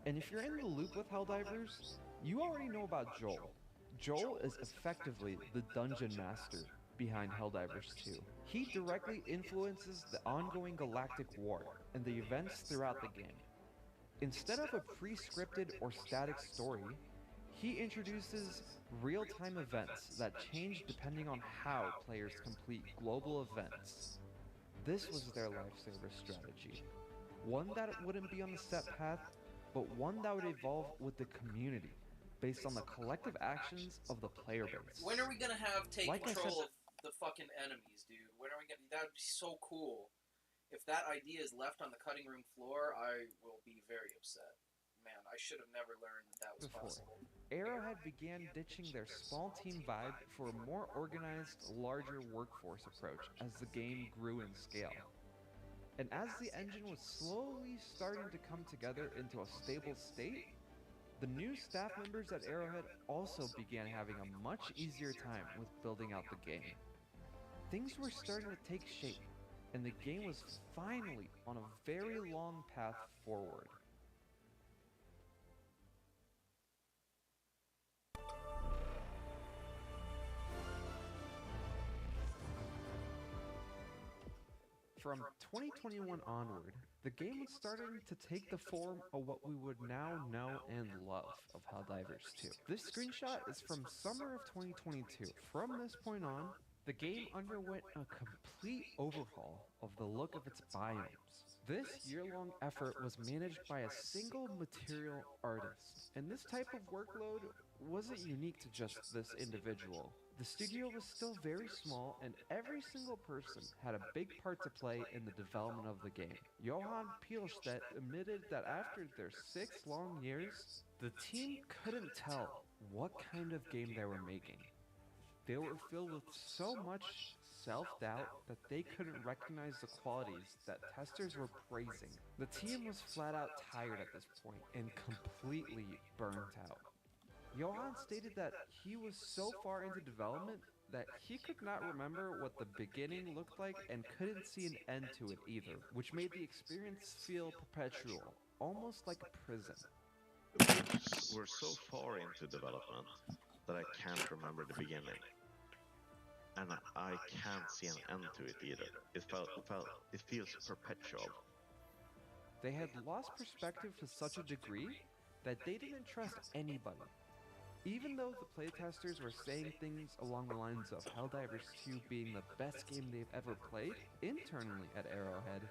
And if you're in the loop with Helldivers, you already know about Joel. Joel is effectively the dungeon master behind Helldivers 2. He directly influences the ongoing galactic war and the events throughout the game. Instead of a pre-scripted or static story, he introduces real-time events that change depending on how players complete global events. This was their lifesaver strategy. One that wouldn't be on the set path, but one that would evolve with the community, based on the collective actions of the player base. When are we gonna have Like I control said, of the fucking enemies, dude? When are we gonna? That would be so cool. If that idea is left on the cutting room floor, I will be very upset. Man, I should have never learned that was possible. Arrowhead began ditching their small team vibe for a more organized, larger workforce approach as the game grew in scale. And as the engine was slowly starting to come together into a stable state, the new staff members at Arrowhead also began having a much easier time with building out the game. Things were starting to take shape, and the game was finally on a very long path forward. From 2021 onward, the game was starting to take the form of what we would now know and love of Helldivers 2. This screenshot is from summer of 2022. From this point on, the game underwent a complete overhaul of the look of its biomes. This year-long effort was managed by a single material artist, and this type of workload wasn't unique to just this individual. The studio was still very small, and every single person had a big part to play in the development of the game. Johan Pielstedt admitted that after their 6 long years, the team couldn't tell what kind of game they were making. They were filled with so much self-doubt that they couldn't recognize the qualities that testers were praising. The team was flat out tired at this point and completely burnt out. Johan stated that he was so far into development that he could not remember what the beginning looked like and couldn't see an end to it either, which made the experience feel perpetual, almost like a prison. We're so far into development that I can't remember the beginning. And I can't see an end to it either. It feels perpetual. They had lost perspective to such a degree that they didn't trust anybody. Even though the playtesters were saying things along the lines of Helldivers 2 being the best game they've ever played, internally at Arrowhead,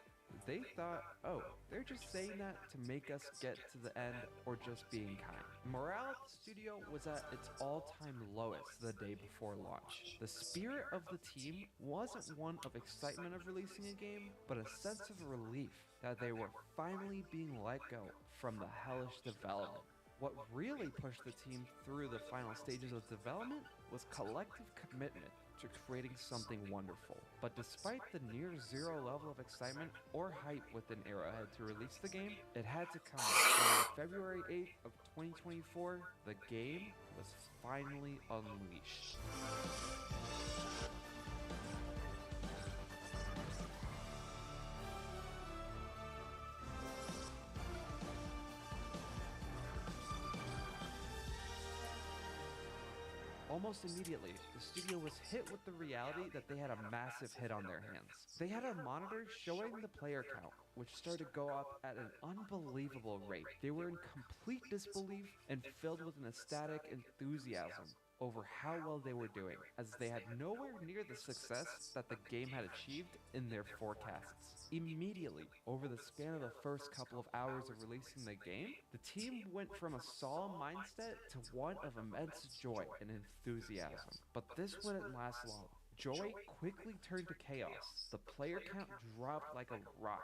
they thought, oh, they're just saying that to make us get to the end or just being kind. Morale at the studio was at its all-time lowest the day before launch. The spirit of the team wasn't one of excitement of releasing a game, but a sense of relief that they were finally being let go from the hellish development. What really pushed the team through the final stages of development was collective commitment to creating something wonderful. But despite the near zero level of excitement or hype within Arrowhead to release the game, it had to come. And on February 8th of 2024, the game was finally unleashed. Almost immediately, the studio was hit with the reality that they had a massive hit on their hands. They had a monitor showing the player count, which started to go up at an unbelievable rate. They were in complete disbelief and filled with an ecstatic enthusiasm over how well they were doing, as they had nowhere near the success that the game had achieved in their forecasts. Immediately, over the span of the first couple of hours of releasing the game, the team went from a solemn mindset to one of immense joy and enthusiasm. But this wouldn't last long. Joy quickly turned to chaos. The player count dropped like a rock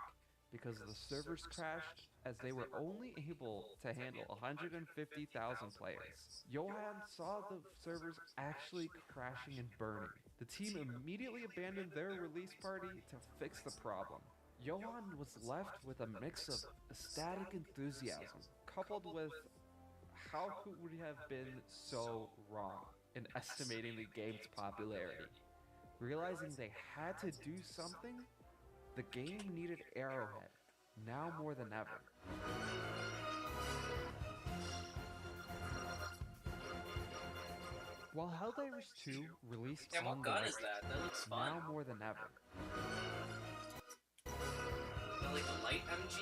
because the servers crashed, as they were only able to handle 150,000 players. Johan saw the servers actually crashing and burning. The team immediately abandoned their release party to fix the problem. Johan was left with a mix of ecstatic enthusiasm, coupled with how could we have been so wrong in estimating the game's popularity. Realizing they had to do something, the game needed Arrowhead, now more than ever. While Helldivers 2 released Yeah, what on gun the is that? That looks fun. now more than ever. Is that like a light MG?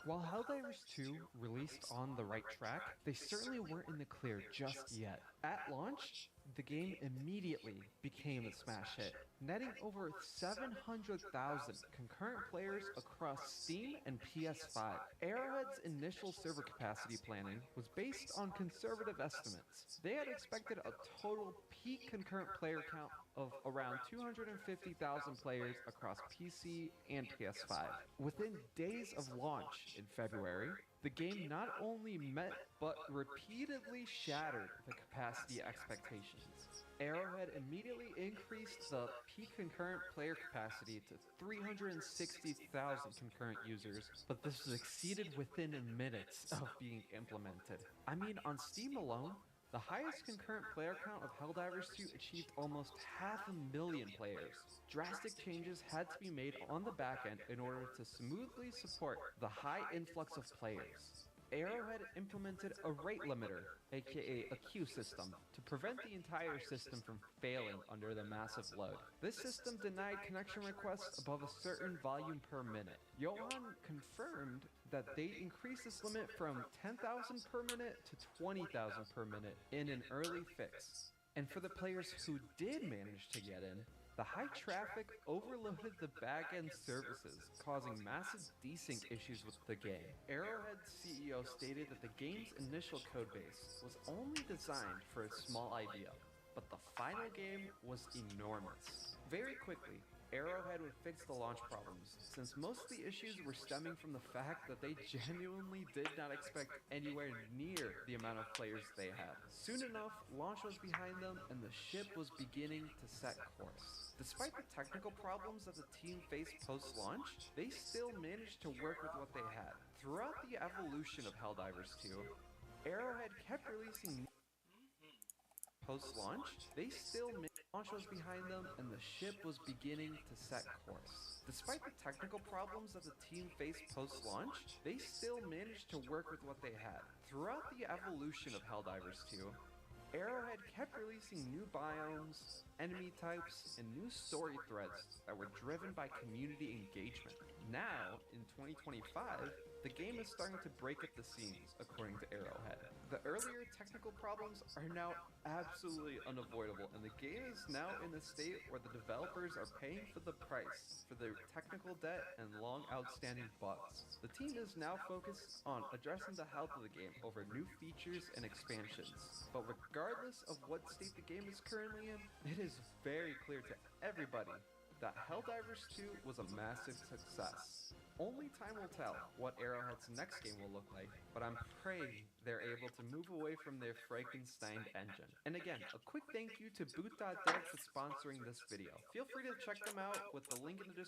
While Helldivers 2 released on the right track, they certainly weren't in the clear just yet. At launch, the game immediately became a smash hit, netting over 700,000 concurrent players across Steam and PS5. Arrowhead's initial server capacity planning was based on conservative estimates. They had expected a total peak concurrent player count of around 250,000 players across PC and PS5. Within days of launch in February, the game not only met but repeatedly shattered the capacity expectations. Arrowhead immediately increased the peak concurrent player capacity to 360,000 concurrent users, but this was exceeded within minutes of being implemented. I mean, on Steam alone, the highest concurrent player count of Helldivers 2 achieved almost 500,000 players. Drastic changes had to be made on the back end in order to smoothly support the high influx of players. Arrowhead implemented a rate limiter, aka a queue system, to prevent the entire system from failing under the massive load. This system denied connection requests above a certain volume per minute. Johan confirmed that they increased this limit from 10,000 per minute to 20,000 per minute in an early fix. And for the players who did manage to get in, the high traffic overloaded the back-end services, causing massive desync issues with the game. Arrowhead's CEO stated that the game's initial codebase was only designed for a small idea, but the final game was enormous. Very quickly, Arrowhead would fix the launch problems, since most of the issues were stemming from the fact that they genuinely did not expect anywhere near the amount of players they had. Soon enough, launch was behind them and the ship was beginning to set course. Despite the technical problems that the team faced post-launch, they still managed to work with what they had. Throughout the evolution of Helldivers 2, Arrowhead kept releasing post-launch, launch was behind them and the ship was beginning to set course. Despite the technical problems that the team faced post-launch, they still managed to work with what they had. Throughout the evolution of Helldivers 2, Arrowhead kept releasing new biomes, enemy types, and new story threads that were driven by community engagement. Now, in 2025, the game is starting to break at the seams, according to Arrowhead. The earlier technical problems are now absolutely unavoidable, and the game is now in a state where the developers are paying for the price for their technical debt and long outstanding bugs. The team is now focused on addressing the health of the game over new features and expansions. But regardless of what state the game is currently in, it is very clear to everybody that Helldivers 2 was a massive success. Only time will tell what Arrowhead's next game will look like, but I'm praying they're able to move away from their Frankenstein engine. And again, a quick thank you to Boot.dev for sponsoring this video. Feel free to check them out with the link in the description.